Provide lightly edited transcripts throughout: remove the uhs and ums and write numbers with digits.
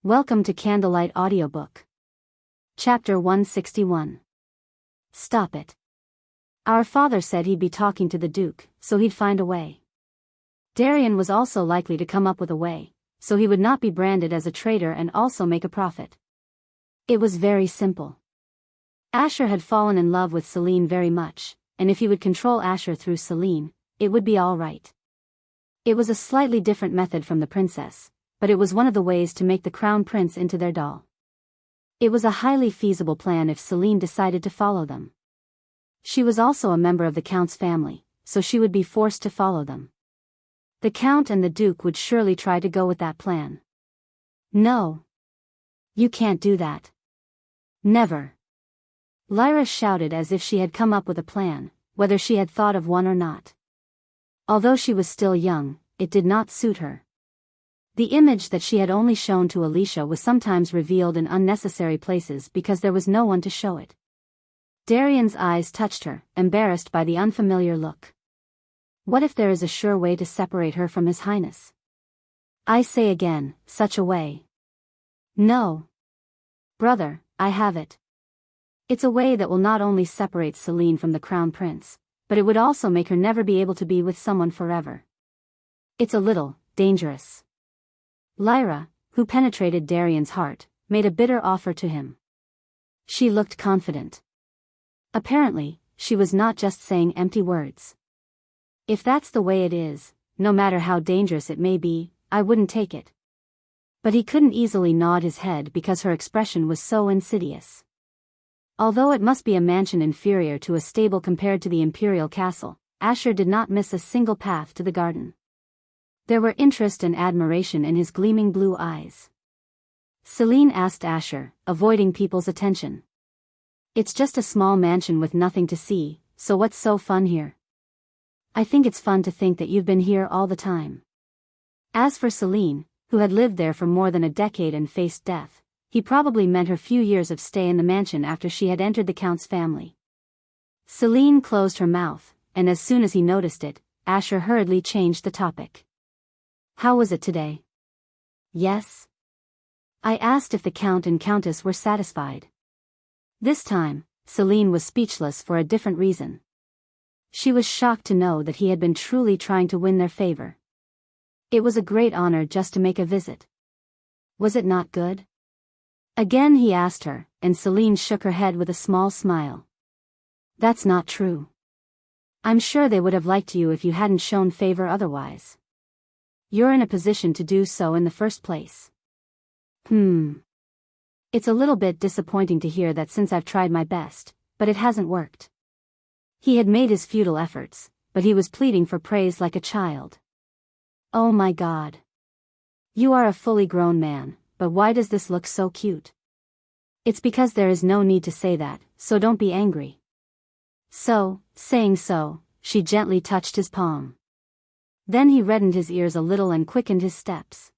Welcome to CandleLight Audiobook. Chapter 161. Stop it. Our father said he'd be talking to the Duke, so he'd find a way. Darian was also likely to come up with a way, so he would not be branded as a traitor and also make a profit. It was very simple. Asher had fallen in love with Celine very much, and if he would control Asher through Celine, it would be all right. It was a slightly different method from the princess, but it was one of the ways to make the crown prince into their doll. It was a highly feasible plan if Celine decided to follow them. She was also a member of the Count's family, so she would be forced to follow them. The Count and the Duke would surely try to go with that plan. No. You can't do that. Never. Lyra shouted as if she had come up with a plan, whether she had thought of one or not. Although she was still young, it did not suit her. The image that she had only shown to Alicia was sometimes revealed in unnecessary places because there was no one to show it. Darian's eyes touched her, embarrassed by the unfamiliar look. What if there is a sure way to separate her from His Highness? I say again, such a way. No. Brother, I have it. It's a way that will not only separate Celine from the Crown Prince, but it would also make her never be able to be with someone forever. It's a little dangerous. Lyra, who penetrated Darian's heart, made a bitter offer to him. She looked confident. Apparently, she was not just saying empty words. If that's the way it is, no matter how dangerous it may be, I wouldn't take it. But he couldn't easily nod his head because her expression was so insidious. Although it must be a mansion inferior to a stable compared to the imperial castle, Asher did not miss a single path to the garden. There were interest and admiration in his gleaming blue eyes. Celine asked Asher, avoiding people's attention. It's just a small mansion with nothing to see, so what's so fun here? I think it's fun to think that you've been here all the time. As for Celine, who had lived there for more than a decade and faced death, he probably meant her few years of stay in the mansion after she had entered the Count's family. Celine closed her mouth, and as soon as he noticed it, Asher hurriedly changed the topic. How was it today? Yes? I asked if the Count and Countess were satisfied. This time, Celine was speechless for a different reason. She was shocked to know that he had been truly trying to win their favor. It was a great honor just to make a visit. Was it not good? Again he asked her, and Celine shook her head with a small smile. That's not true. I'm sure they would have liked you if you hadn't shown favor otherwise. You're in a position to do so in the first place. It's a little bit disappointing to hear that since I've tried my best, but it hasn't worked. He had made his futile efforts, but he was pleading for praise like a child. Oh my God. You are a fully grown man, but why does this look so cute? It's because there is no need to say that, so don't be angry. So, saying so, she gently touched his palm. Then he reddened his ears a little and quickened his steps.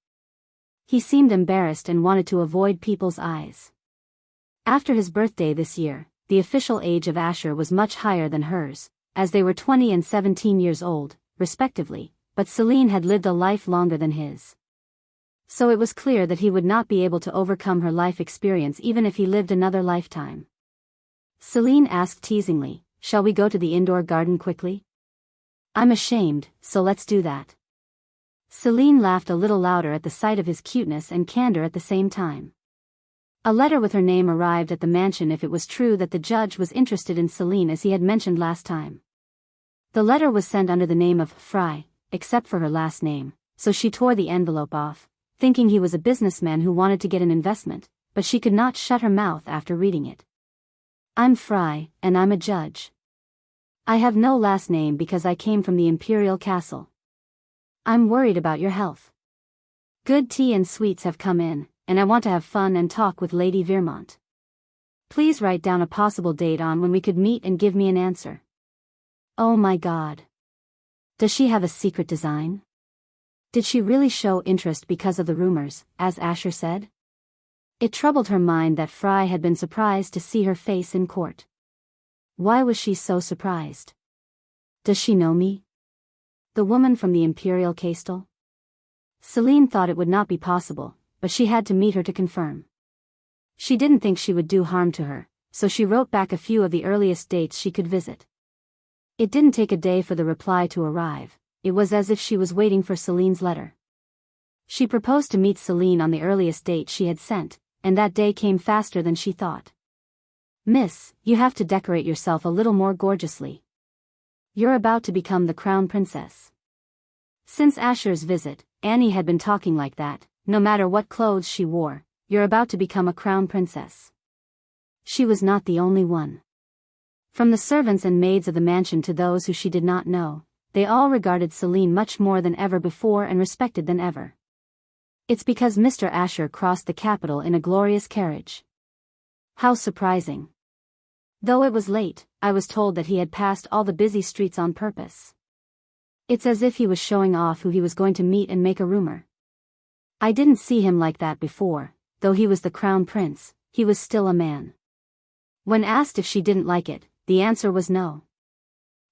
He seemed embarrassed and wanted to avoid people's eyes. After his birthday this year, the official age of Asher was much higher than hers, as they were 20 and 17 years old, respectively, but Celine had lived a life longer than his. So it was clear that he would not be able to overcome her life experience even if he lived another lifetime. Celine asked teasingly, "Shall we go to the indoor garden quickly?" "I'm ashamed, so let's do that." Celine laughed a little louder at the sight of his cuteness and candor at the same time. A letter with her name arrived at the mansion if it was true that the judge was interested in Celine as he had mentioned last time. The letter was sent under the name of Fry, except for her last name, so she tore the envelope off, thinking he was a businessman who wanted to get an investment, but she could not shut her mouth after reading it. "I'm Fry, and I'm a judge. I have no last name because I came from the Imperial Castle. I'm worried about your health. Good tea and sweets have come in, and I want to have fun and talk with Lady Vermont. Please write down a possible date on when we could meet and give me an answer." Oh my God. Does she have a secret design? Did she really show interest because of the rumors, as Asher said? It troubled her mind that Fry had been surprised to see her face in court. Why was she so surprised? Does she know me? The woman from the Imperial Castle? Celine thought it would not be possible, but she had to meet her to confirm. She didn't think she would do harm to her, so she wrote back a few of the earliest dates she could visit. It didn't take a day for the reply to arrive. It was as if she was waiting for Celine's letter. She proposed to meet Celine on the earliest date she had sent, and that day came faster than she thought. "Miss, you have to decorate yourself a little more gorgeously. You're about to become the crown princess." Since Asher's visit, Annie had been talking like that. No matter what clothes she wore, "You're about to become a crown princess." She was not the only one. From the servants and maids of the mansion to those who she did not know, they all regarded Celine much more than ever before and respected than ever. It's because Mr. Asher crossed the capital in a glorious carriage. How surprising. Though it was late, I was told that he had passed all the busy streets on purpose. It's as if he was showing off who he was going to meet and make a rumor. I didn't see him like that before. Though he was the crown prince, he was still a man. When asked if she didn't like it, the answer was no.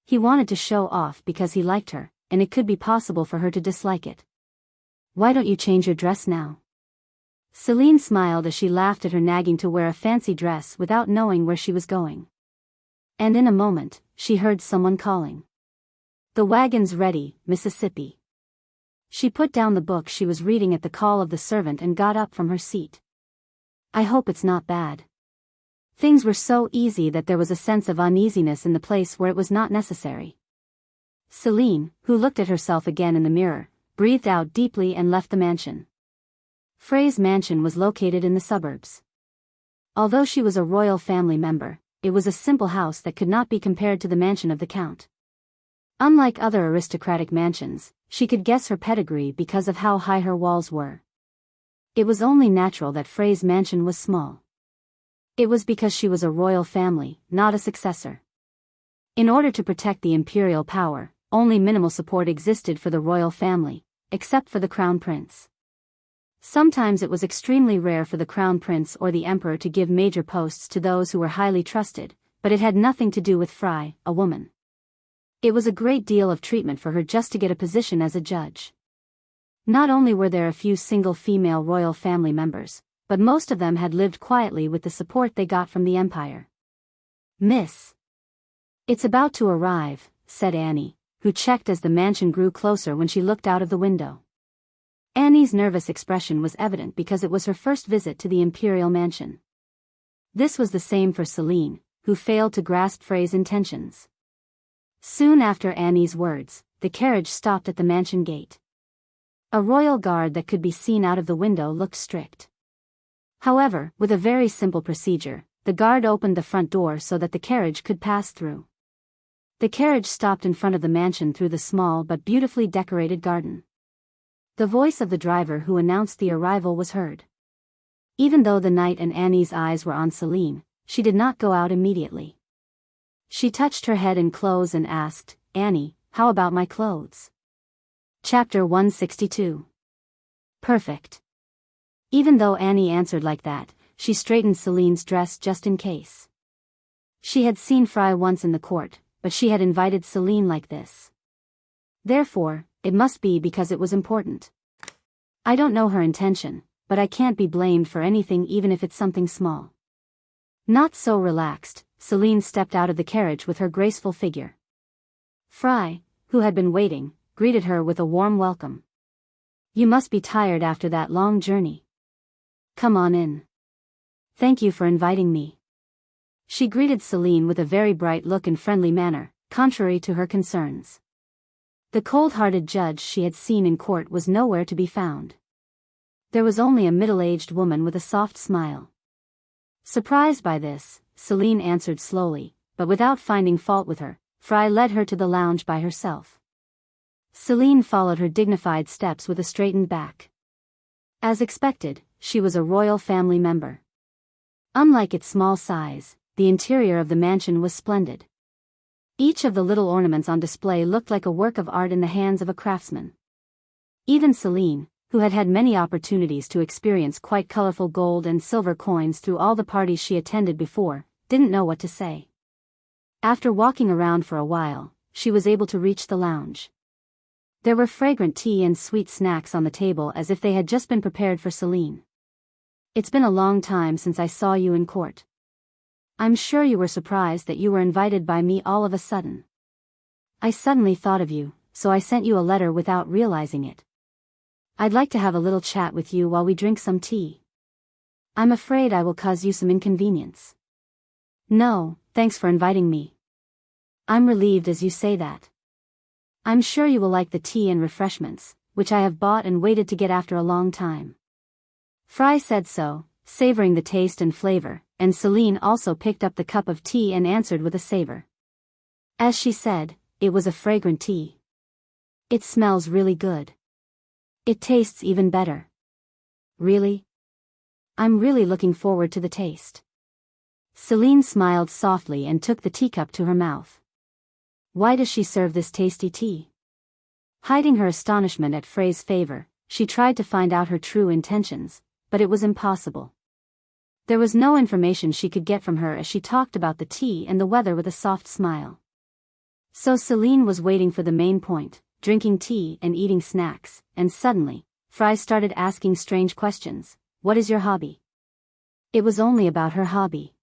He wanted to show off because he liked her, and it could be possible for her to dislike it. "Why don't you change your dress now?" Celine smiled as she laughed at her nagging to wear a fancy dress without knowing where she was going. And in a moment, she heard someone calling. "The wagon's ready, Mississippi." She put down the book she was reading at the call of the servant and got up from her seat. "I hope it's not bad." Things were so easy that there was a sense of uneasiness in the place where it was not necessary. Celine, who looked at herself again in the mirror, breathed out deeply and left the mansion. Frey's mansion was located in the suburbs. Although she was a royal family member, it was a simple house that could not be compared to the mansion of the Count. Unlike other aristocratic mansions, she could guess her pedigree because of how high her walls were. It was only natural that Frey's mansion was small. It was because she was a royal family, not a successor. In order to protect the imperial power, only minimal support existed for the royal family, except for the crown prince. Sometimes it was extremely rare for the crown prince or the emperor to give major posts to those who were highly trusted, but it had nothing to do with Frey, a woman. It was a great deal of treatment for her just to get a position as a judge. Not only were there a few single female royal family members, but most of them had lived quietly with the support they got from the empire. "Miss, it's about to arrive," said Annie, who checked as the mansion grew closer when she looked out of the window. Annie's nervous expression was evident because it was her first visit to the imperial mansion. This was the same for Celine, who failed to grasp Frey's intentions. Soon after Annie's words, the carriage stopped at the mansion gate. A royal guard that could be seen out of the window looked strict. However, with a very simple procedure, the guard opened the front door so that the carriage could pass through. The carriage stopped in front of the mansion through the small but beautifully decorated garden. The voice of the driver who announced the arrival was heard. Even though the knight and Annie's eyes were on Celine, she did not go out immediately. She touched her head and clothes and asked, "Annie, how about my clothes?" Chapter 162. Perfect. Even though Annie answered like that, she straightened Celine's dress just in case. She had seen Frey once in the court, but she had invited Celine like this. Therefore, it must be because it was important. I don't know her intention, but I can't be blamed for anything even if it's something small. Not so relaxed, Celine stepped out of the carriage with her graceful figure. Frey, who had been waiting, greeted her with a warm welcome. "You must be tired after that long journey. Come on in. Thank you for inviting me." She greeted Celine with a very bright look and friendly manner, contrary to her concerns. The cold-hearted judge she had seen in court was nowhere to be found. There was only a middle-aged woman with a soft smile. Surprised by this, Celine answered slowly, but without finding fault with her. Frey led her to the lounge by herself. Celine followed her dignified steps with a straightened back. As expected, she was a royal family member. Unlike its small size, the interior of the mansion was splendid. Each of the little ornaments on display looked like a work of art in the hands of a craftsman. Even Celine, who had had many opportunities to experience quite colorful gold and silver coins through all the parties she attended before, didn't know what to say. After walking around for a while, she was able to reach the lounge. There were fragrant tea and sweet snacks on the table as if they had just been prepared for Celine. It's been a long time since I saw you in court. I'm sure you were surprised that you were invited by me all of a sudden. I suddenly thought of you, so I sent you a letter without realizing it. I'd like to have a little chat with you while we drink some tea. I'm afraid I will cause you some inconvenience. No, thanks for inviting me. I'm relieved as you say that. I'm sure you will like the tea and refreshments, which I have bought and waited to get after a long time. Fry said so, savoring the taste and flavor, and Celine also picked up the cup of tea and answered with a savor. As she said, it was a fragrant tea. It smells really good. It tastes even better. Really? I'm really looking forward to the taste. Celine smiled softly and took the teacup to her mouth. Why does she serve this tasty tea? Hiding her astonishment at Frey's favor, she tried to find out her true intentions, but it was impossible. There was no information she could get from her as she talked about the tea and the weather with a soft smile. So Celine was waiting for the main point, drinking tea and eating snacks, and suddenly, Fry started asking strange questions. What is your hobby? It was only about her hobby.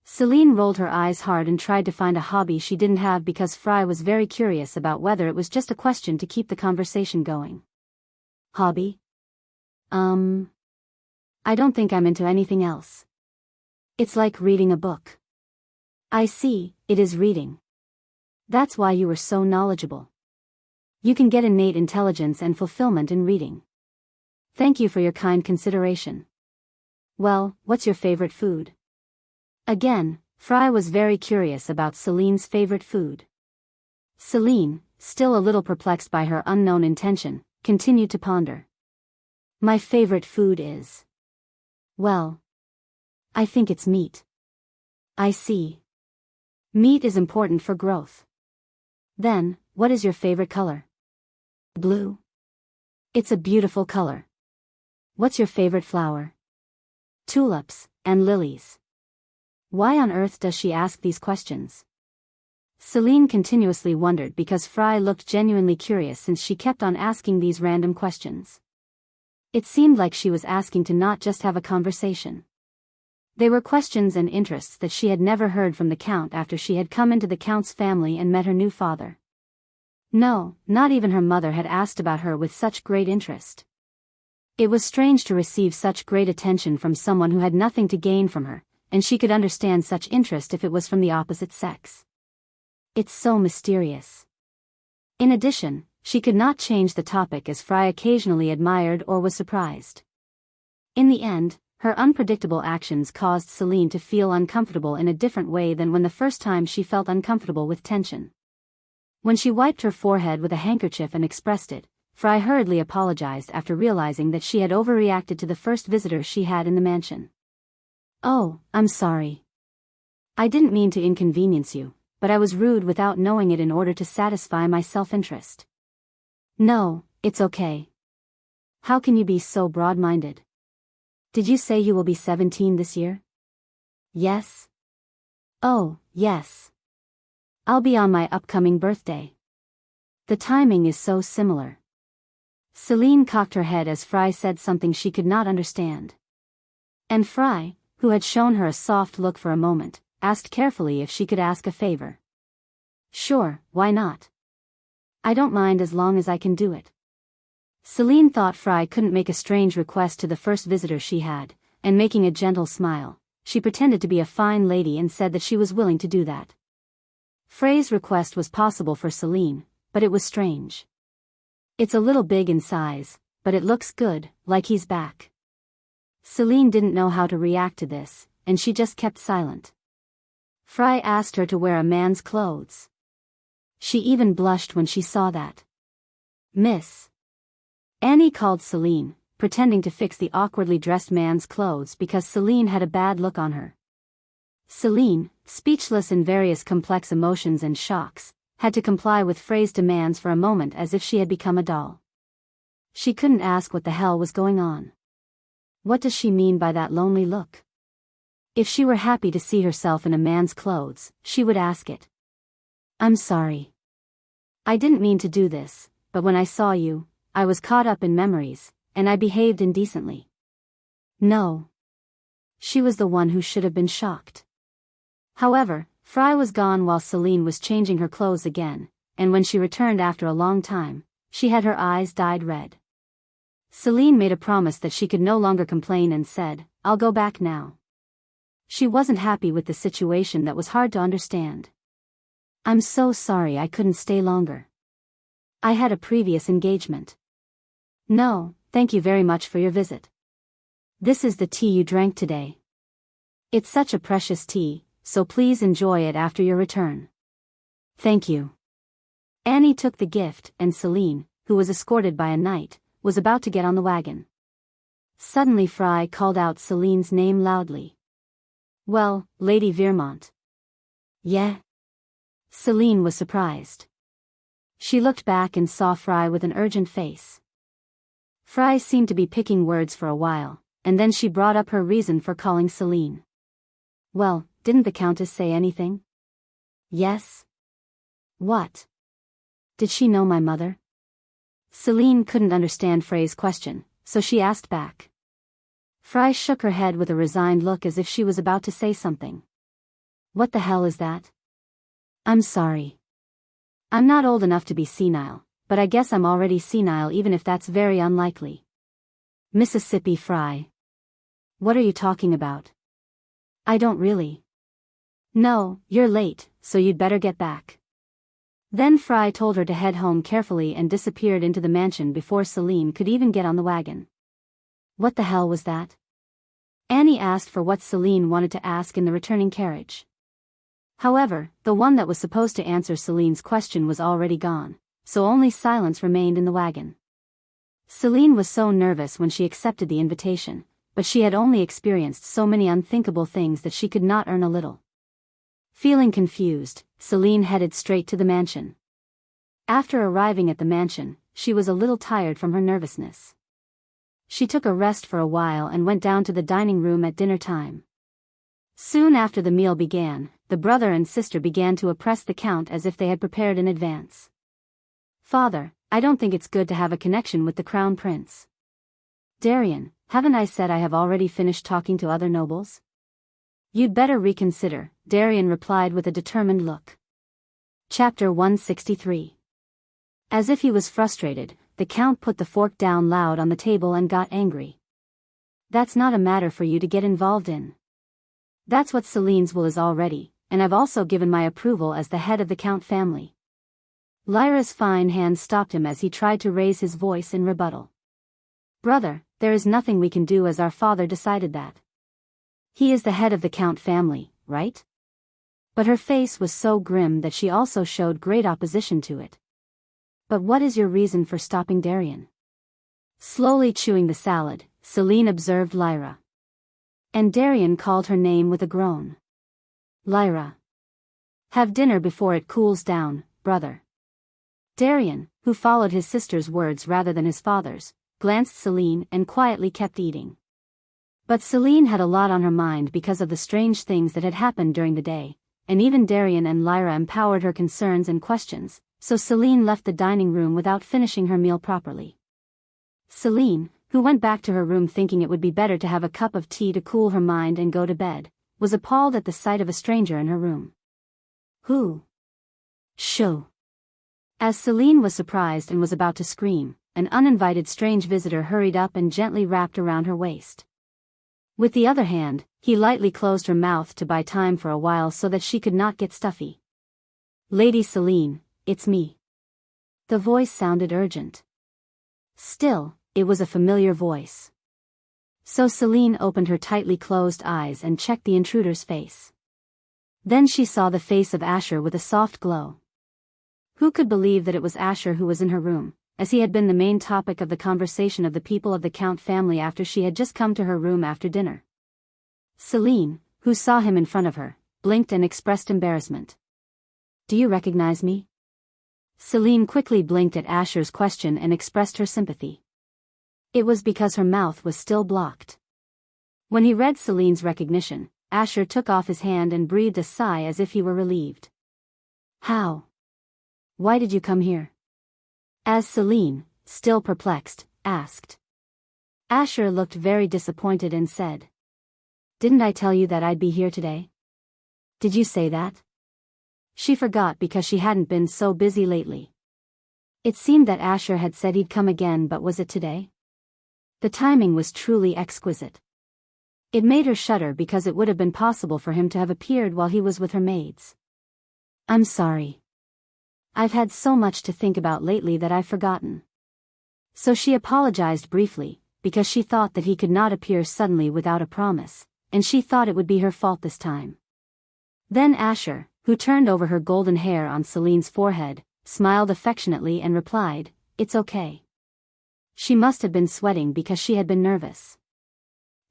Celine rolled her eyes hard and tried to find a hobby she didn't have because Fry was very curious about whether it was just a question to keep the conversation going. Hobby? I don't think I'm into anything else. It's like reading a book. I see, it is reading. That's why you were so knowledgeable. You can get innate intelligence and fulfillment in reading. Thank you for your kind consideration. Well, what's your favorite food? Again, Fry was very curious about Celine's favorite food. Celine, still a little perplexed by her unknown intention, continued to ponder. My favorite food is... Well, I think it's meat. I see. Meat is important for growth. Then, what is your favorite color? Blue. It's a beautiful color. What's your favorite flower? Tulips, and lilies. Why on earth does she ask these questions? Celine continuously wondered because Fry looked genuinely curious since she kept on asking these random questions. It seemed like she was asking to not just have a conversation. They were questions and interests that she had never heard from the Count after she had come into the Count's family and met her new father. No, not even her mother had asked about her with such great interest. It was strange to receive such great attention from someone who had nothing to gain from her, and she could understand such interest if it was from the opposite sex. It's so mysterious. In addition, she could not change the topic as Fry occasionally admired or was surprised. In the end, her unpredictable actions caused Celine to feel uncomfortable in a different way than when the first time she felt uncomfortable with tension. When she wiped her forehead with a handkerchief and expressed it, Fry hurriedly apologized after realizing that she had overreacted to the first visitor she had in the mansion. Oh, I'm sorry. I didn't mean to inconvenience you, but I was rude without knowing it in order to satisfy my self-interest. No, it's okay. How can you be so broad-minded? Did you say you will be 17 this year? Yes. Oh, yes. I'll be on my upcoming birthday. The timing is so similar. Celine cocked her head as Fry said something she could not understand. And Fry, who had shown her a soft look for a moment, asked carefully if she could ask a favor. Sure, why not? I don't mind as long as I can do it. Celine thought Fry couldn't make a strange request to the first visitor she had, and making a gentle smile, she pretended to be a fine lady and said that she was willing to do that. Frey's request was possible for Celine, but it was strange. It's a little big in size, but it looks good, like he's back. Celine didn't know how to react to this, and she just kept silent. Fry asked her to wear a man's clothes. She even blushed when she saw that. Miss Annie called Celine, pretending to fix the awkwardly dressed man's clothes because Celine had a bad look on her. Celine, speechless in various complex emotions and shocks, had to comply with Frey's demands for a moment as if she had become a doll. She couldn't ask what the hell was going on. What does she mean by that lonely look? If she were happy to see herself in a man's clothes, she would ask it. I'm sorry. I didn't mean to do this, but when I saw you, I was caught up in memories, and I behaved indecently. No. She was the one who should have been shocked. However, Fry was gone while Celine was changing her clothes again, and when she returned after a long time, she had her eyes dyed red. Celine made a promise that she could no longer complain and said, "I'll go back now." She wasn't happy with the situation that was hard to understand. "I'm so sorry I couldn't stay longer. I had a previous engagement." "No, thank you very much for your visit. This is the tea you drank today. It's such a precious tea, so please enjoy it after your return." "Thank you." Annie took the gift, and Celine, who was escorted by a knight, was about to get on the wagon. Suddenly Fry called out Celine's name loudly. "Well, Lady Vermont." "Yeah?" Celine was surprised. She looked back and saw Fry with an urgent face. Fry seemed to be picking words for a while, and then she brought up her reason for calling Celine. "Well, didn't the Countess say anything?" "Yes." "What? Did she know my mother?" Celine couldn't understand Fray's question, so she asked back. Fry shook her head with a resigned look as if she was about to say something. "What the hell is that?" "I'm sorry. I'm not old enough to be senile, but I guess I'm already senile even if that's very unlikely." "Mississippi Fry. What are you talking about?" "I don't really." "No, you're late, so you'd better get back." Then Fry told her to head home carefully and disappeared into the mansion before Celine could even get on the wagon. "What the hell was that?" Annie asked for what Celine wanted to ask in the returning carriage. However, the one that was supposed to answer Celine's question was already gone, so only silence remained in the wagon. Celine was so nervous when she accepted the invitation, but she had only experienced so many unthinkable things that she could not earn a little. Feeling confused, Celine headed straight to the mansion. After arriving at the mansion, she was a little tired from her nervousness. She took a rest for a while and went down to the dining room at dinner time. Soon after the meal began, the brother and sister began to oppress the Count as if they had prepared in advance. "Father, I don't think it's good to have a connection with the Crown Prince." "Darien, haven't I said I have already finished talking to other nobles?" "You'd better reconsider," Darien replied with a determined look. Chapter 163. As if he was frustrated, the Count put the fork down loud on the table and got angry. "That's not a matter for you to get involved in. That's what Celine's will is already, and I've also given my approval as the head of the Count family." Lyra's fine hand stopped him as he tried to raise his voice in rebuttal. "Brother, there is nothing we can do as our father decided that. He is the head of the Count family, right?" But her face was so grim that she also showed great opposition to it. "But what is your reason for stopping Darien?" Slowly chewing the salad, Celine observed Lyra. And Darien called her name with a groan. "Lyra. Have dinner before it cools down, brother." Darien, who followed his sister's words rather than his father's, glanced Celine and quietly kept eating. But Celine had a lot on her mind because of the strange things that had happened during the day, and even Darien and Lyra empowered her concerns and questions, so Celine left the dining room without finishing her meal properly. Celine, who went back to her room thinking it would be better to have a cup of tea to cool her mind and go to bed, was appalled at the sight of a stranger in her room. "Who?" "Shoo." As Celine was surprised and was about to scream, an uninvited strange visitor hurried up and gently wrapped around her waist. With the other hand, he lightly closed her mouth to buy time for a while so that she could not get stuffy. "Lady Celine, it's me." The voice sounded urgent. Still, it was a familiar voice. So Celine opened her tightly closed eyes and checked the intruder's face. Then she saw the face of Asher with a soft glow. Who could believe that it was Asher who was in her room, as he had been the main topic of the conversation of the people of the Count family after she had just come to her room after dinner? Celine, who saw him in front of her, blinked and expressed embarrassment. "Do you recognize me?" Celine quickly blinked at Asher's question and expressed her sympathy. It was because her mouth was still blocked. When he read Celine's recognition, Asher took off his hand and breathed a sigh as if he were relieved. "How? Why did you come here?" As Celine, still perplexed, asked. Asher looked very disappointed and said, "Didn't I tell you that I'd be here today? Did you say that?" She forgot because she hadn't been so busy lately. It seemed that Asher had said he'd come again, but was it today? The timing was truly exquisite. It made her shudder because it would have been possible for him to have appeared while he was with her maids. "I'm sorry. I've had so much to think about lately that I've forgotten." So she apologized briefly, because she thought that he could not appear suddenly without a promise, and she thought it would be her fault this time. Then Asher, who turned over her golden hair on Celine's forehead, smiled affectionately and replied, "It's okay." She must have been sweating because she had been nervous.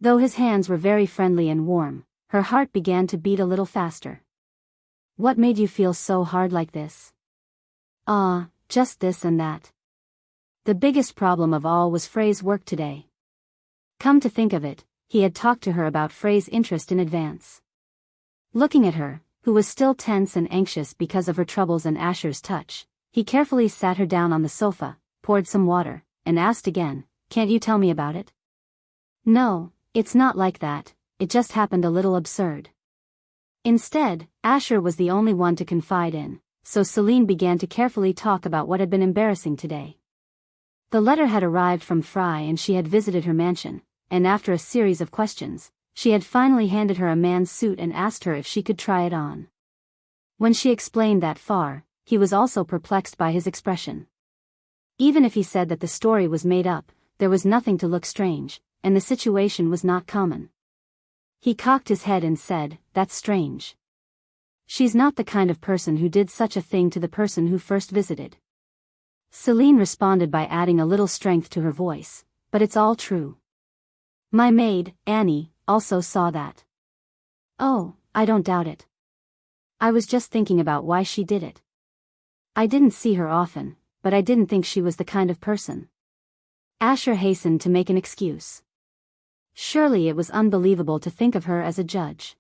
Though his hands were very friendly and warm, her heart began to beat a little faster. "What made you feel so hard like this?" "Ah, just this and that. The biggest problem of all was Frey's work today." Come to think of it, he had talked to her about Frey's interest in advance. Looking at her, who was still tense and anxious because of her troubles and Asher's touch, he carefully sat her down on the sofa, poured some water, and asked again, "Can't you tell me about it?" "No, it's not like that, it just happened a little absurd." Instead, Asher was the only one to confide in, so Celine began to carefully talk about what had been embarrassing today. The letter had arrived from Fry and she had visited her mansion, and after a series of questions, she had finally handed her a man's suit and asked her if she could try it on. When she explained that far, he was also perplexed by his expression. Even if he said that the story was made up, there was nothing to look strange, and the situation was not common. He cocked his head and said, "That's strange. She's not the kind of person who did such a thing to the person who first visited." Celine responded by adding a little strength to her voice, "But it's all true. My maid, Annie, also saw that." "Oh, I don't doubt it. I was just thinking about why she did it. I didn't see her often, but I didn't think she was the kind of person." Asher hastened to make an excuse. Surely it was unbelievable to think of her as a judge.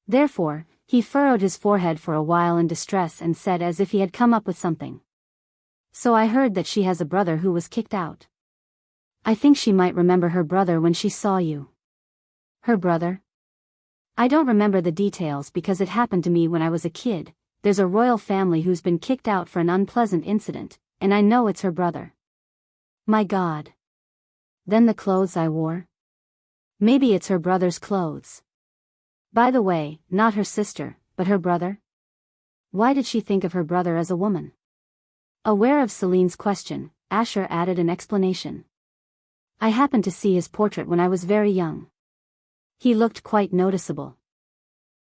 Therefore, he furrowed his forehead for a while in distress and said as if he had come up with something. "So I heard that she has a brother who was kicked out. I think she might remember her brother when she saw you." "Her brother?" "I don't remember the details because it happened to me when I was a kid. There's a royal family who's been kicked out for an unpleasant incident, and I know it's her brother." "My God. Then the clothes I wore? Maybe it's her brother's clothes. By the way, not her sister, but her brother? Why did she think of her brother as a woman?" Aware of Celine's question, Asher added an explanation. "I happened to see his portrait when I was very young. He looked quite noticeable.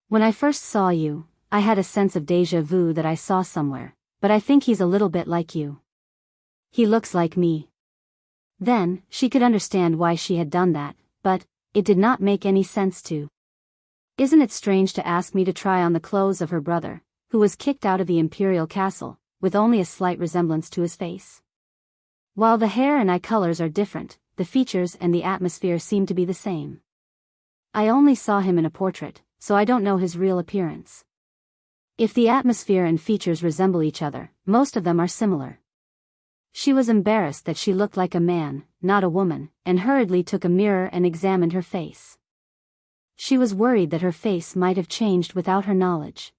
When I first saw you, I had a sense of déjà vu that I saw somewhere, but I think he's a little bit like you. He looks like me." Then, she could understand why she had done that, but it did not make any sense to. "Isn't it strange to ask me to try on the clothes of her brother, who was kicked out of the imperial castle, with only a slight resemblance to his face? While the hair and eye colors are different, the features and the atmosphere seem to be the same. I only saw him in a portrait, so I don't know his real appearance. If the atmosphere and features resemble each other, most of them are similar." She was embarrassed that she looked like a man, not a woman, and hurriedly took a mirror and examined her face. She was worried that her face might have changed without her knowledge.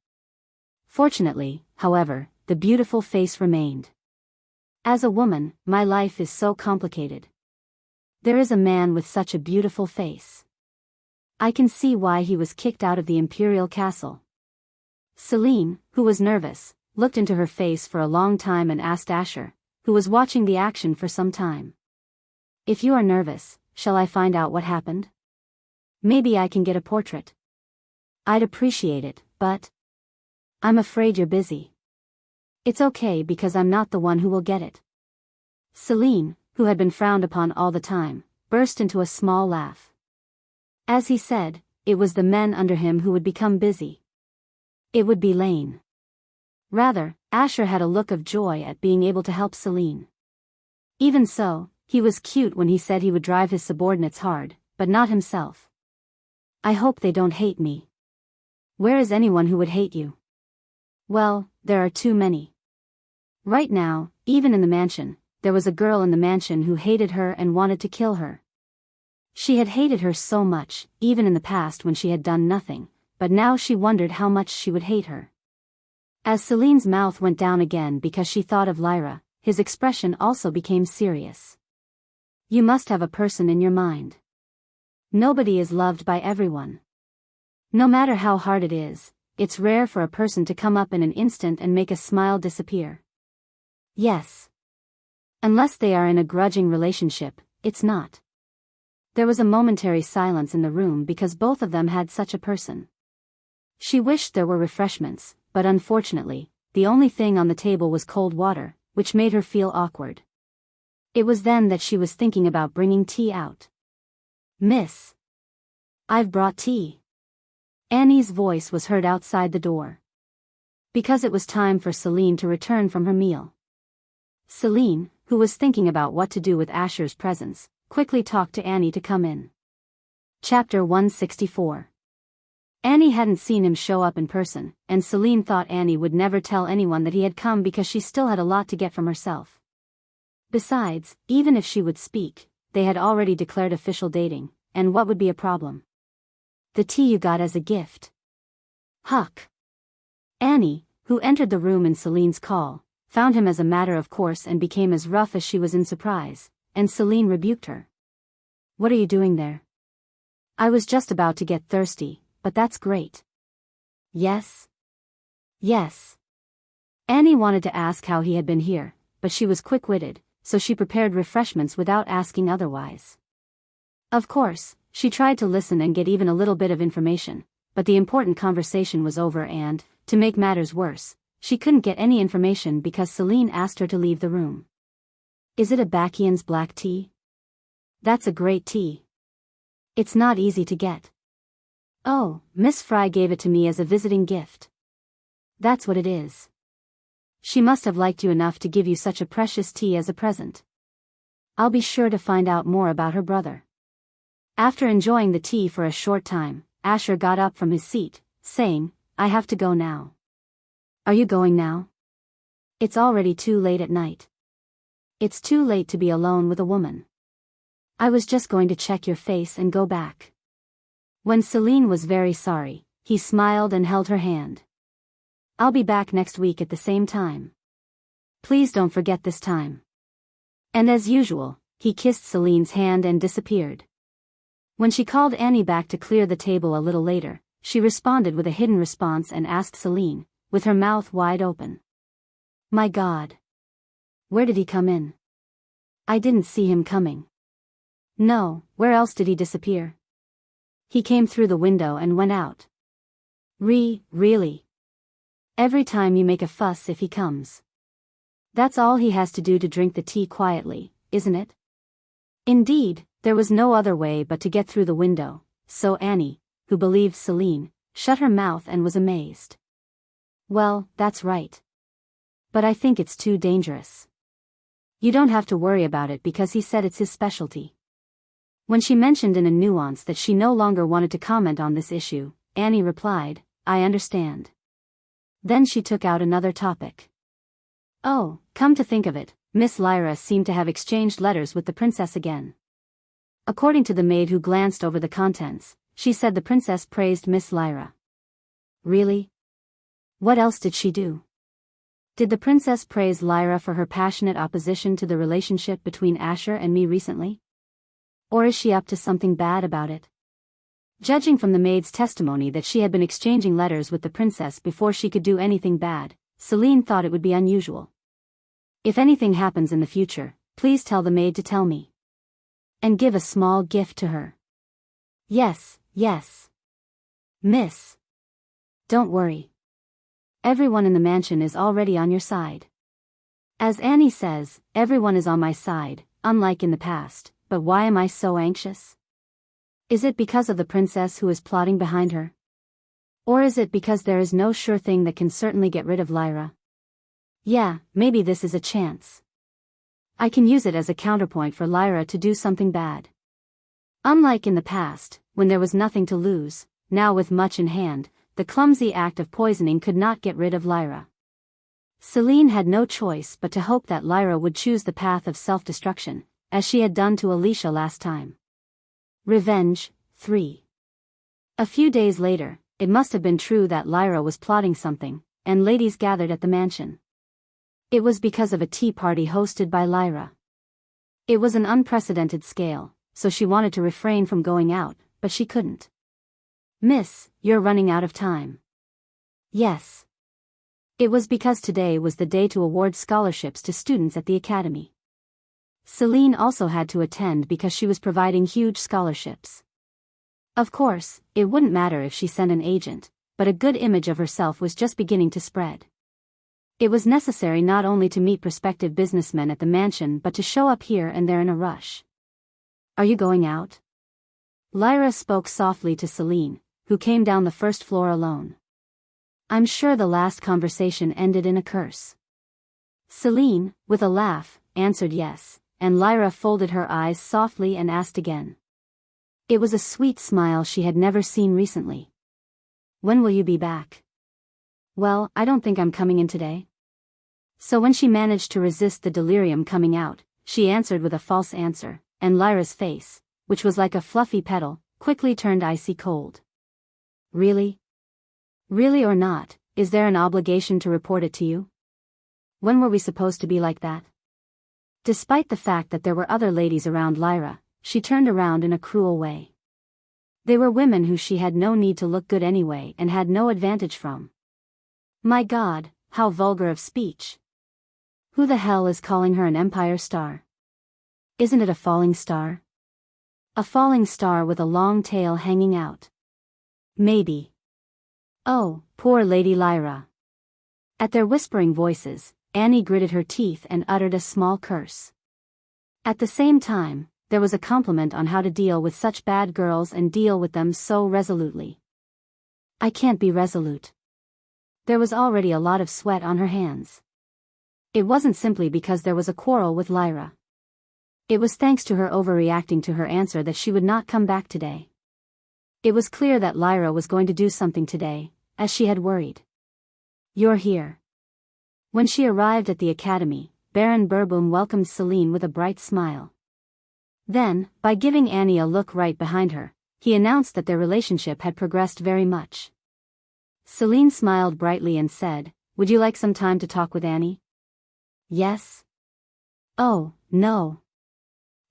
Fortunately, however, the beautiful face remained. "As a woman, my life is so complicated. There is a man with such a beautiful face. I can see why he was kicked out of the imperial castle." Celine, who was nervous, looked into her face for a long time and asked Asher, who was watching the action for some time, "If you are nervous, shall I find out what happened? Maybe I can get a portrait. I'd appreciate it, but I'm afraid you're busy." "It's okay because I'm not the one who will get it." Celine, who had been frowned upon all the time, burst into a small laugh. As he said, it was the men under him who would become busy. It would be Lane. Rather, Asher had a look of joy at being able to help Celine. Even so, he was cute when he said he would drive his subordinates hard, but not himself. "I hope they don't hate me." "Where is anyone who would hate you?" "Well, there are too many. Right now, even in the mansion, there was a girl in the mansion who hated her and wanted to kill her. She had hated her so much, even in the past when she had done nothing, but now she wondered how much she would hate her. As Celine's mouth went down again because she thought of Lyra, his expression also became serious. You must have a person in your mind. Nobody is loved by everyone. No matter how hard it is, it's rare for a person to come up in an instant and make a smile disappear. Yes. Unless they are in a grudging relationship, it's not. There was a momentary silence in the room because both of them had such a person. She wished there were refreshments, but unfortunately, the only thing on the table was cold water, which made her feel awkward. It was then that she was thinking about bringing tea out. Miss. I've brought tea. Annie's voice was heard outside the door. Because it was time for Celine to return from her meal. Celine, who was thinking about what to do with Asher's presence, quickly talked to Annie to come in. Chapter 164. Annie hadn't seen him show up in person, and Celine thought Annie would never tell anyone that he had come because she still had a lot to get from herself. Besides, even if she would speak, they had already declared official dating, and what would be a problem? The tea you got as a gift. Huck. Annie, who entered the room in Celine's call, found him as a matter of course and became as rough as she was in surprise, and Celine rebuked her. What are you doing there? I was just about to get thirsty, but that's great. Yes? Yes. Annie wanted to ask how he had been here, but she was quick-witted, so she prepared refreshments without asking otherwise. Of course, she tried to listen and get even a little bit of information, but the important conversation was over and, to make matters worse, she couldn't get any information because Celine asked her to leave the room. Is it a Bacchian's black tea? That's a great tea. It's not easy to get. Oh, Miss Fry gave it to me as a visiting gift. That's what it is. She must have liked you enough to give you such a precious tea as a present. I'll be sure to find out more about her brother. After enjoying the tea for a short time, Asher got up from his seat, saying, I have to go now. Are you going now? It's already too late at night. It's too late to be alone with a woman. I was just going to check your face and go back. When Celine was very sorry, he smiled and held her hand. I'll be back next week at the same time. Please don't forget this time. And as usual, he kissed Celine's hand and disappeared. When she called Annie back to clear the table a little later, she responded with a hidden response and asked Celine, with her mouth wide open. My God. Where did he come in? I didn't see him coming. No, where else did he disappear? He came through the window and went out. Really? Every time you make a fuss if he comes. That's all he has to do to drink the tea quietly, isn't it? Indeed, there was no other way but to get through the window, so Annie, who believed Celine, shut her mouth and was amazed. Well, that's right. But I think it's too dangerous. You don't have to worry about it because he said it's his specialty. When she mentioned in a nuance that she no longer wanted to comment on this issue, Annie replied, I understand. Then she took out another topic. Oh, come to think of it, Miss Lyra seemed to have exchanged letters with the princess again. According to the maid who glanced over the contents, she said the princess praised Miss Lyra. Really? What else did she do? Did the princess praise Lyra for her passionate opposition to the relationship between Asher and me recently? Or is she up to something bad about it? Judging from the maid's testimony that she had been exchanging letters with the princess before she could do anything bad, Celine thought it would be unusual. If anything happens in the future, please tell the maid to tell me. And give a small gift to her. Yes. Miss. Don't worry. Everyone in the mansion is already on your side. As Annie says, everyone is on my side, unlike in the past, but why am I so anxious? Is it because of the princess who is plotting behind her? Or is it because there is no sure thing that can certainly get rid of Lyra? Yeah, maybe this is a chance. I can use it as a counterpoint for Lyra to do something bad. Unlike in the past, when there was nothing to lose, now with much in hand, the clumsy act of poisoning could not get rid of Lyra. Celine had no choice but to hope that Lyra would choose the path of self-destruction, as she had done to Alicia last time. Revenge, 3. A few days later, it must have been true that Lyra was plotting something, and ladies gathered at the mansion. It was because of a tea party hosted by Lyra. It was an unprecedented scale, so she wanted to refrain from going out, but she couldn't. "Miss, you're running out of time." "Yes." It was because today was the day to award scholarships to students at the academy. Celine also had to attend because she was providing huge scholarships. Of course, it wouldn't matter if she sent an agent, but a good image of herself was just beginning to spread. It was necessary not only to meet prospective businessmen at the mansion but to show up here and there in a rush. "Are you going out?" Lyra spoke softly to Celine, who came down the first floor alone. "I'm sure the last conversation ended in a curse." Celine, with a laugh, answered yes, and Lyra folded her eyes softly and asked again. It was a sweet smile she had never seen recently. "When will you be back?" "Well, I don't think I'm coming in today." So when she managed to resist the delirium coming out, she answered with a false answer, and Lyra's face, which was like a fluffy petal, quickly turned icy cold. "Really? Really or not, is there an obligation to report it to you? When were we supposed to be like that?" Despite the fact that there were other ladies around Lyra, she turned around in a cruel way. They were women who she had no need to look good anyway and had no advantage from. My God, how vulgar of speech. Who the hell is calling her an empire star? Isn't it a falling star? A falling star with a long tail hanging out. Maybe. Oh, poor Lady Lyra. At their whispering voices, Annie gritted her teeth and uttered a small curse. At the same time, there was a compliment on how to deal with such bad girls and deal with them so resolutely. "I can't be resolute." There was already a lot of sweat on her hands. It wasn't simply because there was a quarrel with Lyra. It was thanks to her overreacting to her answer that she would not come back today. It was clear that Lyra was going to do something today, as she had worried. "You're here." When she arrived at the academy, Baron Burboom welcomed Celine with a bright smile. Then, by giving Annie a look right behind her, he announced that their relationship had progressed very much. Celine smiled brightly and said, "Would you like some time to talk with Annie?" "Yes." "Oh, no."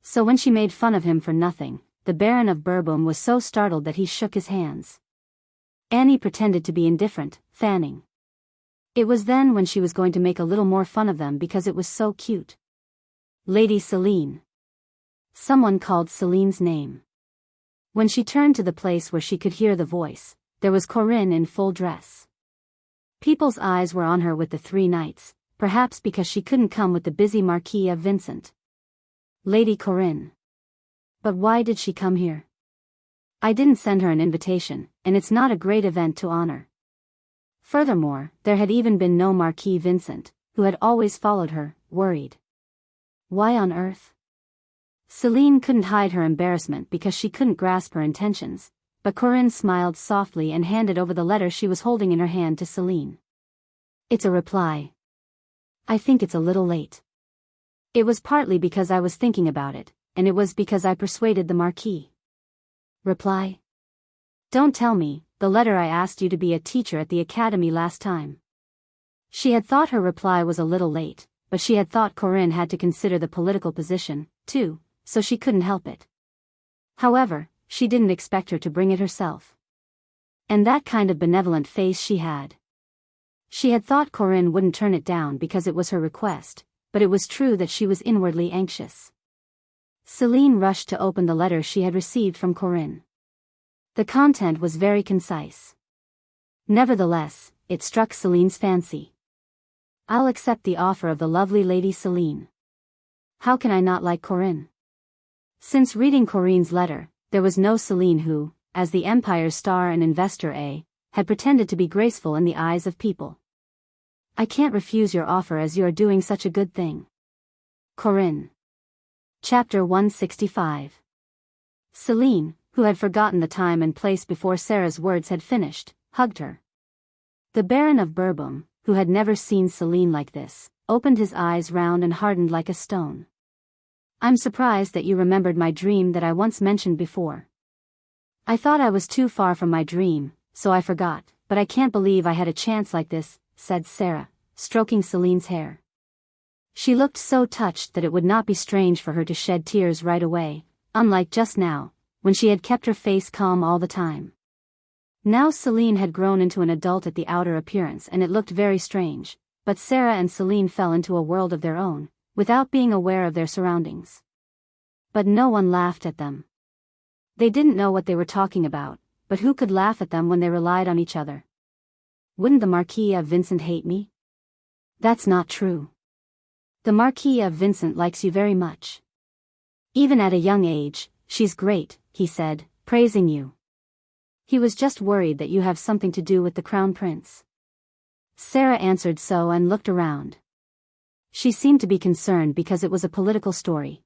So when she made fun of him for nothing, the Baron of Burboom was so startled that he shook his hands. Annie pretended to be indifferent, fanning. It was then when she was going to make a little more fun of them because it was so cute. "Lady Celine." Someone called Celine's name. When she turned to the place where she could hear the voice, there was Corinne in full dress. People's eyes were on her with the 3 knights, perhaps because she couldn't come with the busy Marquis of Vincent. Lady Corinne. But why did she come here? I didn't send her an invitation, and it's not a great event to honor. Furthermore, there had even been no Marquis Vincent, who had always followed her, worried. Why on earth? Celine couldn't hide her embarrassment because she couldn't grasp her intentions, but Corinne smiled softly and handed over the letter she was holding in her hand to Celine. "It's a reply. I think it's a little late. It was partly because I was thinking about it, and it was because I persuaded the Marquis." "Reply? Don't tell me, the letter I asked you to be a teacher at the academy last time." She had thought her reply was a little late, but she had thought Corinne had to consider the political position, too, so she couldn't help it. However, she didn't expect her to bring it herself. And that kind of benevolent face she had. She had thought Corinne wouldn't turn it down because it was her request, but it was true that she was inwardly anxious. Celine rushed to open the letter she had received from Corinne. The content was very concise. Nevertheless, it struck Celine's fancy. "I'll accept the offer of the lovely Lady Celine." How can I not like Corinne? Since reading Corinne's letter, there was no Celine who, as the Empire's star and investor had pretended to be graceful in the eyes of people. "I can't refuse your offer as you are doing such a good thing." Corinne. Chapter 165. Celine, who had forgotten the time and place before Sarah's words had finished, hugged her. The Baron of Burboom, who had never seen Celine like this, opened his eyes round and hardened like a stone. "I'm surprised that you remembered my dream that I once mentioned before." "I thought I was too far from my dream, so I forgot, but I can't believe I had a chance like this," said Sarah, stroking Celine's hair. She looked so touched that it would not be strange for her to shed tears right away, unlike just now, when she had kept her face calm all the time. Now Celine had grown into an adult at the outer appearance and it looked very strange, but Sarah and Celine fell into a world of their own, without being aware of their surroundings. But no one laughed at them. They didn't know what they were talking about, but who could laugh at them when they relied on each other? "Wouldn't the Marquis of Vincent hate me?" "That's not true. The Marquis of Vincent likes you very much. Even at a young age, she's great," he said, praising you. "He was just worried that you have something to do with the Crown Prince." Sarah answered so and looked around. She seemed to be concerned because it was a political story.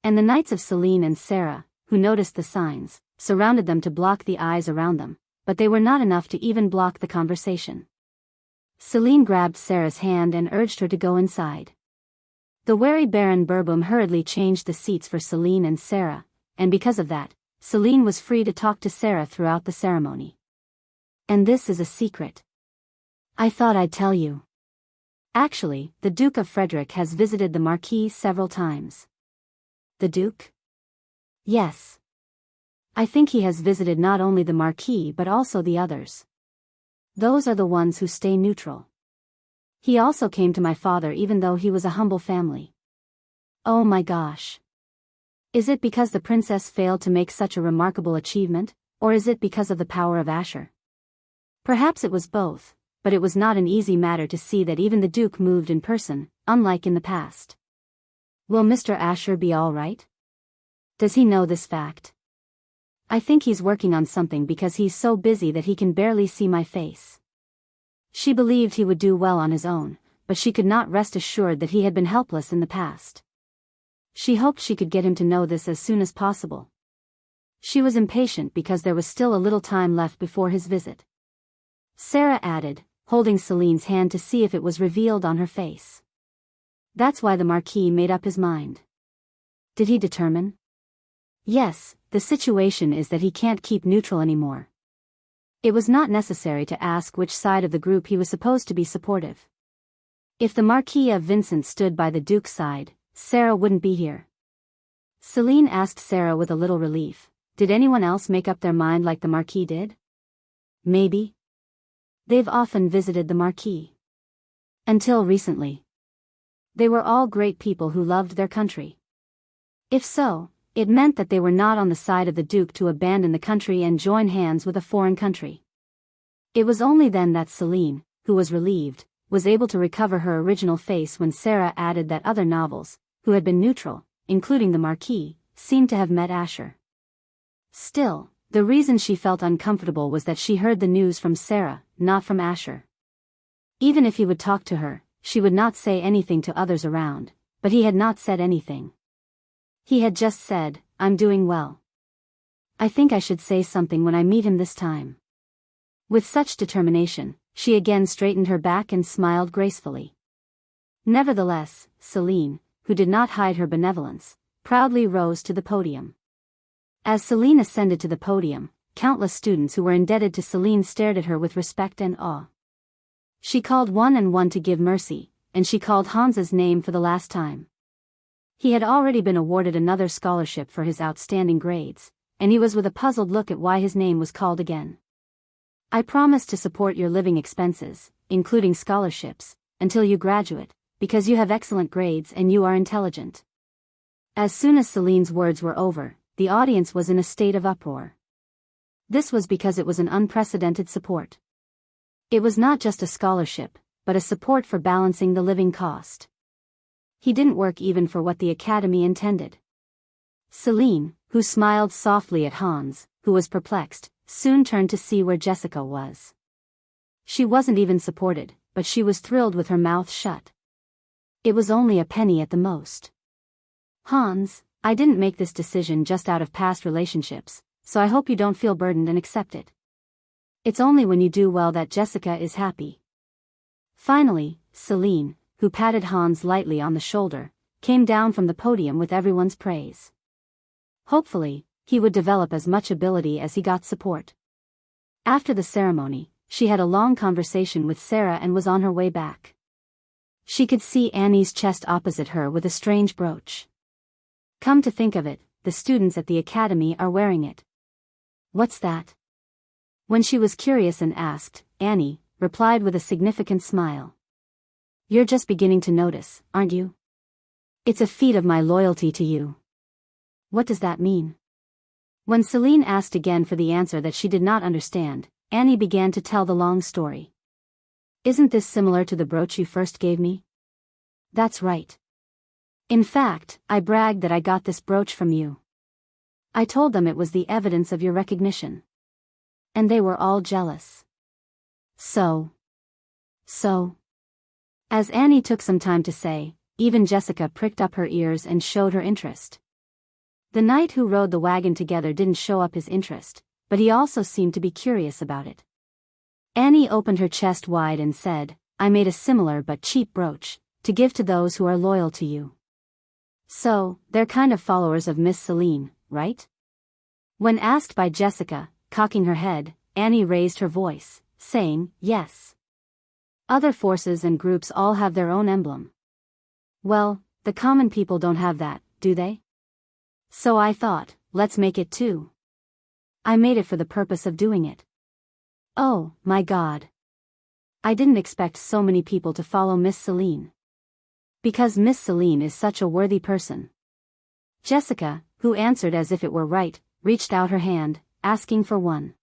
And the Knights of Celine and Sarah, who noticed the signs, surrounded them to block the eyes around them, but they were not enough to even block the conversation. Celine grabbed Sarah's hand and urged her to go inside. The wary Baron Bourbon hurriedly changed the seats for Celine and Sarah, and because of that, Celine was free to talk to Sarah throughout the ceremony. "And this is a secret. I thought I'd tell you. Actually, the Duke of Frederick has visited the Marquis several times." "The Duke?" "Yes. I think he has visited not only the Marquis but also the others. Those are the ones who stay neutral. He also came to my father even though he was a humble family." "Oh my gosh. Is it because the princess failed to make such a remarkable achievement, or is it because of the power of Asher?" Perhaps it was both, but it was not an easy matter to see that even the Duke moved in person, unlike in the past. "Will Mr. Asher be all right? Does he know this fact?" "I think he's working on something because he's so busy that he can barely see my face." She believed he would do well on his own, but she could not rest assured that he had been helpless in the past. She hoped she could get him to know this as soon as possible. She was impatient because there was still a little time left before his visit. Sarah added, holding Celine's hand to see if it was revealed on her face. "That's why the Marquis made up his mind." "Did he determine?" "Yes, the situation is that he can't keep neutral anymore." It was not necessary to ask which side of the group he was supposed to be supportive. If the Marquis of Vincent stood by the Duke's side, Sarah wouldn't be here. Celine asked Sarah with a little relief, "Did anyone else make up their mind like the Marquis did?" "Maybe. They've often visited the Marquis. Until recently. They were all great people who loved their country. If so, it meant that they were not on the side of the Duke to abandon the country and join hands with a foreign country." It was only then that Celine, who was relieved, was able to recover her original face when Sarah added that other novels, who had been neutral, including the Marquis, seemed to have met Asher. Still, the reason she felt uncomfortable was that she heard the news from Sarah, not from Asher. Even if he would talk to her, she would not say anything to others around, but he had not said anything. He had just said, "I'm doing well. I think I should say something when I meet him this time." With such determination, she again straightened her back and smiled gracefully. Nevertheless, Celine, who did not hide her benevolence, proudly rose to the podium. As Celine ascended to the podium, countless students who were indebted to Celine stared at her with respect and awe. She called one and one to give mercy, and she called Hans's name for the last time. He had already been awarded another scholarship for his outstanding grades, and he was with a puzzled look at why his name was called again. "I promise to support your living expenses, including scholarships, until you graduate, because you have excellent grades and you are intelligent." As soon as Celine's words were over, the audience was in a state of uproar. This was because it was an unprecedented support. It was not just a scholarship, but a support for balancing the living cost. He didn't work even for what the Academy intended. Celine, who smiled softly at Hans, who was perplexed, soon turned to see where Jessica was. She wasn't even supported, but she was thrilled with her mouth shut. It was only a penny at the most. "Hans, I didn't make this decision just out of past relationships, so I hope you don't feel burdened and accept it. It's only when you do well that Jessica is happy." Finally, Celine, who patted Hans lightly on the shoulder, came down from the podium with everyone's praise. Hopefully, he would develop as much ability as he got support. After the ceremony, she had a long conversation with Sarah and was on her way back. She could see Annie's chest opposite her with a strange brooch. Come to think of it, the students at the academy are wearing it. What's that? When she was curious and asked, Annie replied with a significant smile. You're just beginning to notice, aren't you? It's a feat of my loyalty to you. What does that mean? When Celine asked again for the answer that she did not understand, Annie began to tell the long story. Isn't this similar to the brooch you first gave me? That's right. In fact, I bragged that I got this brooch from you. I told them it was the evidence of your recognition. And they were all jealous. So. As Annie took some time to say, even Jessica pricked up her ears and showed her interest. The knight who rode the wagon together didn't show up his interest, but he also seemed to be curious about it. Annie opened her chest wide and said, I made a similar but cheap brooch, to give to those who are loyal to you. So, they're kind of followers of Miss Celine, right? When asked by Jessica, cocking her head, Annie raised her voice, saying, yes. Other forces and groups all have their own emblem. Well, the common people don't have that, do they? So I thought, let's make it too. I made it for the purpose of doing it. Oh, my God. I didn't expect so many people to follow Miss Celine. Because Miss Celine is such a worthy person. Jessica, who answered as if it were right, reached out her hand, asking for one.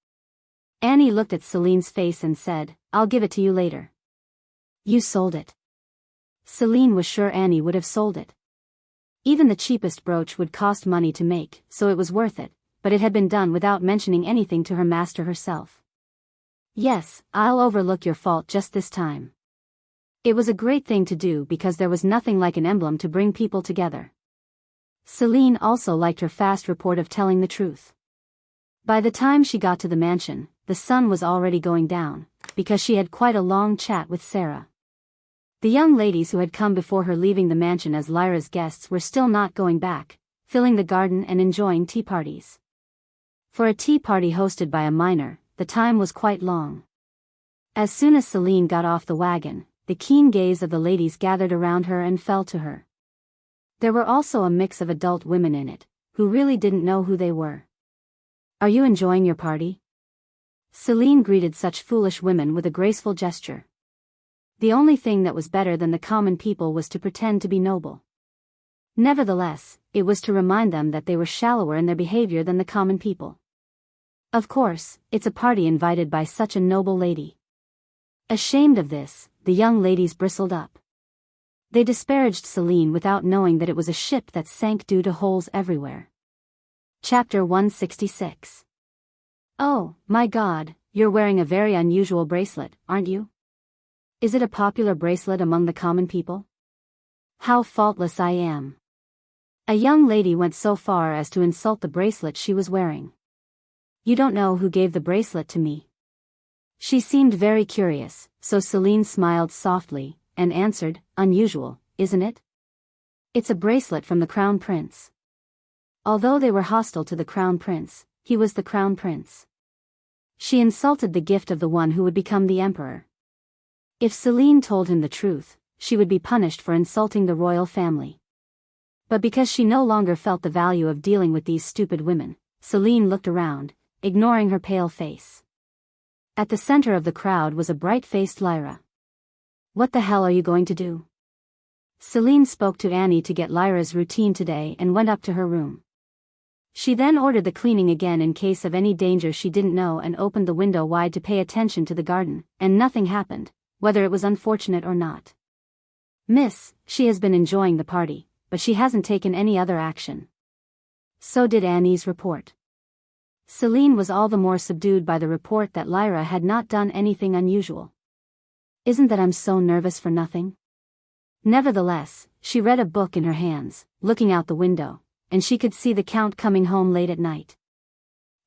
Annie looked at Celine's face and said, I'll give it to you later. You sold it. Celine was sure Annie would have sold it. Even the cheapest brooch would cost money to make, so it was worth it, but it had been done without mentioning anything to her master herself. Yes, I'll overlook your fault just this time. It was a great thing to do because there was nothing like an emblem to bring people together. Celine also liked her fast report of telling the truth. By the time she got to the mansion, the sun was already going down, because she had quite a long chat with Sarah. The young ladies who had come before her leaving the mansion as Lyra's guests were still not going back, filling the garden and enjoying tea parties. For a tea party hosted by a minor, the time was quite long. As soon as Celine got off the wagon, the keen gaze of the ladies gathered around her and fell to her. There were also a mix of adult women in it, who really didn't know who they were. Are you enjoying your party? Celine greeted such foolish women with a graceful gesture. The only thing that was better than the common people was to pretend to be noble. Nevertheless, it was to remind them that they were shallower in their behavior than the common people. Of course, it's a party invited by such a noble lady. Ashamed of this, the young ladies bristled up. They disparaged Celine without knowing that it was a ship that sank due to holes everywhere. Chapter 166. Oh, my God, you're wearing a very unusual bracelet, aren't you? Is it a popular bracelet among the common people? How faultless I am. A young lady went so far as to insult the bracelet she was wearing. You don't know who gave the bracelet to me. She seemed very curious, so Celine smiled softly, and answered, unusual, isn't it? It's a bracelet from the Crown Prince. Although they were hostile to the Crown Prince, he was the Crown Prince. She insulted the gift of the one who would become the Emperor. If Celine told him the truth, she would be punished for insulting the royal family. But because she no longer felt the value of dealing with these stupid women, Celine looked around, ignoring her pale face. At the center of the crowd was a bright-faced Lyra. What the hell are you going to do? Celine spoke to Annie to get Lyra's routine today and went up to her room. She then ordered the cleaning again in case of any danger she didn't know and opened the window wide to pay attention to the garden, and nothing happened, whether it was unfortunate or not. Miss, she has been enjoying the party, but she hasn't taken any other action. So did Annie's report. Celine was all the more subdued by the report that Lyra had not done anything unusual. Isn't that I'm so nervous for nothing? Nevertheless, she read a book in her hands, looking out the window, and she could see the Count coming home late at night.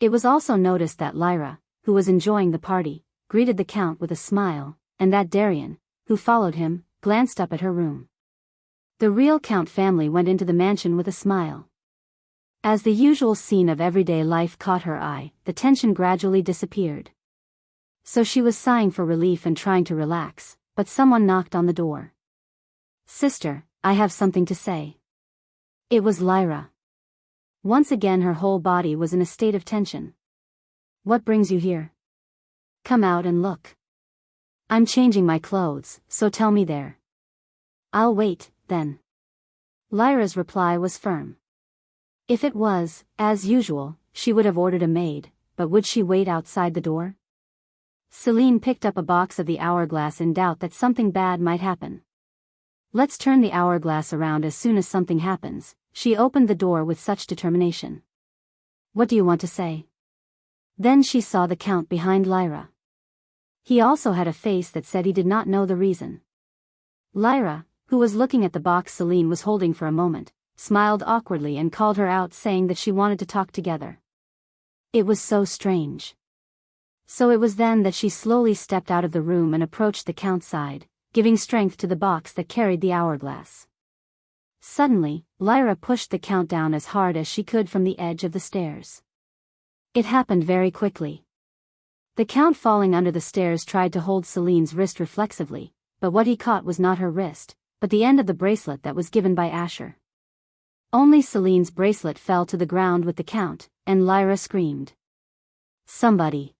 It was also noticed that Lyra, who was enjoying the party, greeted the Count with a smile, and that Darien, who followed him, glanced up at her room. The real Count family went into the mansion with a smile. As the usual scene of everyday life caught her eye, the tension gradually disappeared. So she was sighing for relief and trying to relax, but someone knocked on the door. "Sister, I have something to say." It was Lyra. Once again her whole body was in a state of tension. "What brings you here? Come out and look." "I'm changing my clothes, so tell me there." "I'll wait, then." Lyra's reply was firm. If it was, as usual, she would have ordered a maid, but would she wait outside the door? Celine picked up a box of the hourglass in doubt that something bad might happen. "Let's turn the hourglass around as soon as something happens," she opened the door with such determination. "What do you want to say?" Then she saw the Count behind Lyra. He also had a face that said he did not know the reason. Lyra, who was looking at the box Celine was holding for a moment, smiled awkwardly and called her out, saying that she wanted to talk together. It was so strange. So it was then that she slowly stepped out of the room and approached the Count's side, giving strength to the box that carried the hourglass. Suddenly, Lyra pushed the Count down as hard as she could from the edge of the stairs. It happened very quickly. The Count, falling under the stairs, tried to hold Celine's wrist reflexively, but what he caught was not her wrist, but the end of the bracelet that was given by Asher. Only Celine's bracelet fell to the ground with the Count, and Lyra screamed. Somebody,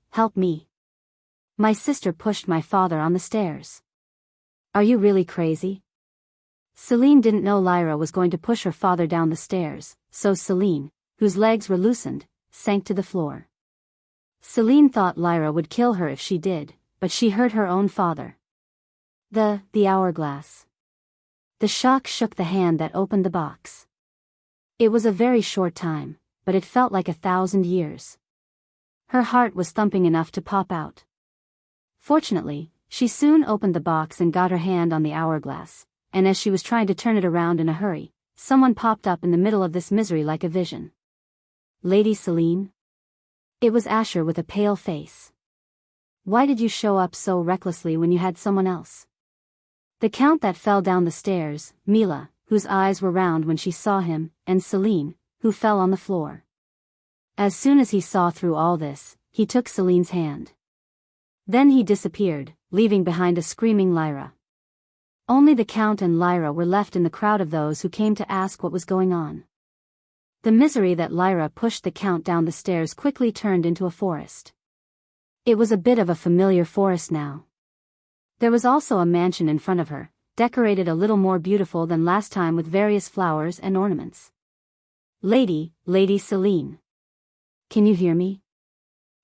help me. My sister pushed my father on the stairs." "Are you really crazy?" Celine didn't know Lyra was going to push her father down the stairs, so Celine, whose legs were loosened, sank to the floor. Celine thought Lyra would kill her if she did, but she hurt her own father. The hourglass. The shock shook the hand that opened the box. It was a very short time, but it felt like 1,000 years. Her heart was thumping enough to pop out. Fortunately, she soon opened the box and got her hand on the hourglass, and as she was trying to turn it around in a hurry, someone popped up in the middle of this misery like a vision. "Lady Celine?" It was Asher with a pale face. "Why did you show up so recklessly when you had someone else?" The Count that fell down the stairs, Mila, whose eyes were round when she saw him, and Celine, who fell on the floor. As soon as he saw through all this, he took Celine's hand. Then he disappeared, leaving behind a screaming Lyra. Only the Count and Lyra were left in the crowd of those who came to ask what was going on. The misery that Lyra pushed the Count down the stairs quickly turned into a forest. It was a bit of a familiar forest now. There was also a mansion in front of her, decorated a little more beautiful than last time with various flowers and ornaments. Lady Celine. Can you hear me?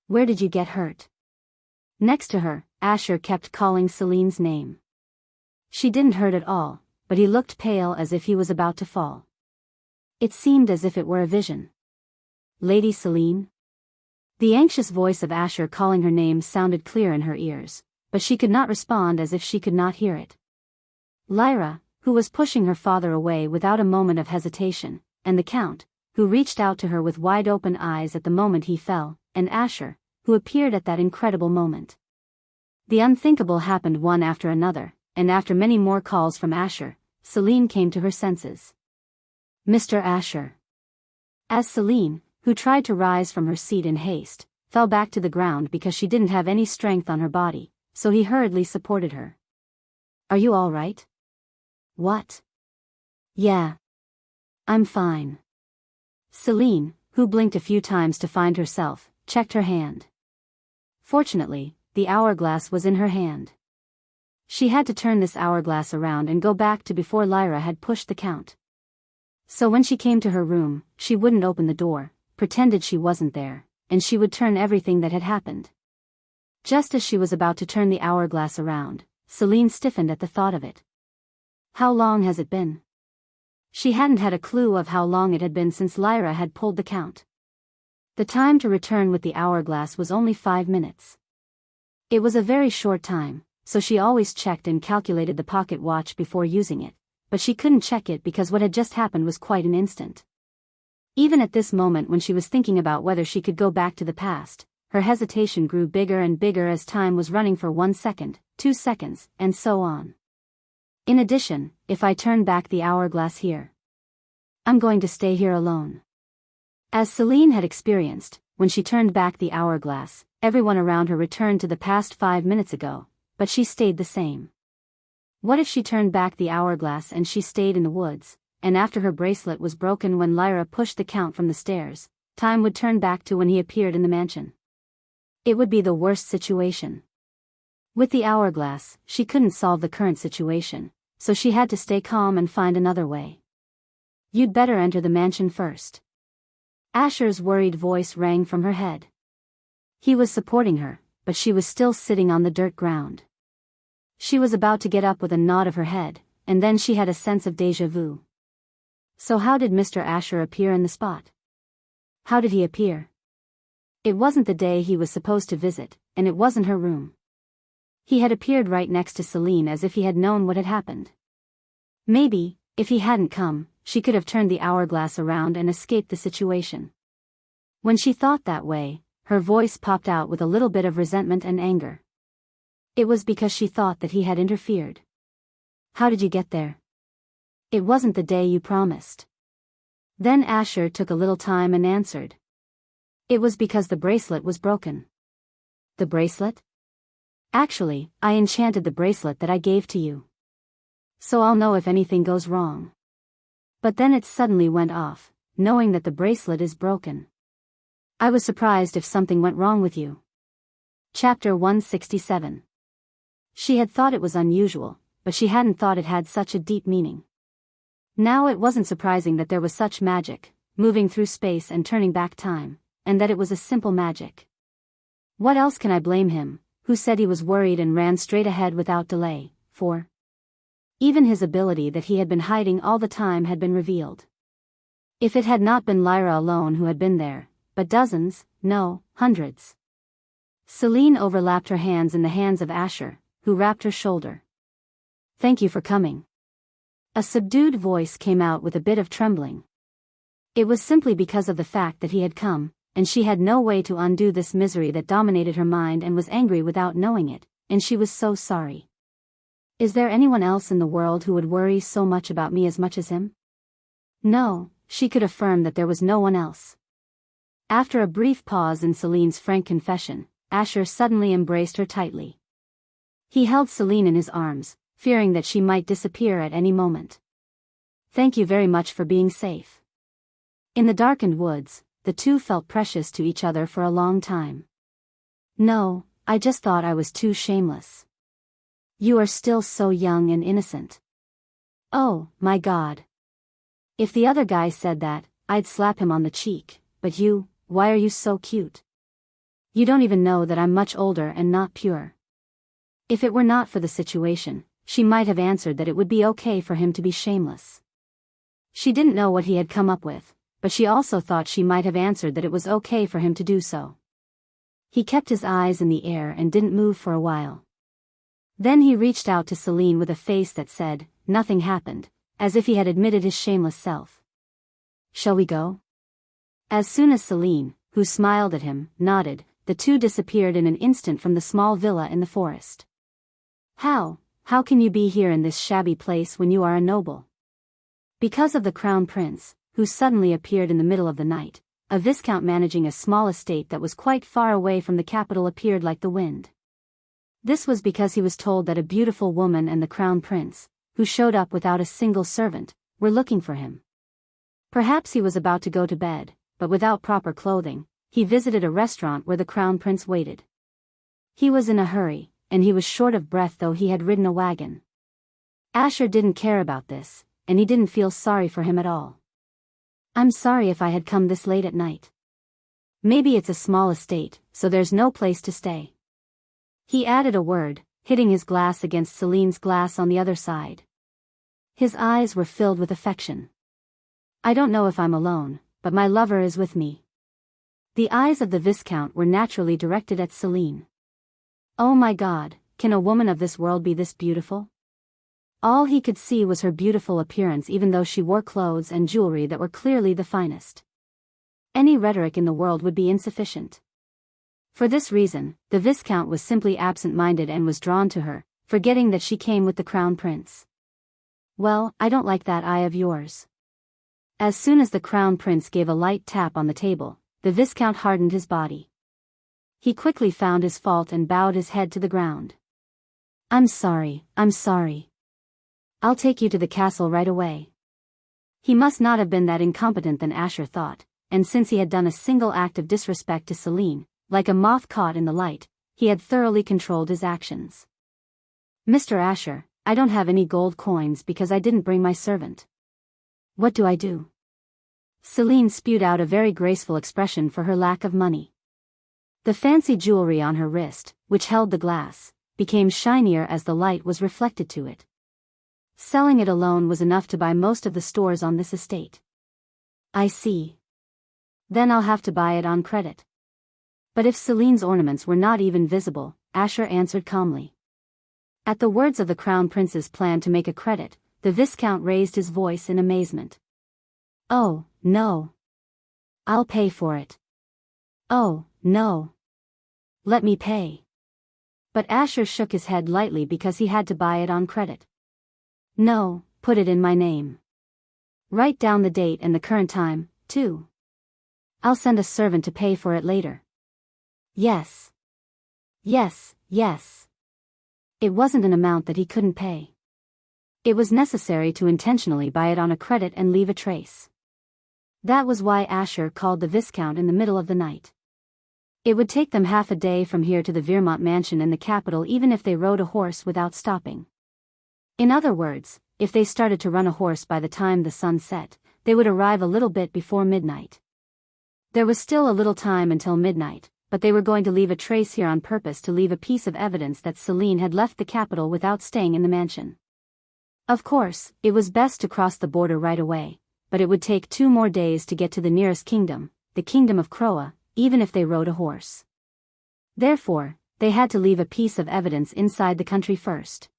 Where did you get hurt?" Next to her, Asher kept calling Celine's name. She didn't hurt at all, but he looked pale as if he was about to fall. It seemed as if it were a vision. "Lady Celine?" The anxious voice of Asher calling her name sounded clear in her ears, but she could not respond, as if she could not hear it. Lyra, who was pushing her father away without a moment of hesitation, and the Count, who reached out to her with wide-open eyes at the moment he fell, and Asher, who appeared at that incredible moment. The unthinkable happened one after another, and after many more calls from Asher, Celine came to her senses. "Mr. Asher." As Celine, who tried to rise from her seat in haste, fell back to the ground because she didn't have any strength on her body, so he hurriedly supported her. "Are you all right?" "What?" "Yeah. I'm fine." Celine, who blinked a few times to find herself, checked her hand. Fortunately, the hourglass was in her hand. She had to turn this hourglass around and go back to before Lyra had pushed the Count. So when she came to her room, she wouldn't open the door, pretended she wasn't there, and she would turn everything that had happened. Just as she was about to turn the hourglass around, Celine stiffened at the thought of it. How long has it been? She hadn't had a clue of how long it had been since Lyra had pulled the Count. The time to return with the hourglass was only 5 minutes. It was a very short time, so she always checked and calculated the pocket watch before using it, but she couldn't check it because what had just happened was quite an instant. Even at this moment, when she was thinking about whether she could go back to the past, her hesitation grew bigger and bigger as time was running for 1 second, 2 seconds, and so on. In addition, if I turn back the hourglass here, I'm going to stay here alone. As Celine had experienced, when she turned back the hourglass, everyone around her returned to the past 5 minutes ago, but she stayed the same. What if she turned back the hourglass and she stayed in the woods, and after her bracelet was broken when Lyra pushed the Count from the stairs, time would turn back to when he appeared in the mansion? It would be the worst situation. With the hourglass, she couldn't solve the current situation, so she had to stay calm and find another way. You'd better enter the mansion first. Asher's worried voice rang from her head. He was supporting her, but she was still sitting on the dirt ground. She was about to get up with a nod of her head, and then she had a sense of déjà vu. So how did Mr. Asher appear in the spot? How did he appear? It wasn't the day he was supposed to visit, and it wasn't her room. He had appeared right next to Celine as if he had known what had happened. Maybe, if he hadn't come, she could have turned the hourglass around and escaped the situation. When she thought that way, her voice popped out with a little bit of resentment and anger. It was because she thought that he had interfered. How did you get there? It wasn't the day you promised. Then Asher took a little time and answered. It was because the bracelet was broken. The bracelet? Actually, I enchanted the bracelet that I gave to you. So I'll know if anything goes wrong. But then it suddenly went off, knowing that the bracelet is broken. I was surprised if something went wrong with you. Chapter 167. She had thought it was unusual, but she hadn't thought it had such a deep meaning. Now it wasn't surprising that there was such magic, moving through space and turning back time, and that it was a simple magic. What else can I blame him, who said he was worried and ran straight ahead without delay, for? Even his ability that he had been hiding all the time had been revealed. If it had not been Lyra alone who had been there, but dozens, no, hundreds. Celine overlapped her hands in the hands of Asher, who wrapped her shoulder. Thank you for coming. A subdued voice came out with a bit of trembling. It was simply because of the fact that he had come, and she had no way to undo this misery that dominated her mind and was angry without knowing it, and she was so sorry. Is there anyone else in the world who would worry so much about me as much as him? No, she could affirm that there was no one else. After a brief pause in Celine's frank confession, Asher suddenly embraced her tightly. He held Celine in his arms, fearing that she might disappear at any moment. Thank you very much for being safe. In the darkened woods, the two felt precious to each other for a long time. No, I just thought I was too shameless. You are still so young and innocent. Oh, my God. If the other guy said that, I'd slap him on the cheek, but you, why are you so cute? You don't even know that I'm much older and not pure. If it were not for the situation, she might have answered that it would be okay for him to be shameless. She didn't know what he had come up with, but she also thought she might have answered that it was okay for him to do so. He kept his eyes in the air and didn't move for a while. Then he reached out to Celine with a face that said, nothing happened, as if he had admitted his shameless self. Shall we go? As soon as Celine, who smiled at him, nodded, the two disappeared in an instant from the small villa in the forest. How can you be here in this shabby place when you are a noble? Because of the crown prince, who suddenly appeared in the middle of the night, a viscount managing a small estate that was quite far away from the capital appeared like the wind. This was because he was told that a beautiful woman and the crown prince, who showed up without a single servant, were looking for him. Perhaps he was about to go to bed, but without proper clothing, he visited a restaurant where the crown prince waited. He was in a hurry, and he was short of breath though he had ridden a wagon. Asher didn't care about this, and he didn't feel sorry for him at all. I'm sorry if I had come this late at night. Maybe it's a small estate, so there's no place to stay. He added a word, hitting his glass against Celine's glass on the other side. His eyes were filled with affection. I don't know if I'm alone, but my lover is with me. The eyes of the Viscount were naturally directed at Celine. Oh my God, can a woman of this world be this beautiful? All he could see was her beautiful appearance even though she wore clothes and jewelry that were clearly the finest. Any rhetoric in the world would be insufficient. For this reason, the Viscount was simply absent-minded and was drawn to her, forgetting that she came with the Crown Prince. Well, I don't like that eye of yours. As soon as the Crown Prince gave a light tap on the table, the Viscount hardened his body. He quickly found his fault and bowed his head to the ground. I'm sorry. I'll take you to the castle right away. He must not have been that incompetent than Asher thought, and since he had done a single act of disrespect to Celine, like a moth caught in the light, he had thoroughly controlled his actions. Mr. Asher, I don't have any gold coins because I didn't bring my servant. What do I do? Celine spewed out a very graceful expression for her lack of money. The fancy jewelry on her wrist, which held the glass, became shinier as the light was reflected to it. Selling it alone was enough to buy most of the stores on this estate. I see. Then I'll have to buy it on credit. But if Celine's ornaments were not even visible, Asher answered calmly. At the words of the Crown Prince's plan to make a credit, the Viscount raised his voice in amazement. Oh, no. I'll pay for it. Oh, no. Let me pay. But Asher shook his head lightly because he had to buy it on credit. No, put it in my name. Write down the date and the current time, too. I'll send a servant to pay for it later. Yes. It wasn't an amount that he couldn't pay. It was necessary to intentionally buy it on a credit and leave a trace. That was why Asher called the Viscount in the middle of the night. It would take them half a day from here to the Vermont mansion in the capital even if they rode a horse without stopping. In other words, if they started to run a horse by the time the sun set, they would arrive a little bit before midnight. There was still a little time until midnight, but they were going to leave a trace here on purpose to leave a piece of evidence that Celine had left the capital without staying in the mansion. Of course, it was best to cross the border right away, but it would take 2 more days to get to the nearest kingdom, the kingdom of Croa, even if they rode a horse. Therefore, they had to leave a piece of evidence inside the country first.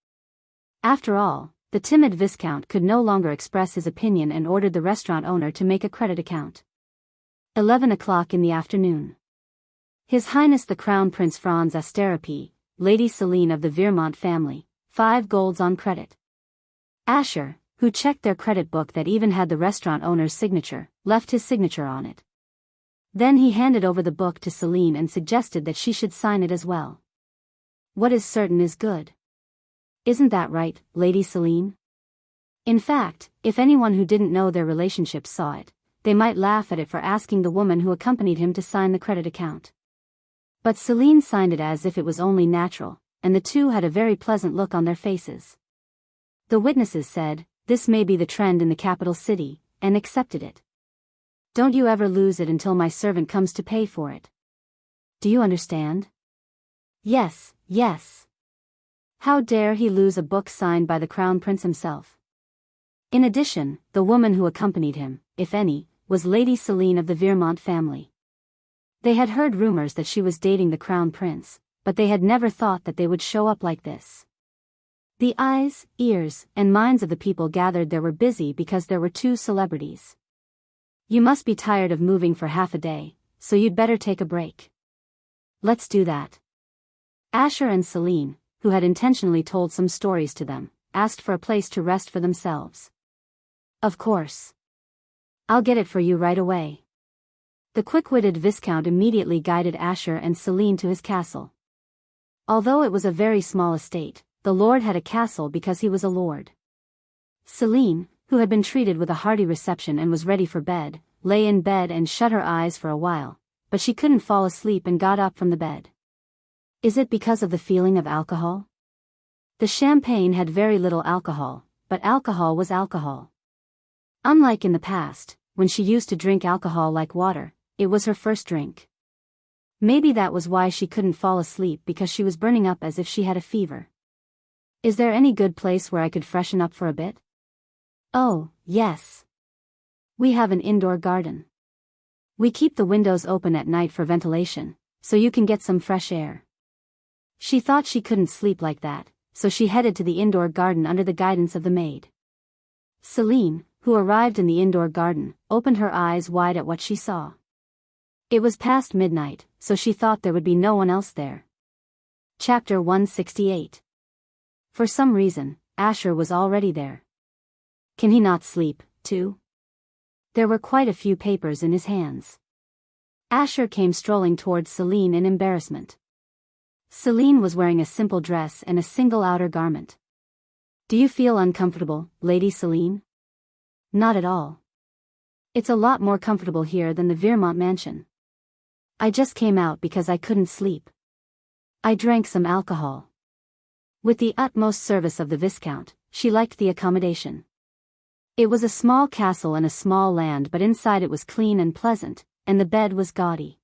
After all, the timid Viscount could no longer express his opinion and ordered the restaurant owner to make a credit account. 11 o'clock in the afternoon. His Highness the Crown Prince Franz Asterope, Lady Celine of the Vermont family, 5 golds on credit. Asher, who checked their credit book that even had the restaurant owner's signature, left his signature on it. Then he handed over the book to Celine and suggested that she should sign it as well. What is certain is good. Isn't that right, Lady Celine? In fact, if anyone who didn't know their relationship saw it, they might laugh at it for asking the woman who accompanied him to sign the credit account. But Celine signed it as if it was only natural, and the two had a very pleasant look on their faces. The witnesses said, "This may be the trend in the capital city," and accepted it. Don't you ever lose it until my servant comes to pay for it. Do you understand? Yes. How dare he lose a book signed by the Crown Prince himself? In addition, the woman who accompanied him, if any, was Lady Celine of the Vermont family. They had heard rumors that she was dating the Crown Prince, but they had never thought that they would show up like this. The eyes, ears, and minds of the people gathered there were busy because there were 2 celebrities. You must be tired of moving for half a day, so you'd better take a break. Let's do that. Asher and Celine, who had intentionally told some stories to them, asked for a place to rest for themselves. Of course. I'll get it for you right away. The quick-witted Viscount immediately guided Asher and Celine to his castle. Although it was a very small estate, the lord had a castle because he was a lord. Celine, who had been treated with a hearty reception and was ready for bed, lay in bed and shut her eyes for a while, but she couldn't fall asleep and got up from the bed. Is it because of the feeling of alcohol? The champagne had very little alcohol, but alcohol was alcohol. Unlike in the past, when she used to drink alcohol like water, it was her first drink. Maybe that was why she couldn't fall asleep, because she was burning up as if she had a fever. Is there any good place where I could freshen up for a bit? Oh, yes. We have an indoor garden. We keep the windows open at night for ventilation, so you can get some fresh air. She thought she couldn't sleep like that, so she headed to the indoor garden under the guidance of the maid. Celine, who arrived in the indoor garden, opened her eyes wide at what she saw. It was past midnight, so she thought there would be no one else there. Chapter 168. For some reason, Asher was already there. Can he not sleep, too? There were quite a few papers in his hands. Asher came strolling towards Celine in embarrassment. Celine was wearing a simple dress and a single outer garment. Do you feel uncomfortable, Lady Celine? Not at all. It's a lot more comfortable here than the Vermont mansion. I just came out because I couldn't sleep. I drank some alcohol. With the utmost service of the Viscount, she liked the accommodation. It was a small castle and a small land, but inside it was clean and pleasant, and the bed was gaudy.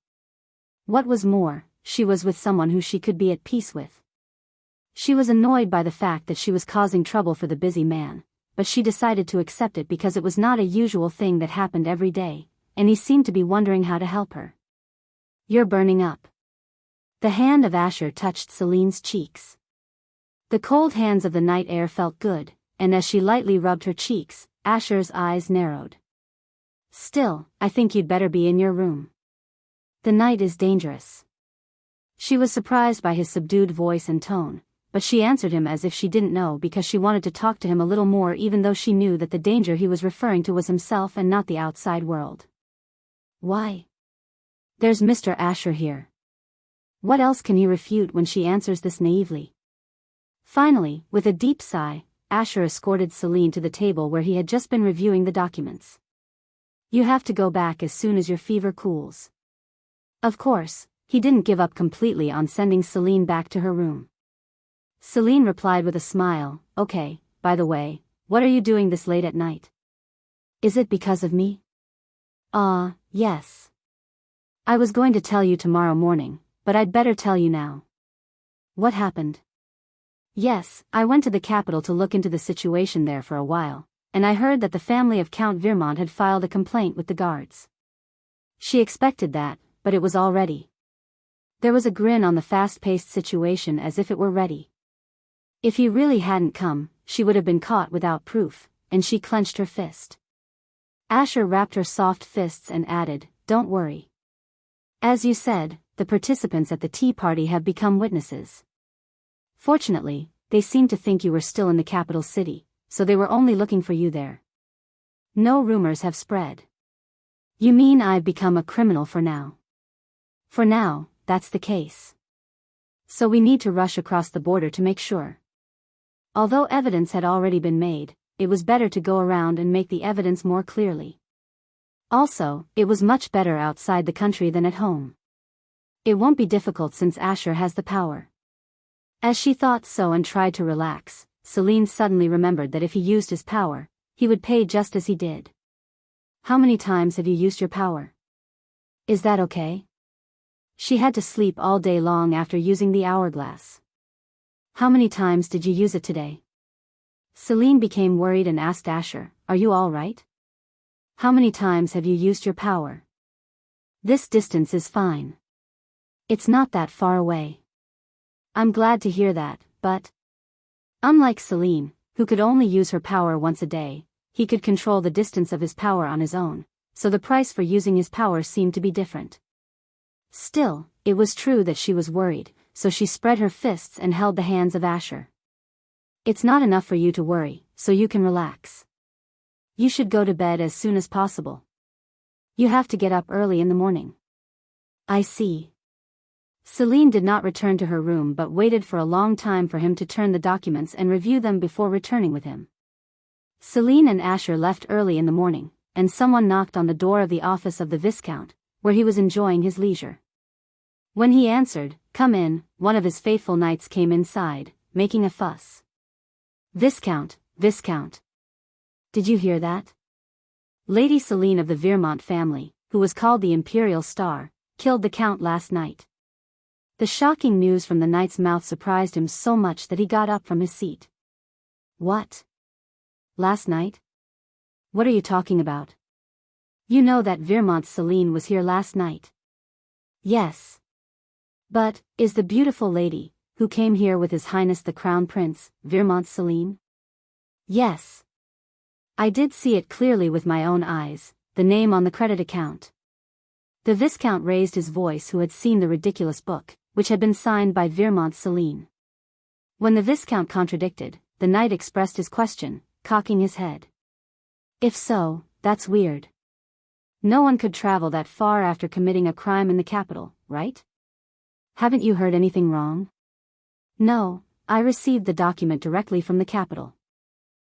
What was more, she was with someone who she could be at peace with. She was annoyed by the fact that she was causing trouble for the busy man, but she decided to accept it because it was not a usual thing that happened every day, and he seemed to be wondering how to help her. You're burning up. The hand of Asher touched Celine's cheeks. The cold hands of the night air felt good, and as she lightly rubbed her cheeks, Asher's eyes narrowed. Still, I think you'd better be in your room. The night is dangerous. She was surprised by his subdued voice and tone, but she answered him as if she didn't know because she wanted to talk to him a little more, even though she knew that the danger he was referring to was himself and not the outside world. Why? There's Mr. Asher here. What else can he refute when she answers this naively? Finally, with a deep sigh, Asher escorted Celine to the table where he had just been reviewing the documents. You have to go back as soon as your fever cools. Of course, he didn't give up completely on sending Celine back to her room. Celine replied with a smile, Okay, by the way, what are you doing this late at night? Is it because of me? Yes. I was going to tell you tomorrow morning, but I'd better tell you now. What happened? Yes, I went to the capital to look into the situation there for a while, and I heard that the family of Count Vermont had filed a complaint with the guards. She expected that, but it was all ready. There was a grin on the fast-paced situation as if it were ready. If he really hadn't come, she would have been caught without proof, and she clenched her fist. Asher wrapped her soft fists and added, Don't worry. As you said, the participants at the tea party have become witnesses. Fortunately, they seemed to think you were still in the capital city, so they were only looking for you there. No rumors have spread. You mean I've become a criminal for now? For now, that's the case. So we need to rush across the border to make sure. Although evidence had already been made, it was better to go around and make the evidence more clearly. Also, it was much better outside the country than at home. It won't be difficult since Asher has the power. As she thought so and tried to relax, Celine suddenly remembered that if he used his power, he would pay just as he did. How many times have you used your power? Is that okay? She had to sleep all day long after using the hourglass. How many times did you use it today? Celine became worried and asked Asher, Are you all right? How many times have you used your power? This distance is fine. It's not that far away. I'm glad to hear that, but... Unlike Celine, who could only use her power once a day, he could control the distance of his power on his own, so the price for using his power seemed to be different. Still, it was true that she was worried, so she spread her fists and held the hands of Asher. It's not enough for you to worry, so you can relax. You should go to bed as soon as possible. You have to get up early in the morning. I see. Celine did not return to her room but waited for a long time for him to turn the documents and review them before returning with him. Celine and Asher left early in the morning, and someone knocked on the door of the office of the Viscount, where he was enjoying his leisure. When he answered, Come in, one of his faithful knights came inside, making a fuss. Viscount, Viscount. Did you hear that? Lady Celine of the Vermont family, who was called the Imperial Star, killed the Count last night. The shocking news from the knight's mouth surprised him so much that he got up from his seat. What? Last night? What are you talking about? You know that Vermont's Celine was here last night. Yes. But, is the beautiful lady, who came here with His Highness the Crown Prince, Vermont's Celine? Yes. I did see it clearly with my own eyes, the name on the credit account. The Viscount raised his voice, who had seen the ridiculous book, which had been signed by Vermont Celine. When the Viscount contradicted, the knight expressed his question, cocking his head. If so, that's weird. No one could travel that far after committing a crime in the capital, right? Haven't you heard anything wrong? No, I received the document directly from the capital.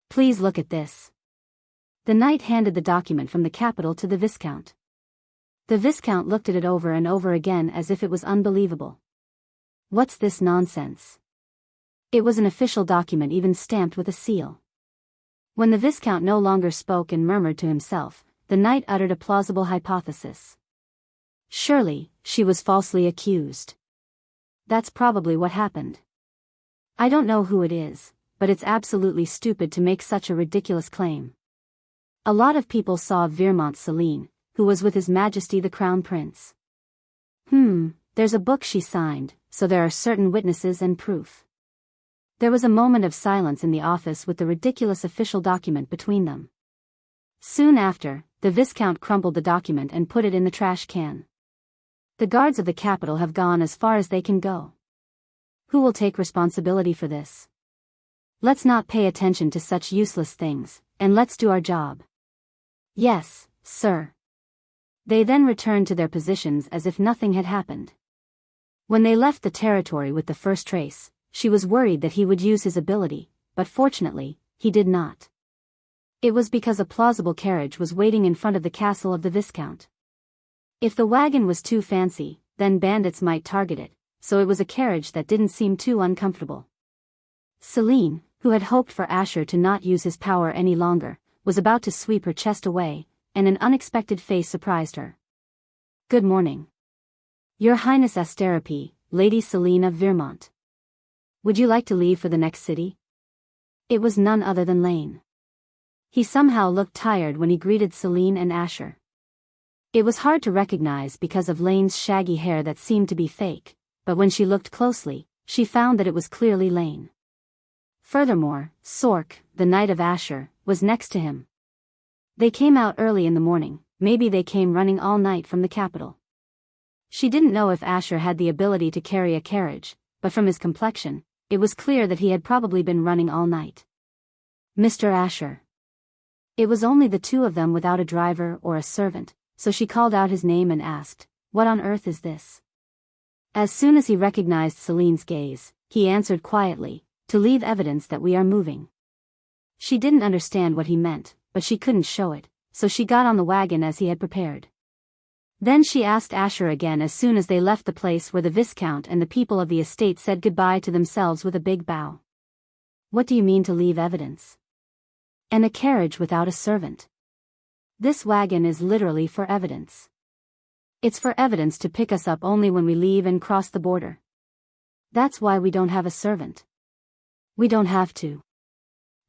Please look at this. The knight handed the document from the capital to the Viscount. The Viscount looked at it over and over again as if it was unbelievable. What's this nonsense? It was an official document, even stamped with a seal. When the Viscount no longer spoke and murmured to himself, the knight uttered a plausible hypothesis. Surely, she was falsely accused. That's probably what happened. I don't know who it is, but it's absolutely stupid to make such a ridiculous claim. A lot of people saw Vermont Celine, who was with His Majesty the Crown Prince. There's a book she signed, so there are certain witnesses and proof. There was a moment of silence in the office with the ridiculous official document between them. Soon after, the Viscount crumpled the document and put it in the trash can. The guards of the capital have gone as far as they can go. Who will take responsibility for this? Let's not pay attention to such useless things, and let's do our job. Yes, sir. They then returned to their positions as if nothing had happened. When they left the territory with the first trace, she was worried that he would use his ability, but fortunately, he did not. It was because a plausible carriage was waiting in front of the castle of the Viscount. If the wagon was too fancy, then bandits might target it, so it was a carriage that didn't seem too uncomfortable. Celine, who had hoped for Asher to not use his power any longer, was about to sweep her chest away, and an unexpected face surprised her. Good morning. Your Highness Asterope, Lady Celine of Vermont. Would you like to leave for the next city? It was none other than Lane. He somehow looked tired when he greeted Celine and Asher. It was hard to recognize because of Lane's shaggy hair that seemed to be fake, but when she looked closely, she found that it was clearly Lane. Furthermore, Sork, the Knight of Asher, was next to him. They came out early in the morning, maybe they came running all night from the capital. She didn't know if Asher had the ability to carry a carriage, but from his complexion, it was clear that he had probably been running all night. Mr. Asher. It was only the two of them without a driver or a servant, so she called out his name and asked, "What on earth is this?" As soon as he recognized Celine's gaze, he answered quietly, "To leave evidence that we are moving." She didn't understand what he meant, but she couldn't show it, so she got on the wagon as he had prepared. Then she asked Asher again as soon as they left the place where the Viscount and the people of the estate said goodbye to themselves with a big bow. "What do you mean to leave evidence? And a carriage without a servant? This wagon is literally for evidence. It's for evidence to pick us up only when we leave and cross the border. That's why we don't have a servant. We don't have to.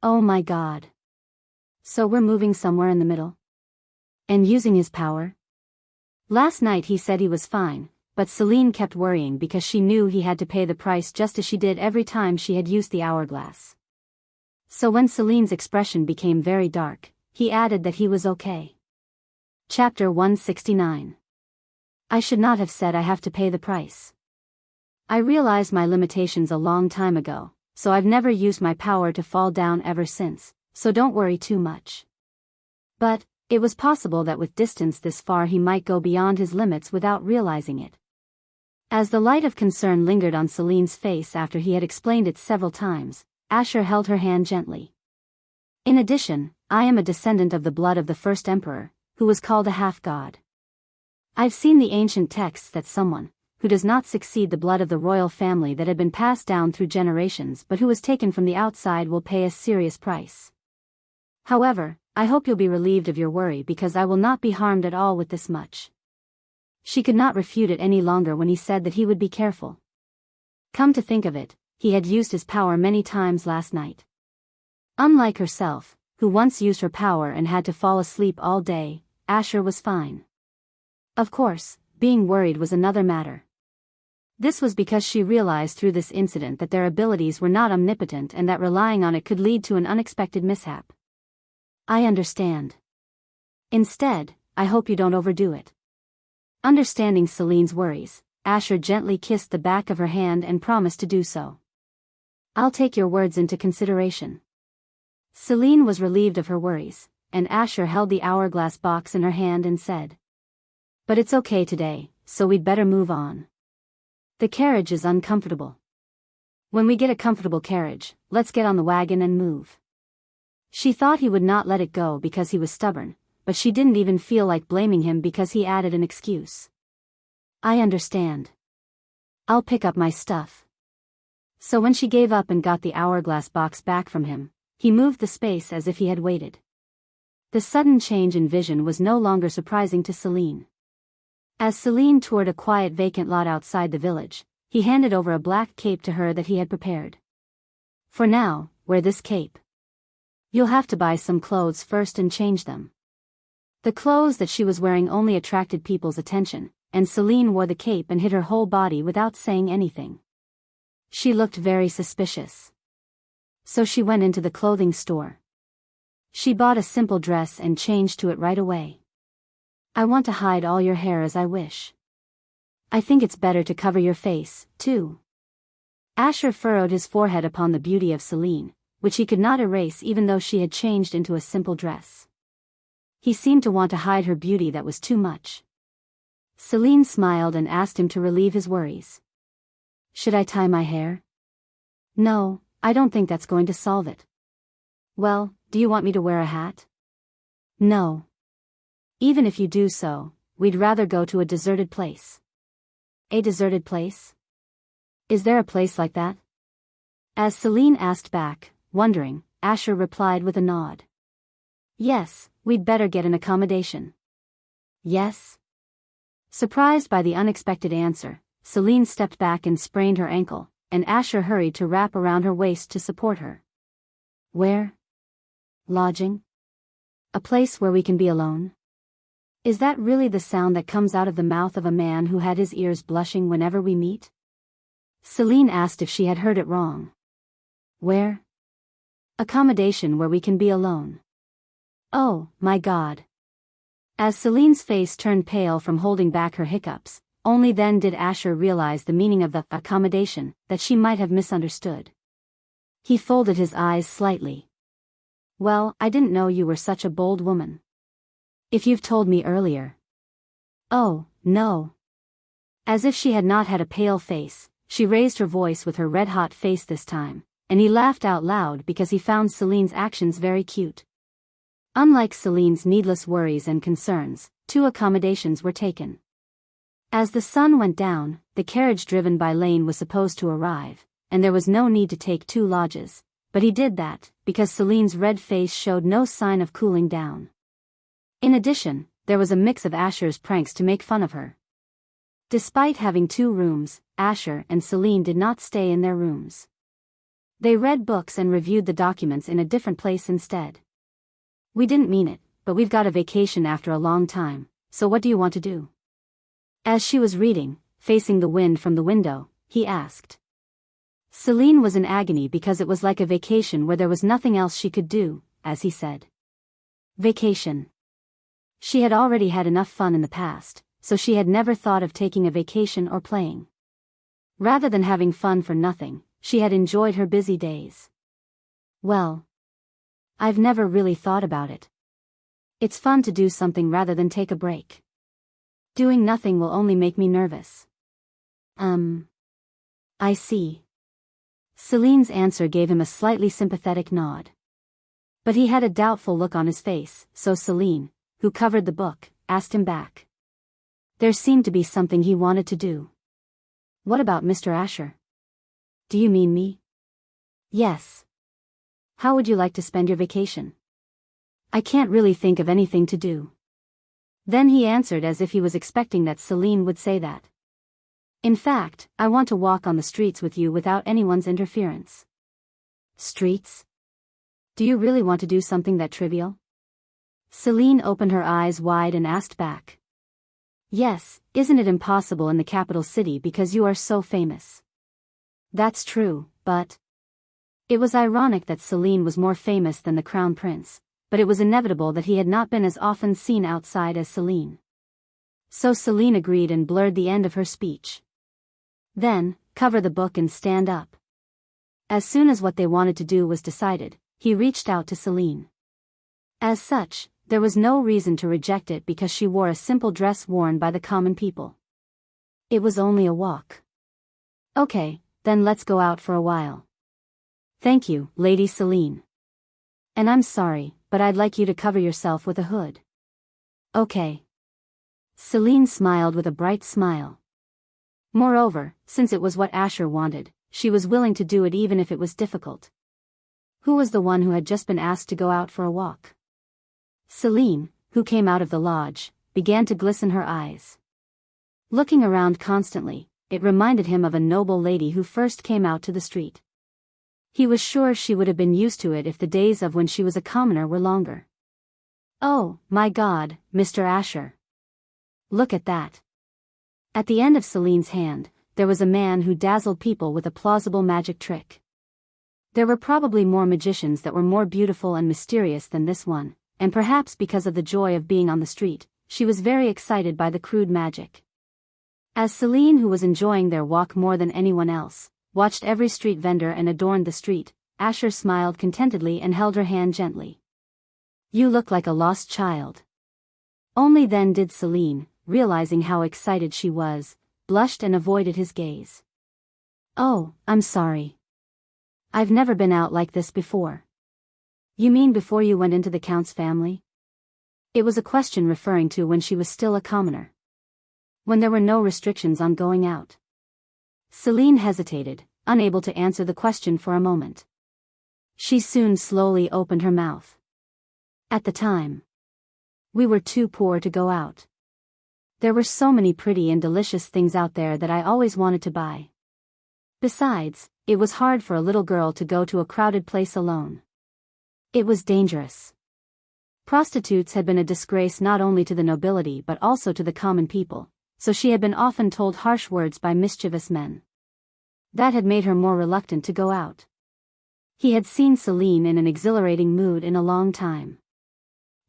Oh my God. So we're moving somewhere in the middle? And using his power? Last night he said he was fine, but Celine kept worrying because she knew he had to pay the price just as she did every time she had used the hourglass. So when Celine's expression became very dark, he added that he was okay. Chapter 169. I should not have said I have to pay the price. I realized my limitations a long time ago, so I've never used my power to fall down ever since, so don't worry too much. But, it was possible that with distance this far he might go beyond his limits without realizing it. As the light of concern lingered on Celine's face after he had explained it several times, Asher held her hand gently. In addition, I am a descendant of the blood of the first emperor, who was called a half-god. I've seen the ancient texts that someone, who does not succeed the blood of the royal family that had been passed down through generations but who was taken from the outside will pay a serious price. However, I hope you'll be relieved of your worry because I will not be harmed at all with this much. She could not refute it any longer when he said that he would be careful. Come to think of it, he had used his power many times last night. Unlike herself, who once used her power and had to fall asleep all day, Asher was fine. Of course, being worried was another matter. This was because she realized through this incident that their abilities were not omnipotent and that relying on it could lead to an unexpected mishap. I understand. Instead, I hope you don't overdo it. Understanding Celine's worries, Asher gently kissed the back of her hand and promised to do so. I'll take your words into consideration. Celine was relieved of her worries, and Asher held the hourglass box in her hand and said, But it's okay today, so we'd better move on. The carriage is uncomfortable. When we get a comfortable carriage, let's get on the wagon and move. She thought he would not let it go because he was stubborn, but she didn't even feel like blaming him because he added an excuse. I understand. I'll pick up my stuff. So when she gave up and got the hourglass box back from him, he moved the space as if he had waited. The sudden change in vision was no longer surprising to Celine. As Celine toured a quiet vacant lot outside the village, he handed over a black cape to her that he had prepared. For now, wear this cape. You'll have to buy some clothes first and change them. The clothes that she was wearing only attracted people's attention, and Celine wore the cape and hid her whole body without saying anything. She looked very suspicious. So she went into the clothing store. She bought a simple dress and changed to it right away. I want to hide all your hair as I wish. I think it's better to cover your face, too. Asher furrowed his forehead upon the beauty of Celine, which he could not erase even though she had changed into a simple dress. He seemed to want to hide her beauty that was too much. Celine smiled and asked him to relieve his worries. Should I tie my hair? No, I don't think that's going to solve it. Well, do you want me to wear a hat? No. Even if you do so, we'd rather go to a deserted place. A deserted place? Is there a place like that? As Celine asked back, wondering, Asher replied with a nod. Yes, we'd better get an accommodation. Yes? Surprised by the unexpected answer, Celine stepped back and sprained her ankle, and Asher hurried to wrap around her waist to support her. Where? Lodging? A place where we can be alone? Is that really the sound that comes out of the mouth of a man who had his ears blushing whenever we meet? Celine asked if she had heard it wrong. Where? Accommodation where we can be alone. Oh, my God. As Celine's face turned pale from holding back her hiccups, only then did Asher realize the meaning of the accommodation that she might have misunderstood. He folded his eyes slightly. Well, I didn't know you were such a bold woman. If you've told me earlier. Oh, no. As if she had not had a pale face, she raised her voice with her red-hot face this time, and he laughed out loud because he found Celine's actions very cute. Unlike Celine's needless worries and concerns, 2 accommodations were taken. As the sun went down, the carriage driven by Lane was supposed to arrive, and there was no need to take 2 lodges, but he did that, because Celine's red face showed no sign of cooling down. In addition, there was a mix of Asher's pranks to make fun of her. Despite having 2 rooms, Asher and Celine did not stay in their rooms. They read books and reviewed the documents in a different place instead. We didn't mean it, but we've got a vacation after a long time, so what do you want to do? As she was reading, facing the wind from the window, he asked. Celine was in agony because it was like a vacation where there was nothing else she could do, as he said. Vacation. She had already had enough fun in the past, so she had never thought of taking a vacation or playing. Rather than having fun for nothing, she had enjoyed her busy days. Well, I've never really thought about it. It's fun to do something rather than take a break. Doing nothing will only make me nervous. I see. Celine's answer gave him a slightly sympathetic nod. But he had a doubtful look on his face, so Celine, who covered the book, asked him back. There seemed to be something he wanted to do. What about Mr. Asher? Do you mean me? Yes. How would you like to spend your vacation? I can't really think of anything to do. Then he answered as if he was expecting that Celine would say that. In fact, I want to walk on the streets with you without anyone's interference. Streets? Do you really want to do something that trivial? Celine opened her eyes wide and asked back. Yes, isn't it impossible in the capital city because you are so famous? That's true, but... It was ironic that Celine was more famous than the crown prince, but it was inevitable that he had not been as often seen outside as Celine. So Celine agreed and blurred the end of her speech. Then, cover the book and stand up. As soon as what they wanted to do was decided, he reached out to Celine. As such, there was no reason to reject it because she wore a simple dress worn by the common people. It was only a walk. Okay, then let's go out for a while. Thank you, Lady Celine. And I'm sorry, but I'd like you to cover yourself with a hood. Okay. Celine smiled with a bright smile. Moreover, since it was what Asher wanted, she was willing to do it even if it was difficult. Who was the one who had just been asked to go out for a walk? Celine, who came out of the lodge, began to glisten her eyes. Looking around constantly, it reminded him of a noble lady who first came out to the street. He was sure she would have been used to it if the days of when she was a commoner were longer. Oh, my God, Mr. Asher. Look at that. At the end of Celine's hand, there was a man who dazzled people with a plausible magic trick. There were probably more magicians that were more beautiful and mysterious than this one, and perhaps because of the joy of being on the street, she was very excited by the crude magic. As Celine, who was enjoying their walk more than anyone else, watched every street vendor and adorned the street, Asher smiled contentedly and held her hand gently. You look like a lost child. Only then did Celine, realizing how excited she was, blushed and avoided his gaze. Oh, I'm sorry. I've never been out like this before. You mean before you went into the Count's family? It was a question referring to when she was still a commoner. When there were no restrictions on going out. Celine hesitated, unable to answer the question for a moment. She soon slowly opened her mouth. At the time, we were too poor to go out. There were so many pretty and delicious things out there that I always wanted to buy. Besides, it was hard for a little girl to go to a crowded place alone. It was dangerous. Prostitutes had been a disgrace not only to the nobility but also to the common people, so she had been often told harsh words by mischievous men. That had made her more reluctant to go out. He had seen Celine in an exhilarating mood in a long time.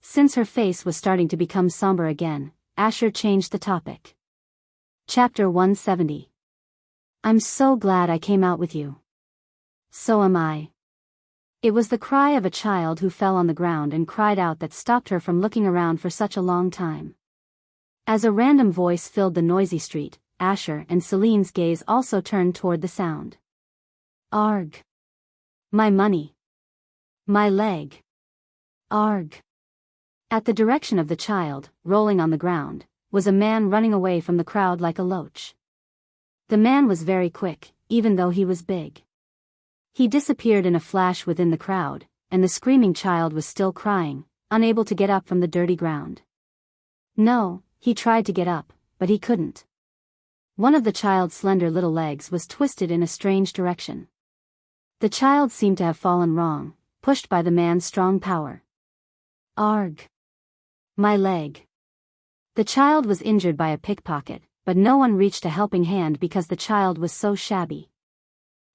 Since her face was starting to become somber again, Asher changed the topic. Chapter 170. I'm so glad I came out with you. So am I. It was the cry of a child who fell on the ground and cried out that stopped her from looking around for such a long time. As a random voice filled the noisy street, Asher and Celine's gaze also turned toward the sound. Arg. My money. My leg. Arg. At the direction of the child, rolling on the ground, was a man running away from the crowd like a loach. The man was very quick, even though he was big. He disappeared in a flash within the crowd, and the screaming child was still crying, unable to get up from the dirty ground. No, he tried to get up, but he couldn't. One of the child's slender little legs was twisted in a strange direction. The child seemed to have fallen wrong, pushed by the man's strong power. Arg. My leg. The child was injured by a pickpocket, but no one reached a helping hand because the child was so shabby.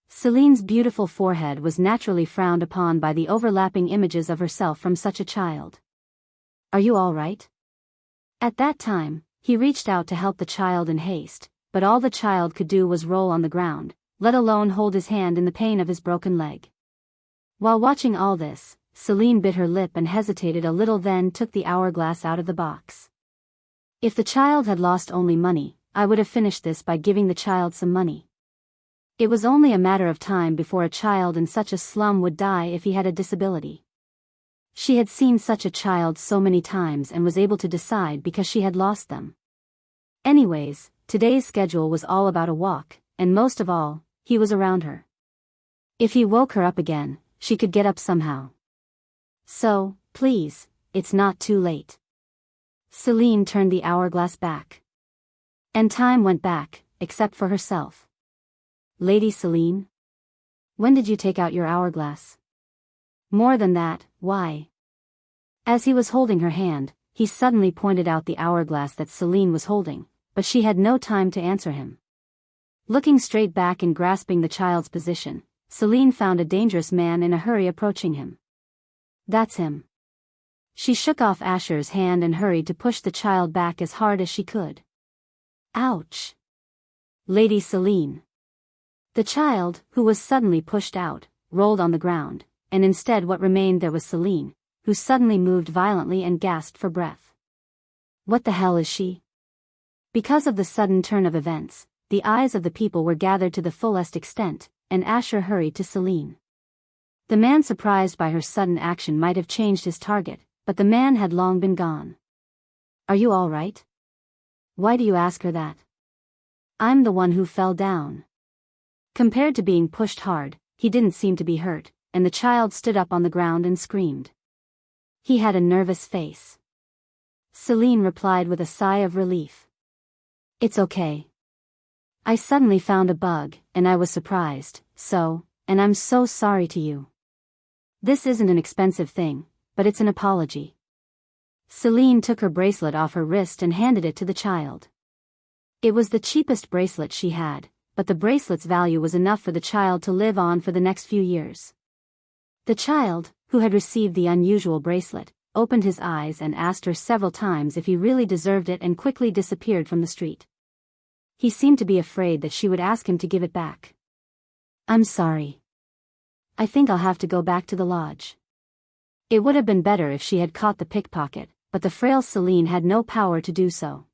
Celine's beautiful forehead was naturally frowned upon by the overlapping images of herself from such a child. Are you all right? At that time, he reached out to help the child in haste, but all the child could do was roll on the ground, let alone hold his hand in the pain of his broken leg. While watching all this, Celine bit her lip and hesitated a little, then took the hourglass out of the box. If the child had lost only money, I would have finished this by giving the child some money. It was only a matter of time before a child in such a slum would die if he had a disability. She had seen such a child so many times and was able to decide because she had lost them. Anyways, today's schedule was all about a walk, and most of all, he was around her. If he woke her up again, she could get up somehow. So, please, it's not too late. Celine turned the hourglass back. And time went back, except for herself. Lady Celine? When did you take out your hourglass? More than that, why? As he was holding her hand, he suddenly pointed out the hourglass that Celine was holding, but she had no time to answer him. Looking straight back and grasping the child's position, Celine found a dangerous man in a hurry approaching him. That's him. She shook off Asher's hand and hurried to push the child back as hard as she could. Ouch! Lady Celine. The child, who was suddenly pushed out, rolled on the ground, and instead what remained there was Celine, who suddenly moved violently and gasped for breath. What the hell is she? Because of the sudden turn of events, the eyes of the people were gathered to the fullest extent, and Asher hurried to Celine. The man surprised by her sudden action might have changed his target, but the man had long been gone. Are you all right? Why do you ask her that? I'm the one who fell down. Compared to being pushed hard, he didn't seem to be hurt, and the child stood up on the ground and screamed. He had a nervous face. Celine replied with a sigh of relief. It's okay. I suddenly found a bug, and I was surprised, and I'm so sorry to you. This isn't an expensive thing, but it's an apology. Celine took her bracelet off her wrist and handed it to the child. It was the cheapest bracelet she had, but the bracelet's value was enough for the child to live on for the next few years. The child, who had received the unusual bracelet, opened his eyes and asked her several times if he really deserved it and quickly disappeared from the street. He seemed to be afraid that she would ask him to give it back. I'm sorry. I think I'll have to go back to the lodge. It would have been better if she had caught the pickpocket, but the frail Celine had no power to do so.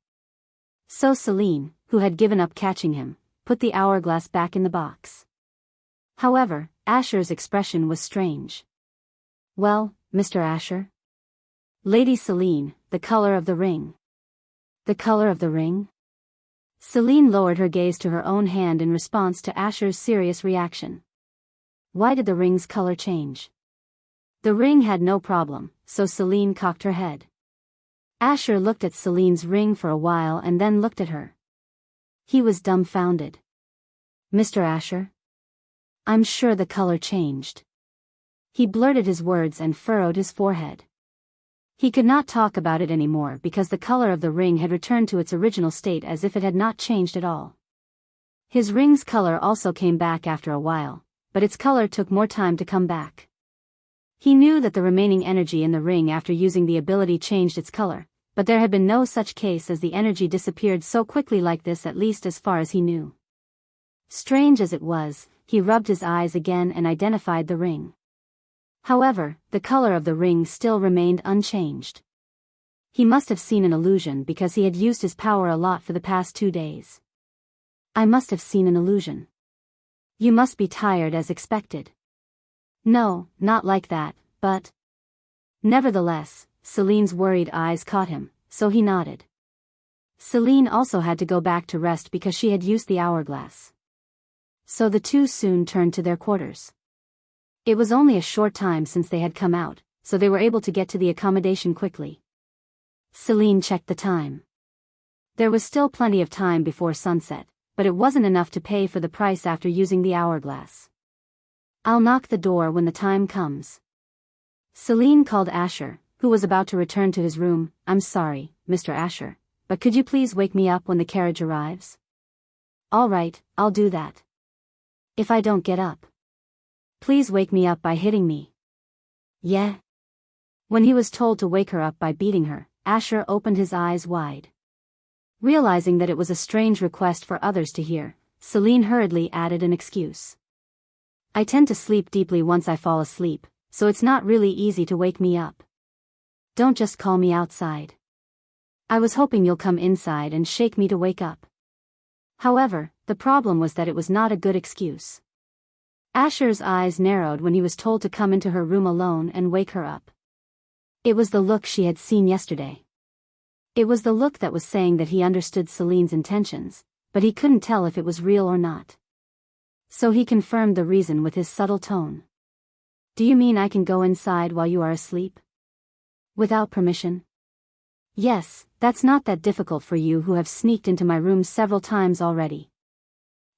So Celine, who had given up catching him, put the hourglass back in the box. However, Asher's expression was strange. Well, Mr. Asher? Lady Celine, the color of the ring. The color of the ring? Celine lowered her gaze to her own hand in response to Asher's serious reaction. Why did the ring's color change? The ring had no problem, so Celine cocked her head. Asher looked at Celine's ring for a while and then looked at her. He was dumbfounded. Mr. Asher? I'm sure the color changed. He blurted his words and furrowed his forehead. He could not talk about it anymore because the color of the ring had returned to its original state as if it had not changed at all. His ring's color also came back after a while, but its color took more time to come back. He knew that the remaining energy in the ring after using the ability changed its color, but there had been no such case as the energy disappeared so quickly like this, at least as far as he knew. Strange as it was, he rubbed his eyes again and identified the ring. However, the color of the ring still remained unchanged. He must have seen an illusion because he had used his power a lot for the past 2 days. I must have seen an illusion. You must be tired as expected. No, not like that, but... Nevertheless, Celine's worried eyes caught him, so he nodded. Celine also had to go back to rest because she had used the hourglass. So the two soon turned to their quarters. It was only a short time since they had come out, so they were able to get to the accommodation quickly. Celine checked the time. There was still plenty of time before sunset, but it wasn't enough to pay for the price after using the hourglass. I'll knock the door when the time comes. Celine called Asher, who was about to return to his room. I'm sorry, Mr. Asher, but could you please wake me up when the carriage arrives? All right, I'll do that. If I don't get up, please wake me up by hitting me. Yeah? When he was told to wake her up by beating her, Asher opened his eyes wide. Realizing that it was a strange request for others to hear, Celine hurriedly added an excuse. I tend to sleep deeply once I fall asleep, so it's not really easy to wake me up. Don't just call me outside. I was hoping you'll come inside and shake me to wake up. However, the problem was that it was not a good excuse. Asher's eyes narrowed when he was told to come into her room alone and wake her up. It was the look she had seen yesterday. It was the look that was saying that he understood Celine's intentions, but he couldn't tell if it was real or not. So he confirmed the reason with his subtle tone. Do you mean I can go inside while you are asleep? Without permission? Yes, that's not that difficult for you who have sneaked into my room several times already.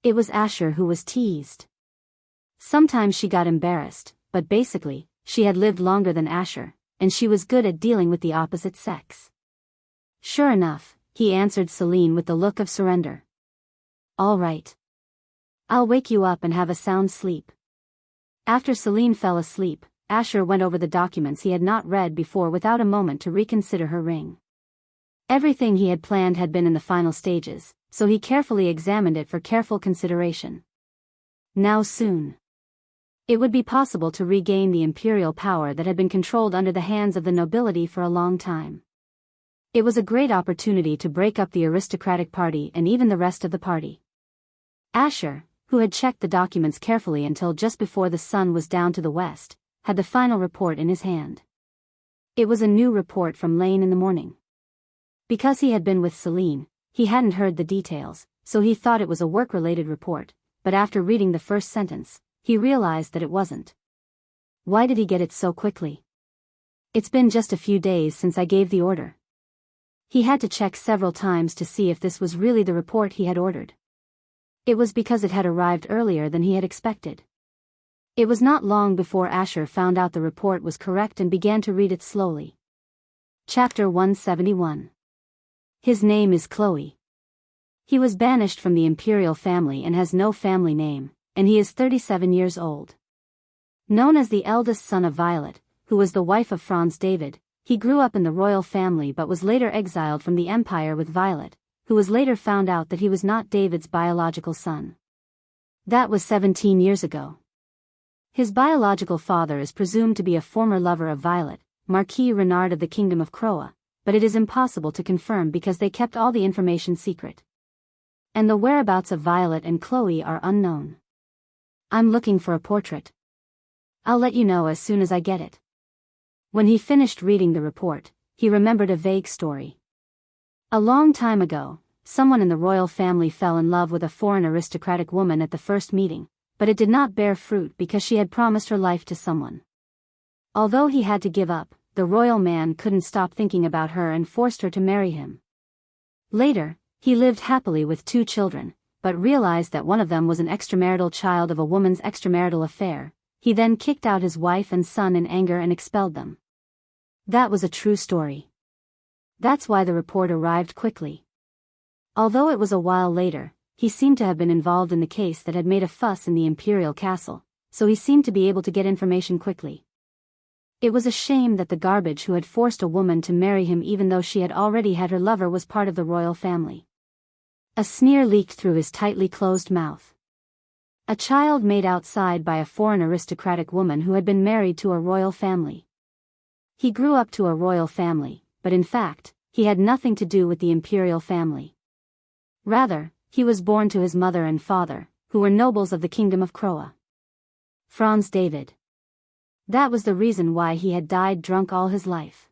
It was Asher who was teased. Sometimes she got embarrassed, but basically, she had lived longer than Asher, and she was good at dealing with the opposite sex. Sure enough, he answered Celine with the look of surrender. All right. I'll wake you up and have a sound sleep. After Celine fell asleep, Asher went over the documents he had not read before without a moment to reconsider her ring. Everything he had planned had been in the final stages, so he carefully examined it for careful consideration. Now soon, it would be possible to regain the imperial power that had been controlled under the hands of the nobility for a long time. It was a great opportunity to break up the aristocratic party and even the rest of the party. Asher, who had checked the documents carefully until just before the sun was down to the west, had the final report in his hand. It was a new report from Lane in the morning. Because he had been with Celine, he hadn't heard the details, so he thought it was a work-related report, but after reading the first sentence, he realized that it wasn't. Why did he get it so quickly? It's been just a few days since I gave the order. He had to check several times to see if this was really the report he had ordered. It was because it had arrived earlier than he had expected. It was not long before Asher found out the report was correct and began to read it slowly. Chapter 171. His name is Chloe. He was banished from the imperial family and has no family name, and he is 37 years old. Known as the eldest son of Violet, who was the wife of Franz David, he grew up in the royal family but was later exiled from the empire with Violet, who was later found out that he was not David's biological son. That was 17 years ago. His biological father is presumed to be a former lover of Violet, Marquis Renard of the Kingdom of Croa, but it is impossible to confirm because they kept all the information secret. And the whereabouts of Violet and Chloe are unknown. I'm looking for a portrait. I'll let you know as soon as I get it. When he finished reading the report, he remembered a vague story. A long time ago, someone in the royal family fell in love with a foreign aristocratic woman at the first meeting, but it did not bear fruit because she had promised her life to someone. Although he had to give up, the royal man couldn't stop thinking about her and forced her to marry him. Later, he lived happily with 2 children, but realized that one of them was an extramarital child of a woman's extramarital affair. He then kicked out his wife and son in anger and expelled them. That was a true story. That's why the report arrived quickly. Although it was a while later, he seemed to have been involved in the case that had made a fuss in the imperial castle, so he seemed to be able to get information quickly. It was a shame that the garbage who had forced a woman to marry him even though she had already had her lover was part of the royal family. A sneer leaked through his tightly closed mouth. A child made outside by a foreign aristocratic woman who had been married to a royal family. He grew up to a royal family, but in fact, he had nothing to do with the imperial family. Rather, he was born to his mother and father, who were nobles of the Kingdom of Croa. Franz David. That was the reason why he had died drunk all his life.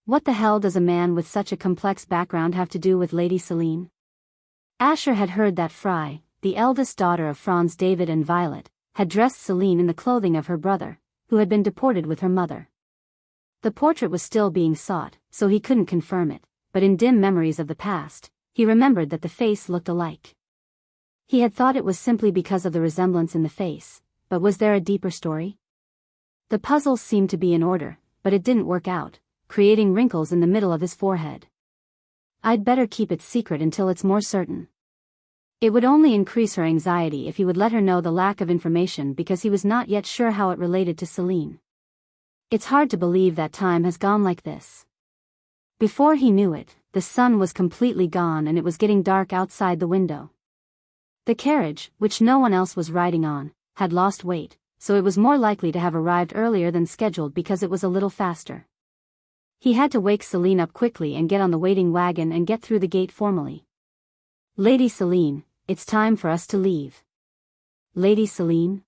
What the hell does a man with such a complex background have to do with Lady Celine? Asher had heard that Fry, the eldest daughter of Franz David and Violet, had dressed Celine in the clothing of her brother, who had been deported with her mother. The portrait was still being sought, so he couldn't confirm it, but in dim memories of the past, he remembered that the face looked alike. He had thought it was simply because of the resemblance in the face, but was there a deeper story? The puzzle seemed to be in order, but it didn't work out, creating wrinkles in the middle of his forehead. I'd better keep it secret until it's more certain. It would only increase her anxiety if he would let her know the lack of information because he was not yet sure how it related to Celine. It's hard to believe that time has gone like this. Before he knew it, the sun was completely gone and it was getting dark outside the window. The carriage, which no one else was riding on, had lost weight, so it was more likely to have arrived earlier than scheduled because it was a little faster. He had to wake Celine up quickly and get on the waiting wagon and get through the gate formally. Lady Celine, it's time for us to leave. Lady Celine?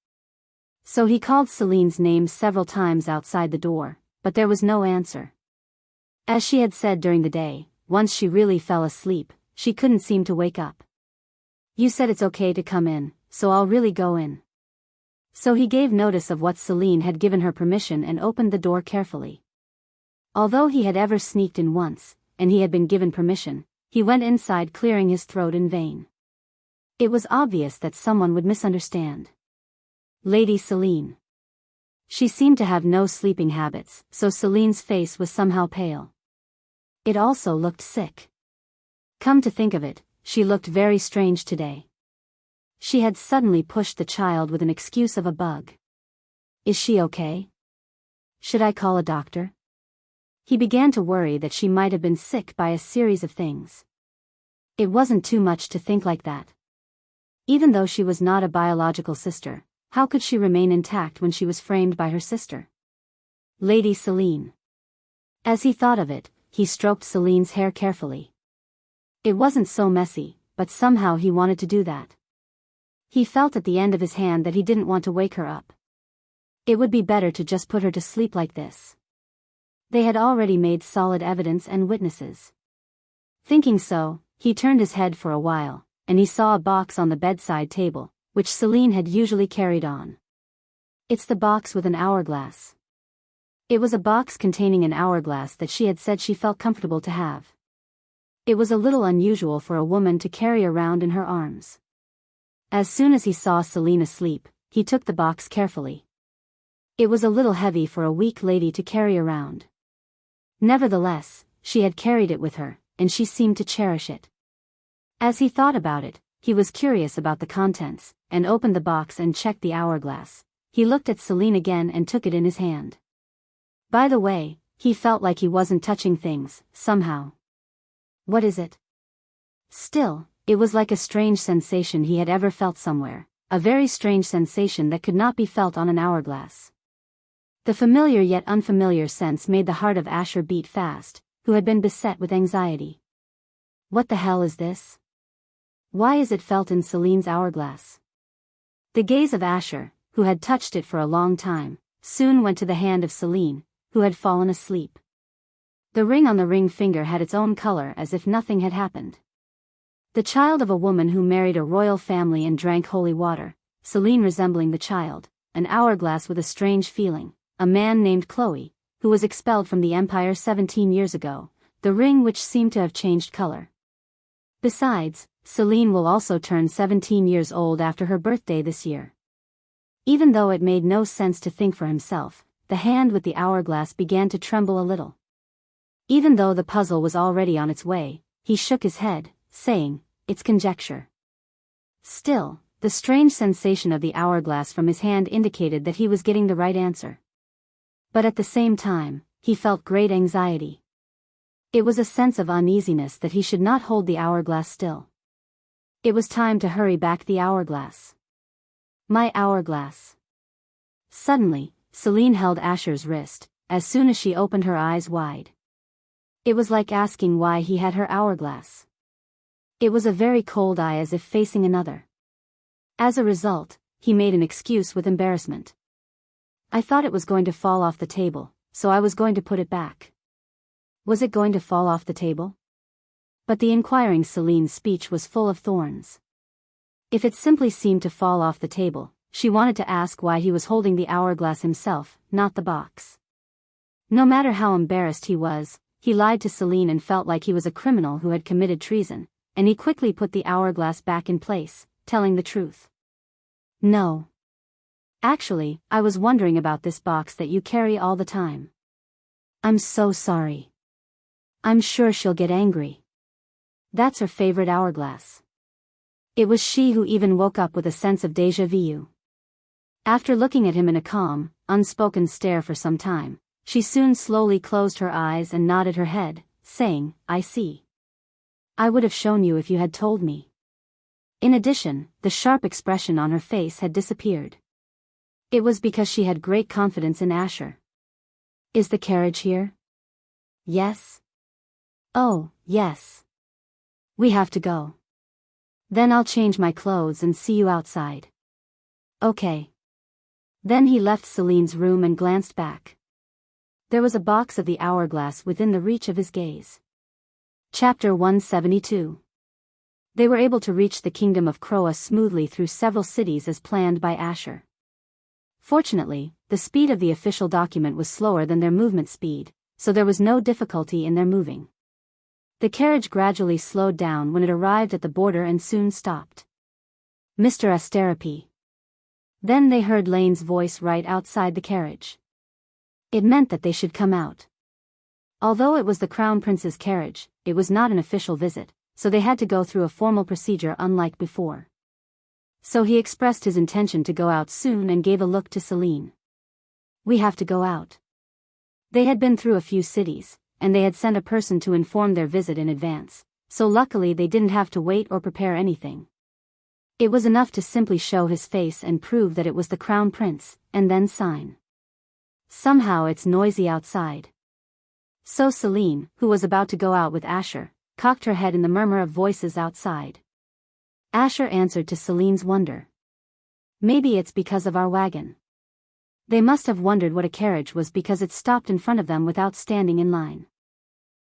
So he called Celine's name several times outside the door, but there was no answer. As she had said during the day, once she really fell asleep, she couldn't seem to wake up. You said it's okay to come in, so I'll really go in. So he gave notice of what Celine had given her permission and opened the door carefully. Although he had ever sneaked in once, and he had been given permission, he went inside clearing his throat in vain. It was obvious that someone would misunderstand. Lady Celine. She seemed to have no sleeping habits, so Celine's face was somehow pale. It also looked sick. Come to think of it, she looked very strange today. She had suddenly pushed the child with an excuse of a bug. Is she okay? Should I call a doctor? He began to worry that she might have been sick by a series of things. It wasn't too much to think like that. Even though she was not a biological sister, how could she remain intact when she was framed by her sister? Lady Celine. As he thought of it, he stroked Celine's hair carefully. It wasn't so messy, but somehow he wanted to do that. He felt at the end of his hand that he didn't want to wake her up. It would be better to just put her to sleep like this. They had already made solid evidence and witnesses. Thinking so, he turned his head for a while, and he saw a box on the bedside table, which Celine had usually carried on. It's the box with an hourglass. It was a box containing an hourglass that she had said she felt comfortable to have. It was a little unusual for a woman to carry around in her arms. As soon as he saw Celine asleep, he took the box carefully. It was a little heavy for a weak lady to carry around. Nevertheless, she had carried it with her, and she seemed to cherish it. As he thought about it, he was curious about the contents, and opened the box and checked the hourglass. He looked at Celine again and took it in his hand. By the way, he felt like he wasn't touching things, somehow. What is it? Still, it was like a strange sensation he had ever felt somewhere, a very strange sensation that could not be felt on an hourglass. The familiar yet unfamiliar sense made the heart of Asher beat fast, who had been beset with anxiety. What the hell is this? Why is it felt in Celine's hourglass? The gaze of Asher, who had touched it for a long time, soon went to the hand of Celine, who had fallen asleep. The ring on the ring finger had its own color as if nothing had happened. The child of a woman who married a royal family and drank holy water, Celine resembling the child, an hourglass with a strange feeling, a man named Chloe, who was expelled from the empire 17 years ago, the ring which seemed to have changed color. Besides, Celine will also turn 17 years old after her birthday this year. Even though it made no sense to think for himself, the hand with the hourglass began to tremble a little. Even though the puzzle was already on its way, he shook his head, saying, "It's conjecture." Still, the strange sensation of the hourglass from his hand indicated that he was getting the right answer. But at the same time, he felt great anxiety. It was a sense of uneasiness that he should not hold the hourglass still. It was time to hurry back the hourglass. My hourglass. Suddenly, Celine held Asher's wrist, as soon as she opened her eyes wide. It was like asking why he had her hourglass. It was a very cold eye as if facing another. As a result, he made an excuse with embarrassment. I thought it was going to fall off the table, so I was going to put it back. Was it going to fall off the table? But the inquiring Celine's speech was full of thorns. If it simply seemed to fall off the table, she wanted to ask why he was holding the hourglass himself, not the box. No matter how embarrassed he was, he lied to Celine and felt like he was a criminal who had committed treason, and he quickly put the hourglass back in place, telling the truth. No. Actually, I was wondering about this box that you carry all the time. I'm so sorry. I'm sure she'll get angry. That's her favorite hourglass. It was she who even woke up with a sense of déjà vu. After looking at him in a calm, unspoken stare for some time, she soon slowly closed her eyes and nodded her head, saying, I see. I would have shown you if you had told me. In addition, the sharp expression on her face had disappeared. It was because she had great confidence in Asher. Is the carriage here? Yes. Oh, yes. We have to go. Then I'll change my clothes and see you outside. Okay. Then he left Celine's room and glanced back. There was a box of the hourglass within the reach of his gaze. Chapter 172. They were able to reach the kingdom of Croa smoothly through several cities as planned by Asher. Fortunately, the speed of the official document was slower than their movement speed, so there was no difficulty in their moving. The carriage gradually slowed down when it arrived at the border and soon stopped. Mr. Asterapi. Then they heard Lane's voice right outside the carriage. It meant that they should come out. Although it was the Crown Prince's carriage, it was not an official visit, so they had to go through a formal procedure unlike before. So he expressed his intention to go out soon and gave a look to Celine. We have to go out. They had been through a few cities, and they had sent a person to inform their visit in advance, so luckily they didn't have to wait or prepare anything. It was enough to simply show his face and prove that it was the crown prince, and then sign. Somehow it's noisy outside. So Celine, who was about to go out with Asher, cocked her head in the murmur of voices outside. Asher answered to Celine's wonder. Maybe it's because of our wagon. They must have wondered what a carriage was because it stopped in front of them without standing in line.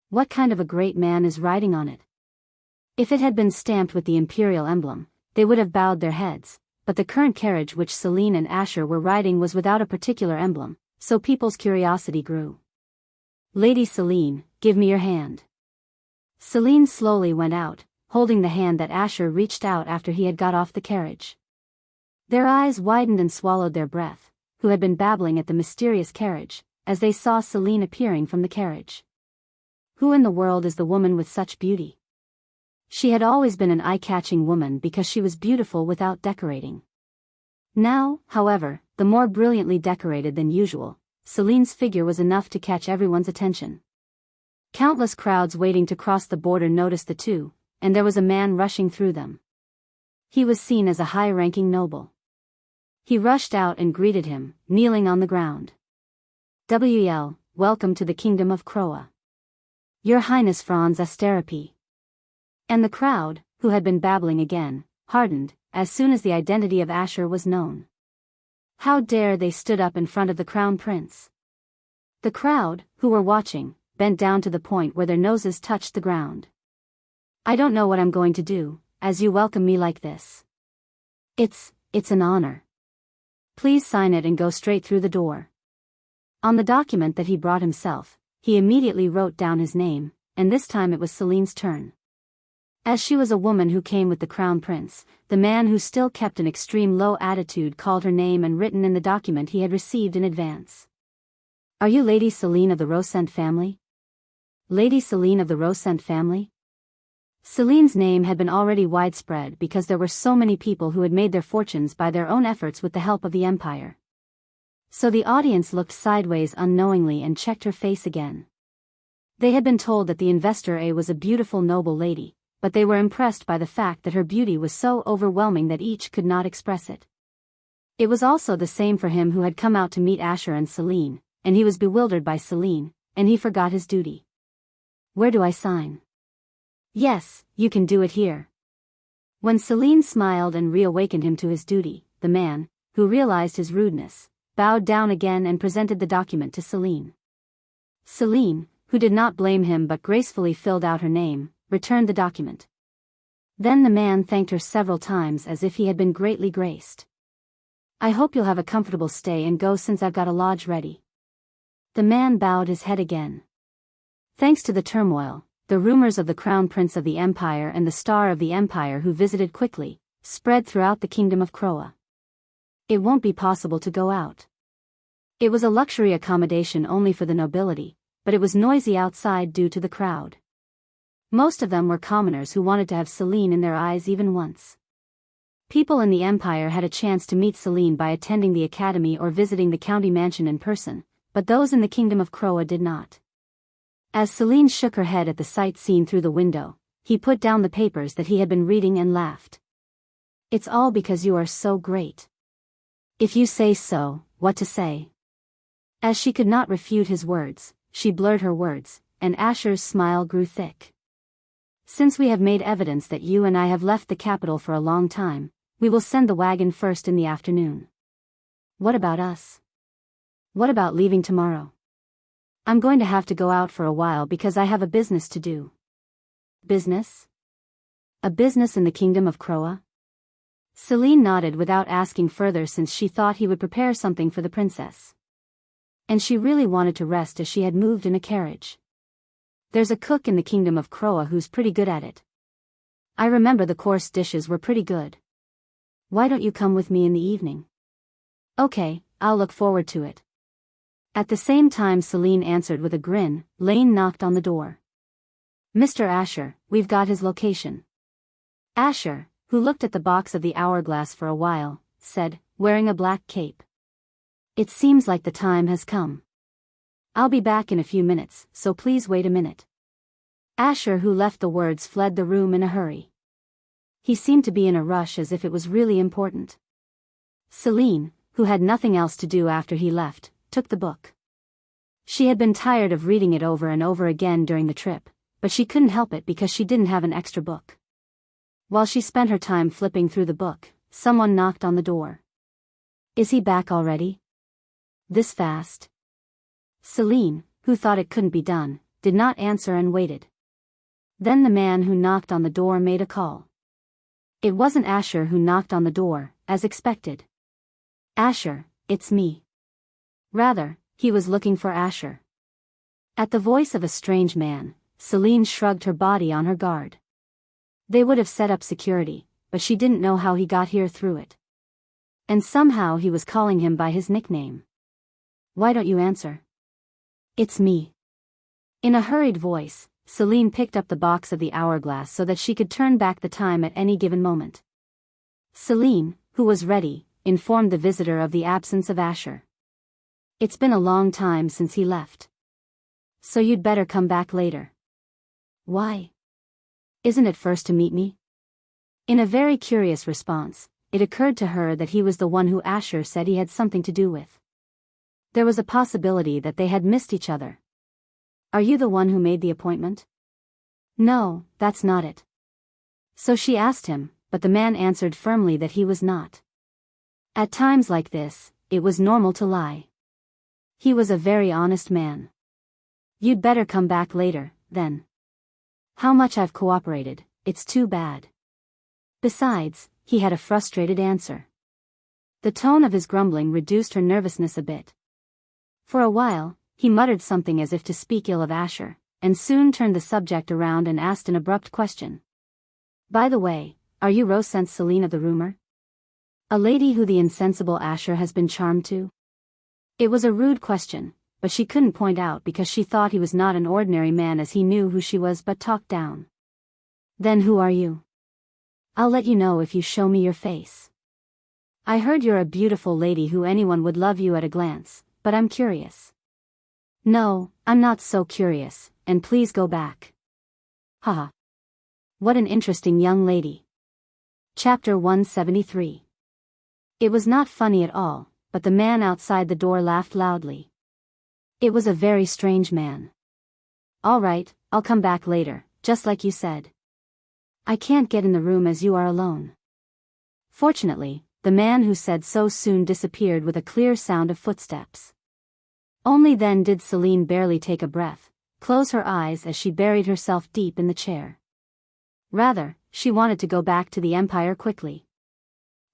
What kind of a great man is riding on it? If it had been stamped with the imperial emblem, they would have bowed their heads, but the current carriage which Celine and Asher were riding was without a particular emblem, so people's curiosity grew. Lady Celine, give me your hand. Celine slowly went out, holding the hand that Asher reached out after he had got off the carriage. Their eyes widened and swallowed their breath, who had been babbling at the mysterious carriage, as they saw Celine appearing from the carriage. Who in the world is the woman with such beauty? She had always been an eye-catching woman because she was beautiful without decorating. Now, however, the more brilliantly decorated than usual, Celine's figure was enough to catch everyone's attention. Countless crowds waiting to cross the border noticed the two, and there was a man rushing through them. He was seen as a high-ranking noble. He rushed out and greeted him, kneeling on the ground. "WL, welcome to the kingdom of Croa. Your Highness Franz Asterope." And the crowd, who had been babbling again, hardened, as soon as the identity of Asher was known. How dare they stood up in front of the crown prince? The crowd, who were watching, bent down to the point where their noses touched the ground. "I don't know what I'm going to do, as you welcome me like this. It's an honor. Please sign it and go straight through the door." On the document that he brought himself, he immediately wrote down his name, and this time it was Celine's turn. As she was a woman who came with the crown prince, the man who still kept an extreme low attitude called her name and written in the document he had received in advance. "Are you Lady Celine of the Rosent family? Lady Celine of the Rosent family?" Celine's name had been already widespread because there were so many people who had made their fortunes by their own efforts with the help of the empire. So the audience looked sideways unknowingly and checked her face again. They had been told that the investor A was a beautiful noble lady, but they were impressed by the fact that her beauty was so overwhelming that each could not express it. It was also the same for him who had come out to meet Asher and Celine, and he was bewildered by Celine, and he forgot his duty. "Where do I sign?" "Yes, you can do it here." When Celine smiled and reawakened him to his duty, the man, who realized his rudeness, bowed down again and presented the document to Celine. Celine, who did not blame him but gracefully filled out her name, returned the document. Then the man thanked her several times as if he had been greatly graced. "I hope you'll have a comfortable stay and go since I've got a lodge ready." The man bowed his head again. Thanks to the turmoil, the rumors of the crown prince of the empire and the star of the empire who visited quickly spread throughout the kingdom of Croa. It won't be possible to go out. It was a luxury accommodation only for the nobility, but it was noisy outside due to the crowd. Most of them were commoners who wanted to have Celine in their eyes even once. People in the empire had a chance to meet Celine by attending the academy or visiting the county mansion in person, but those in the kingdom of Croa did not. As Celine shook her head at the sight seen through the window, he put down the papers that he had been reading and laughed. "It's all because you are so great. If you say so, what to say?" As she could not refute his words, she blurred her words, and Asher's smile grew thick. "Since we have made evidence that you and I have left the capital for a long time, we will send the wagon first in the afternoon. What about us? What about leaving tomorrow? I'm going to have to go out for a while because I have a business to do." "Business? A business in the kingdom of Croa?" Celine nodded without asking further since she thought he would prepare something for the princess. And she really wanted to rest as she had moved in a carriage. "There's a cook in the kingdom of Croa who's pretty good at it. I remember the course dishes were pretty good. Why don't you come with me in the evening?" "Okay, I'll look forward to it." At the same time Celine answered with a grin. Lane knocked on the door. "Mr. Asher, we've got his location." Asher, who looked at the box of the hourglass for a while, said, wearing a black cape, "It seems like the time has come." I'll be back in a few minutes, so please wait a minute. Asher, who left the words, fled the room in a hurry. He seemed to be in a rush, as if it was really important. Celine, who had nothing else to do after he left, took the book. She had been tired of reading it over and over again during the trip, but she couldn't help it because she didn't have an extra book. While she spent her time flipping through the book, someone knocked on the door. Is he back already? This fast? Celine, who thought it couldn't be done, did not answer and waited. Then the man who knocked on the door made a call. It wasn't Asher who knocked on the door, as expected. Asher, it's me. Rather, he was looking for Asher. At the voice of a strange man, Celine shrugged her body on her guard. They would have set up security, but she didn't know how he got here through it. And somehow he was calling him by his nickname. Why don't you answer? It's me. In a hurried voice, Celine picked up the box of the hourglass so that she could turn back the time at any given moment. Celine, who was ready, informed the visitor of the absence of Asher. It's been a long time since he left. So you'd better come back later. Why? Isn't it first to meet me? In a very curious response, it occurred to her that he was the one who Asher said he had something to do with. There was a possibility that they had missed each other. Are you the one who made the appointment? No, that's not it. So she asked him, but the man answered firmly that he was not. At times like this, it was normal to lie. He was a very honest man. You'd better come back later, then. How much I've cooperated, it's too bad. Besides, he had a frustrated answer. The tone of his grumbling reduced her nervousness a bit. For a while, he muttered something as if to speak ill of Asher, and soon turned the subject around and asked an abrupt question. By the way, are you Rose Celine of the rumor? A lady who the insensible Asher has been charmed to? It was a rude question, but she couldn't point out because she thought he was not an ordinary man, as he knew who she was but talked down. Then who are you? I'll let you know if you show me your face. I heard you're a beautiful lady who anyone would love you at a glance, but I'm curious. No, I'm not so curious, and please go back. Haha. What an interesting young lady. Chapter 173. It was not funny at all, but the man outside the door laughed loudly. It was a very strange man. All right, I'll come back later, just like you said. I can't get in the room as you are alone. Fortunately, the man who said so soon disappeared with a clear sound of footsteps. Only then did Celine barely take a breath, close her eyes as she buried herself deep in the chair. Rather, she wanted to go back to the Empire quickly.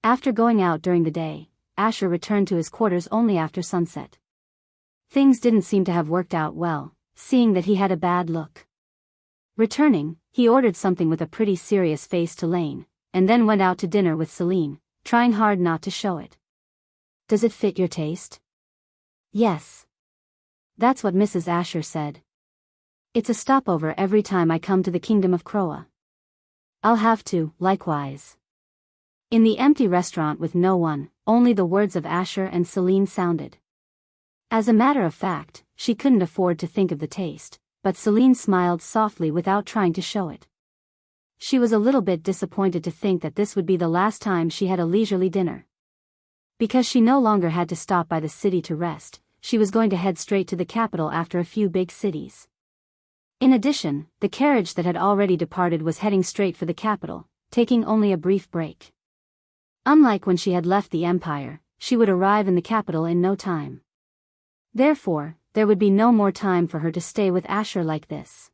After going out during the day, Asher returned to his quarters only after sunset. Things didn't seem to have worked out well, seeing that he had a bad look. Returning, he ordered something with a pretty serious face to Lane, and then went out to dinner with Celine, trying hard not to show it. Does it fit your taste? Yes. That's what Mrs. Asher said. It's a stopover every time I come to the Kingdom of Croa. I'll have to, likewise. In the empty restaurant with no one, only the words of Asher and Celine sounded. As a matter of fact, she couldn't afford to think of the taste, but Celine smiled softly without trying to show it. She was a little bit disappointed to think that this would be the last time she had a leisurely dinner. Because she no longer had to stop by the city to rest, she was going to head straight to the capital after a few big cities. In addition, the carriage that had already departed was heading straight for the capital, taking only a brief break. Unlike when she had left the Empire, she would arrive in the capital in no time. Therefore, there would be no more time for her to stay with Asher like this.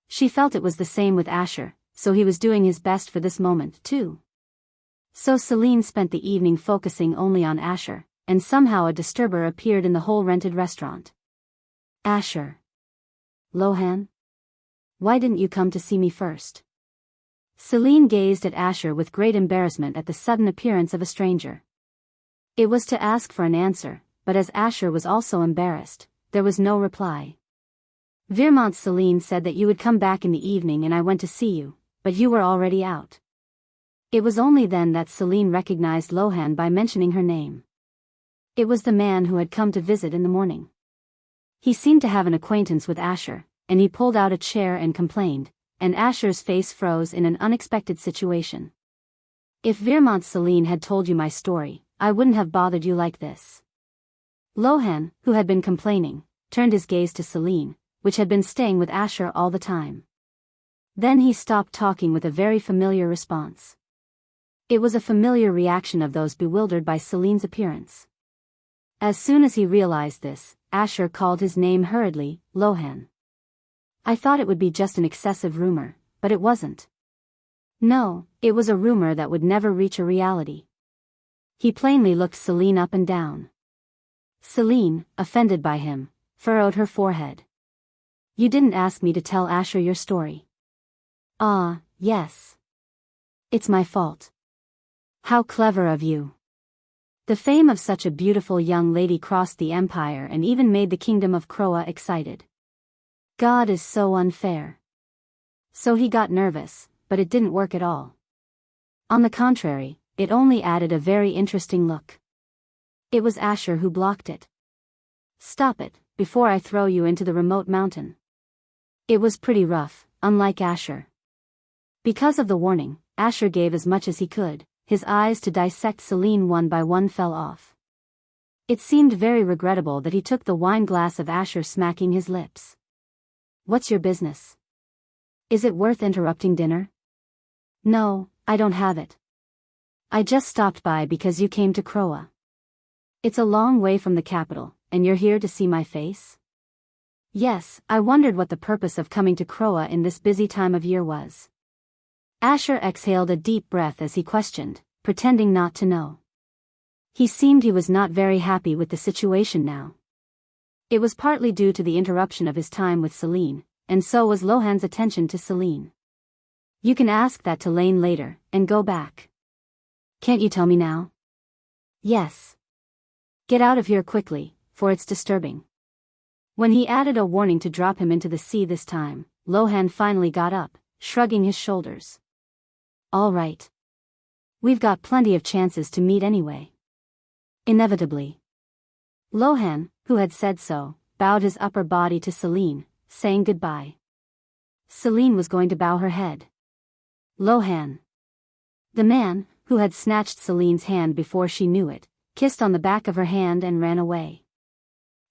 She felt it was the same with Asher, so he was doing his best for this moment, too. So Celine spent the evening focusing only on Asher, and somehow a disturber appeared in the whole rented restaurant. Asher. Lohan? Why didn't you come to see me first? Celine gazed at Asher with great embarrassment at the sudden appearance of a stranger. It was to ask for an answer, but as Asher was also embarrassed, there was no reply. Vermont, Celine said that you would come back in the evening and I went to see you, but you were already out. It was only then that Celine recognized Lohan by mentioning her name. It was the man who had come to visit in the morning. He seemed to have an acquaintance with Asher, and he pulled out a chair and complained, and Asher's face froze in an unexpected situation. If Vermont Celine had told you my story, I wouldn't have bothered you like this. Lohan, who had been complaining, turned his gaze to Celine, which had been staying with Asher all the time. Then he stopped talking with a very familiar response. It was a familiar reaction of those bewildered by Celine's appearance. As soon as he realized this, Asher called his name hurriedly, Lohan. I thought it would be just an excessive rumor, but it wasn't. No, it was a rumor that would never reach a reality. He plainly looked Celine up and down. Celine, offended by him, furrowed her forehead. You didn't ask me to tell Asher your story. Ah, yes. It's my fault. How clever of you. The fame of such a beautiful young lady crossed the empire and even made the kingdom of Croa excited. God is so unfair. So he got nervous, but it didn't work at all. On the contrary, it only added a very interesting look. It was Asher who blocked it. Stop it, before I throw you into the remote mountain. It was pretty rough, unlike Asher. Because of the warning, Asher gave as much as he could. His eyes to dissect Celine one by one fell off. It seemed very regrettable that he took the wine glass of Asher, smacking his lips. What's your business? Is it worth interrupting dinner? No, I don't have it. I just stopped by because you came to Croa. It's a long way from the capital, and you're here to see my face? Yes, I wondered what the purpose of coming to Croa in this busy time of year was. Asher exhaled a deep breath as he questioned, pretending not to know. He seemed he was not very happy with the situation now. It was partly due to the interruption of his time with Celine, and so was Lohan's attention to Celine. You can ask that to Lane later, and go back. Can't you tell me now? Yes. Get out of here quickly, for it's disturbing. When he added a warning to drop him into the sea this time, Lohan finally got up, shrugging his shoulders. All right. We've got plenty of chances to meet anyway. Inevitably. Lohan, who had said so, bowed his upper body to Celine, saying goodbye. Celine was going to bow her head. Lohan. The man, who had snatched Celine's hand before she knew it, kissed on the back of her hand and ran away.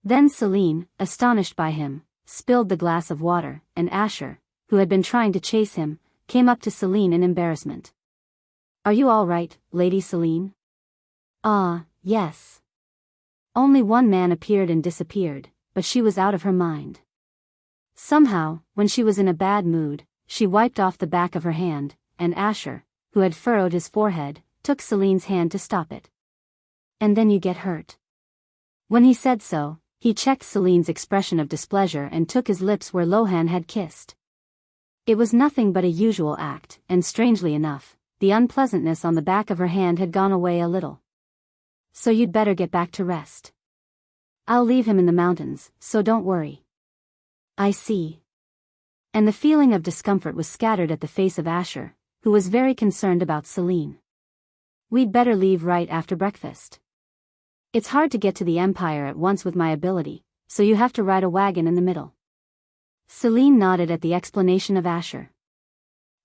Then Celine, astonished by him, spilled the glass of water, and Asher, who had been trying to chase him, came up to Celine in embarrassment. Are you all right, Lady Celine? Ah, yes. Only one man appeared and disappeared, but she was out of her mind. Somehow, when she was in a bad mood, she wiped off the back of her hand, and Asher, who had furrowed his forehead, took Celine's hand to stop it. And then you get hurt. When he said so, he checked Celine's expression of displeasure and took his lips where Lohan had kissed. It was nothing but a usual act, and strangely enough, the unpleasantness on the back of her hand had gone away a little. So you'd better get back to rest. I'll leave him in the mountains, so don't worry. I see. And the feeling of discomfort was scattered at the face of Asher, who was very concerned about Celine. We'd better leave right after breakfast. It's hard to get to the Empire at once with my ability, so you have to ride a wagon in the middle. Celine nodded at the explanation of Asher.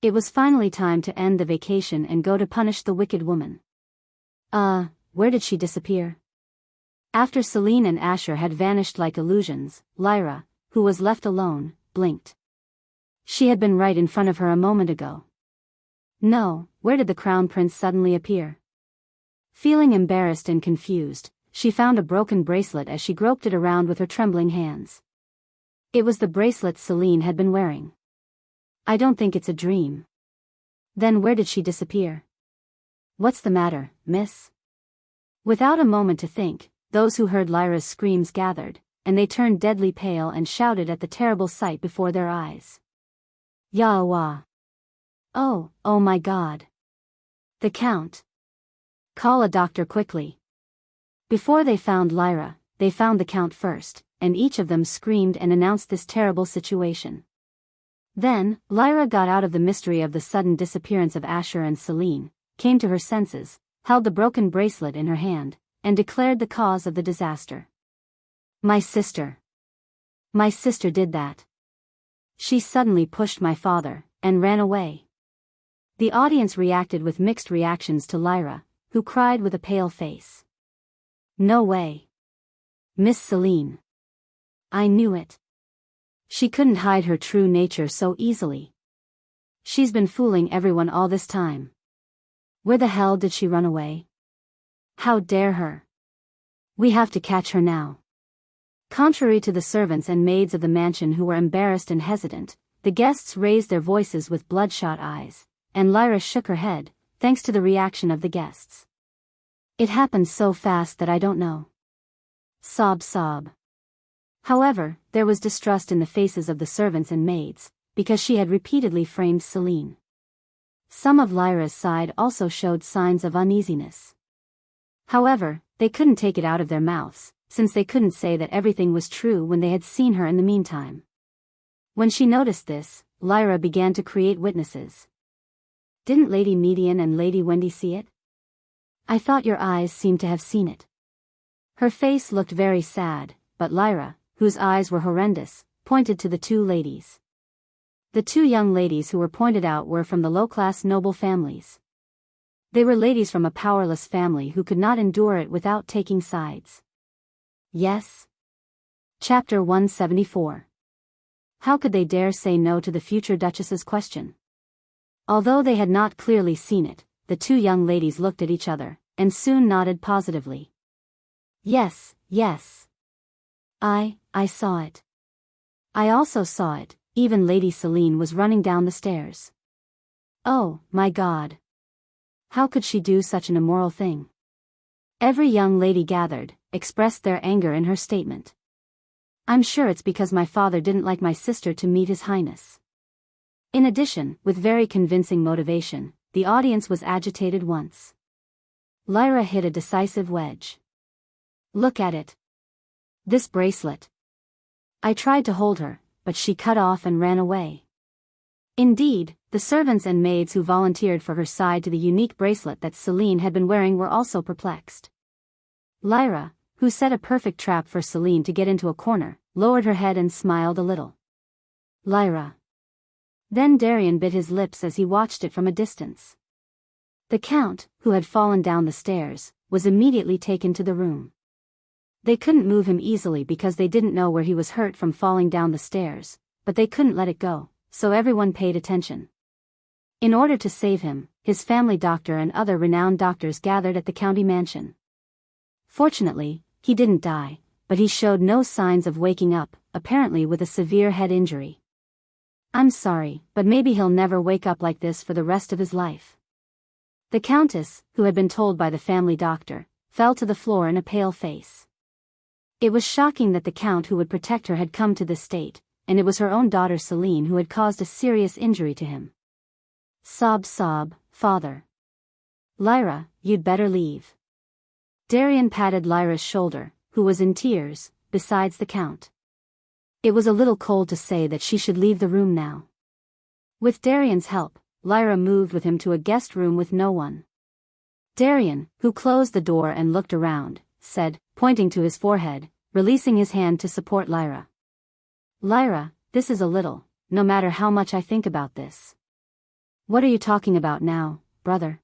It was finally time to end the vacation and go to punish the wicked woman. Where did she disappear? After Celine and Asher had vanished like illusions, Lyra, who was left alone, blinked. She had been right in front of her a moment ago. No, where did the crown prince suddenly appear? Feeling embarrassed and confused, she found a broken bracelet as she groped it around with her trembling hands. It was the bracelet Celine had been wearing. I don't think it's a dream. Then where did she disappear? What's the matter, miss? Without a moment to think, those who heard Lyra's screams gathered, and they turned deadly pale and shouted at the terrible sight before their eyes. Yahweh! Oh my God! The Count! Call a doctor quickly. Before they found Lyra, they found the Count first, and each of them screamed and announced this terrible situation. Then, Lyra got out of the mystery of the sudden disappearance of Asher and Celine, came to her senses, held the broken bracelet in her hand, and declared the cause of the disaster. My sister. My sister did that. She suddenly pushed my father, and ran away. The audience reacted with mixed reactions to Lyra, who cried with a pale face. No way. Miss Celine. I knew it. She couldn't hide her true nature so easily. She's been fooling everyone all this time. Where the hell did she run away? How dare her? We have to catch her now. Contrary to the servants and maids of the mansion who were embarrassed and hesitant, the guests raised their voices with bloodshot eyes, and Lyra shook her head, thanks to the reaction of the guests. It happened so fast that I don't know. Sob sob. However, there was distrust in the faces of the servants and maids, because she had repeatedly framed Celine. Some of Lyra's side also showed signs of uneasiness. However, they couldn't take it out of their mouths, since they couldn't say that everything was true when they had seen her in the meantime. When she noticed this, Lyra began to create witnesses. Didn't Lady Median and Lady Wendy see it? I thought your eyes seemed to have seen it. Her face looked very sad, but Lyra, whose eyes were horrendous, pointed to the two ladies. The two young ladies who were pointed out were from the low-class noble families. They were ladies from a powerless family who could not endure it without taking sides. Yes? Chapter 174. How could they dare say no to the future Duchess's question? Although they had not clearly seen it, the two young ladies looked at each other, and soon nodded positively. Yes, yes. I saw it. I also saw it, even Lady Celine was running down the stairs. Oh, my God. How could she do such an immoral thing? Every young lady gathered, expressed their anger in her statement. I'm sure it's because my father didn't like my sister to meet His Highness. In addition, with very convincing motivation, the audience was agitated once. Lyra hit a decisive wedge. Look at it. This bracelet. I tried to hold her, but she cut off and ran away. Indeed, the servants and maids who volunteered for her side to the unique bracelet that Celine had been wearing were also perplexed. Lyra, who set a perfect trap for Celine to get into a corner, lowered her head and smiled a little. Lyra. Then Darian bit his lips as he watched it from a distance. The Count, who had fallen down the stairs, was immediately taken to the room. They couldn't move him easily because they didn't know where he was hurt from falling down the stairs, but they couldn't let it go, so everyone paid attention. In order to save him, his family doctor and other renowned doctors gathered at the county mansion. Fortunately, he didn't die, but he showed no signs of waking up, apparently with a severe head injury. I'm sorry, but maybe he'll never wake up like this for the rest of his life. The Countess, who had been told by the family doctor, fell to the floor in a pale face. It was shocking that the Count who would protect her had come to this state, and it was her own daughter Celine who had caused a serious injury to him. Sob sob, father. Lyra, you'd better leave. Darian patted Lyra's shoulder, who was in tears, besides the Count. It was a little cold to say that she should leave the room now. With Darian's help, Lyra moved with him to a guest room with no one. Darian, who closed the door and looked around, said, pointing to his forehead, releasing his hand to support Lyra. Lyra, this is a little, no matter how much I think about this. What are you talking about now, brother?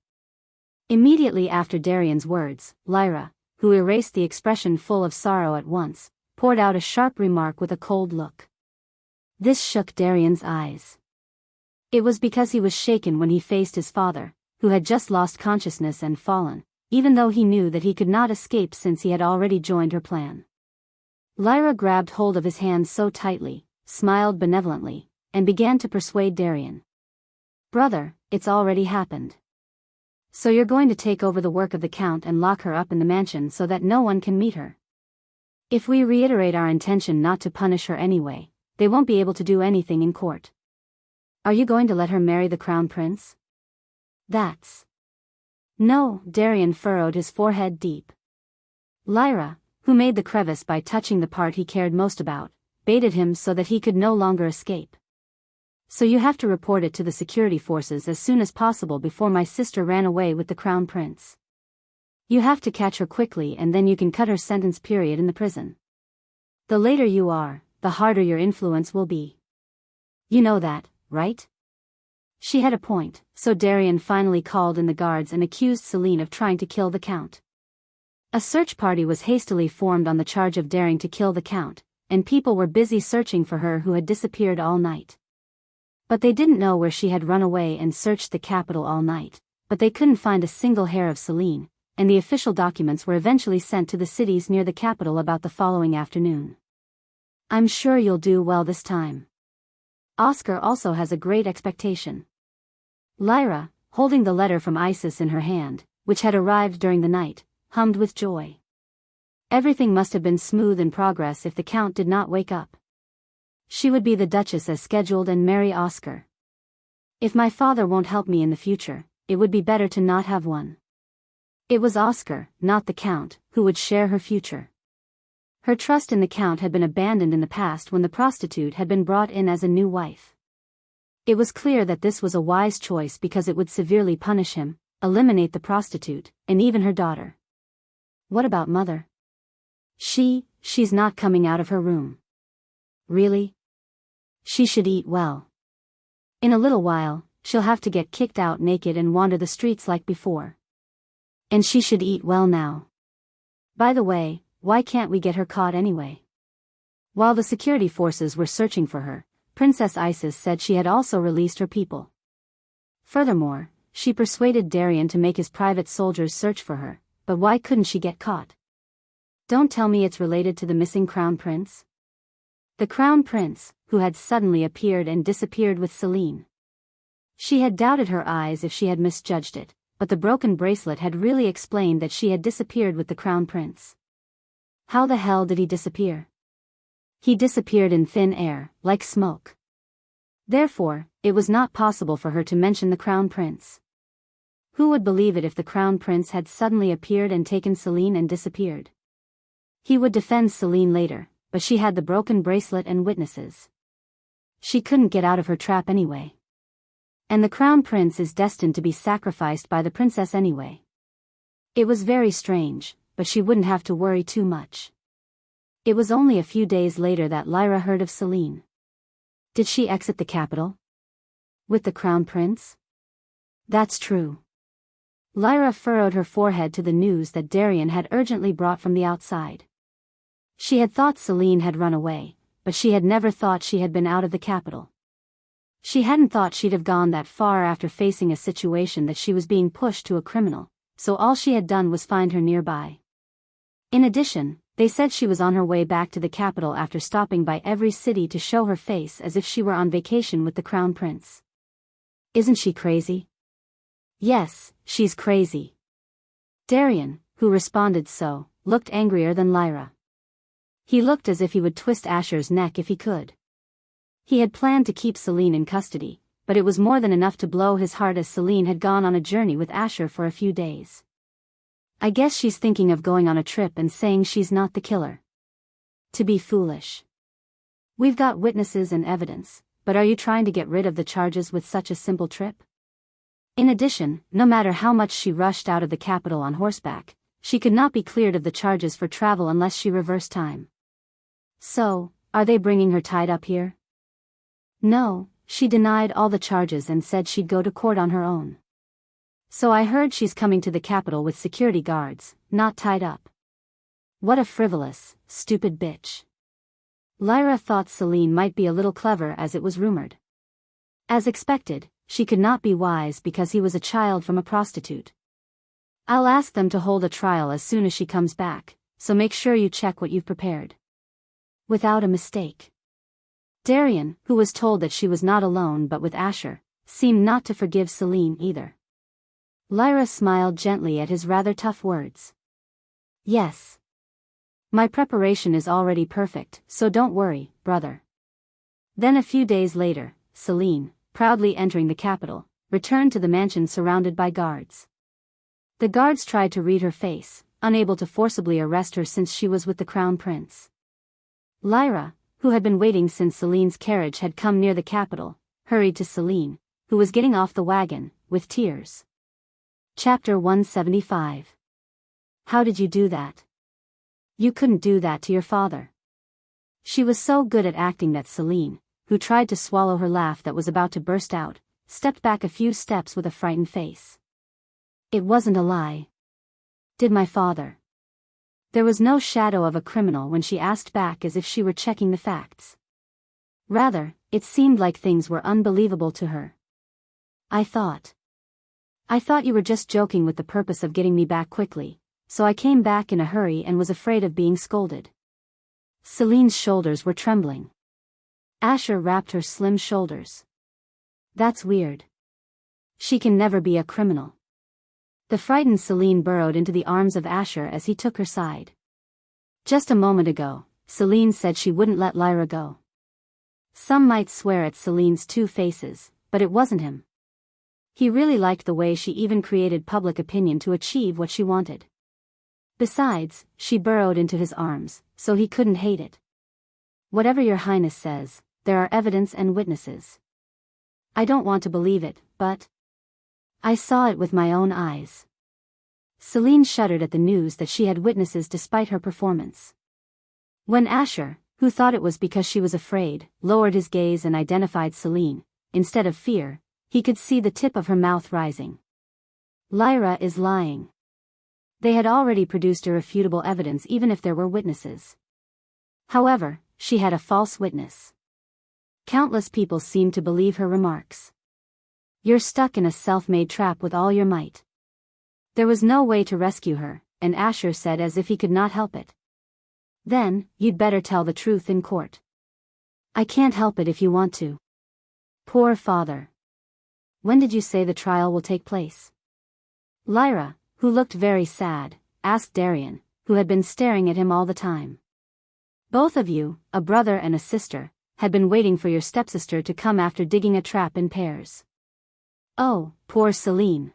Immediately after Darian's words, Lyra, who erased the expression full of sorrow at once, poured out a sharp remark with a cold look. This shook Darian's eyes. It was because he was shaken when he faced his father, who had just lost consciousness and fallen, even though he knew that he could not escape since he had already joined her plan. Lyra grabbed hold of his hand so tightly, smiled benevolently, and began to persuade Darian. Brother, it's already happened. So you're going to take over the work of the Count and lock her up in the mansion so that no one can meet her. If we reiterate our intention not to punish her anyway, they won't be able to do anything in court. Are you going to let her marry the crown prince? That's... No, Darian furrowed his forehead deep. Lyra, who made the crevice by touching the part he cared most about, baited him so that he could no longer escape. So you have to report it to the security forces as soon as possible before my sister ran away with the crown prince. You have to catch her quickly and then you can cut her sentence period in the prison. The later you are, the harder your influence will be. You know that, right? She had a point, so Darien finally called in the guards and accused Celine of trying to kill the Count. A search party was hastily formed on the charge of daring to kill the Count, and people were busy searching for her who had disappeared all night. But they didn't know where she had run away and searched the capital all night, but they couldn't find a single hair of Celine, and the official documents were eventually sent to the cities near the capital about the following afternoon. I'm sure you'll do well this time. Oscar also has a great expectation. Lyra, holding the letter from Isis in her hand, which had arrived during the night, hummed with joy. Everything must have been smooth in progress if the Count did not wake up. She would be the Duchess as scheduled and marry Oscar. If my father won't help me in the future, it would be better to not have one. It was Oscar, not the Count, who would share her future. Her trust in the Count had been abandoned in the past when the prostitute had been brought in as a new wife. It was clear that this was a wise choice because it would severely punish him, eliminate the prostitute, and even her daughter. What about Mother? She's not coming out of her room. Really? She should eat well. In a little while, she'll have to get kicked out naked and wander the streets like before. And she should eat well now. By the way, why can't we get her caught anyway? While the security forces were searching for her, Princess Isis said she had also released her people. Furthermore, she persuaded Darien to make his private soldiers search for her, but why couldn't she get caught? Don't tell me it's related to the missing Crown Prince? The Crown Prince, who had suddenly appeared and disappeared with Celine. She had doubted her eyes if she had misjudged it, but the broken bracelet had really explained that she had disappeared with the Crown Prince. How the hell did he disappear? He disappeared in thin air, like smoke. Therefore, it was not possible for her to mention the Crown Prince. Who would believe it if the Crown Prince had suddenly appeared and taken Celine and disappeared? He would defend Celine later, but she had the broken bracelet and witnesses. She couldn't get out of her trap anyway. And the Crown Prince is destined to be sacrificed by the princess anyway. It was very strange, but she wouldn't have to worry too much. It was only a few days later that Lyra heard of Celine. Did she exit the capital? With the Crown Prince? That's true. Lyra furrowed her forehead to the news that Darien had urgently brought from the outside. She had thought Celine had run away, but she had never thought she had been out of the capital. She hadn't thought she'd have gone that far after facing a situation that she was being pushed to a criminal, so all she had done was find her nearby. In addition, they said she was on her way back to the capital after stopping by every city to show her face as if she were on vacation with the Crown Prince. Isn't she crazy? Yes, she's crazy. Darien, who responded so, looked angrier than Lyra. He looked as if he would twist Asher's neck if he could. He had planned to keep Celine in custody, but it was more than enough to blow his heart as Celine had gone on a journey with Asher for a few days. I guess she's thinking of going on a trip and saying she's not the killer. To be foolish. We've got witnesses and evidence, but are you trying to get rid of the charges with such a simple trip? In addition, no matter how much she rushed out of the capital on horseback, she could not be cleared of the charges for travel unless she reversed time. So, are they bringing her tied up here? No, she denied all the charges and said she'd go to court on her own. So I heard she's coming to the capital with security guards, not tied up. What a frivolous, stupid bitch. Lyra thought Celine might be a little clever as it was rumored. As expected, she could not be wise because he was a child from a prostitute. I'll ask them to hold a trial as soon as she comes back, so make sure you check what you've prepared. Without a mistake. Darien, who was told that she was not alone but with Asher, seemed not to forgive Celine either. Lyra smiled gently at his rather tough words. Yes. My preparation is already perfect, so don't worry, brother. Then a few days later, Celine, proudly entering the capital, returned to the mansion surrounded by guards. The guards tried to read her face, unable to forcibly arrest her since she was with the Crown Prince. Lyra, who had been waiting since Celine's carriage had come near the capital, hurried to Celine, who was getting off the wagon, with tears. Chapter 175. How did you do that? You couldn't do that to your father. She was so good at acting that Celine, who tried to swallow her laugh that was about to burst out, stepped back a few steps with a frightened face. It wasn't a lie. Did my father? There was no shadow of a criminal when she asked back, as if she were checking the facts. Rather, it seemed like things were unbelievable to her. I thought you were just joking with the purpose of getting me back quickly, so I came back in a hurry and was afraid of being scolded. Celine's shoulders were trembling. Asher wrapped her slim shoulders. That's weird. She can never be a criminal. The frightened Celine burrowed into the arms of Asher as he took her side. Just a moment ago, Celine said she wouldn't let Lyra go. Some might swear at Celine's two faces, but it wasn't him. He really liked the way she even created public opinion to achieve what she wanted. Besides, she burrowed into his arms, so he couldn't hate it. Whatever your highness says, there are evidence and witnesses. I don't want to believe it, but I saw it with my own eyes. Celine shuddered at the news that she had witnesses despite her performance. When Asher, who thought it was because she was afraid, lowered his gaze and identified Celine, instead of fear, he could see the tip of her mouth rising. Lyra is lying. They had already produced irrefutable evidence even if there were witnesses. However, she had a false witness. Countless people seemed to believe her remarks. You're stuck in a self-made trap with all your might. There was no way to rescue her, and Asher said as if he could not help it. Then, you'd better tell the truth in court. I can't help it if you want to. Poor father. When did you say the trial will take place? Lyra, who looked very sad, asked Darian, who had been staring at him all the time. Both of you, a brother and a sister, had been waiting for your stepsister to come after digging a trap in pairs. Oh, poor Celine.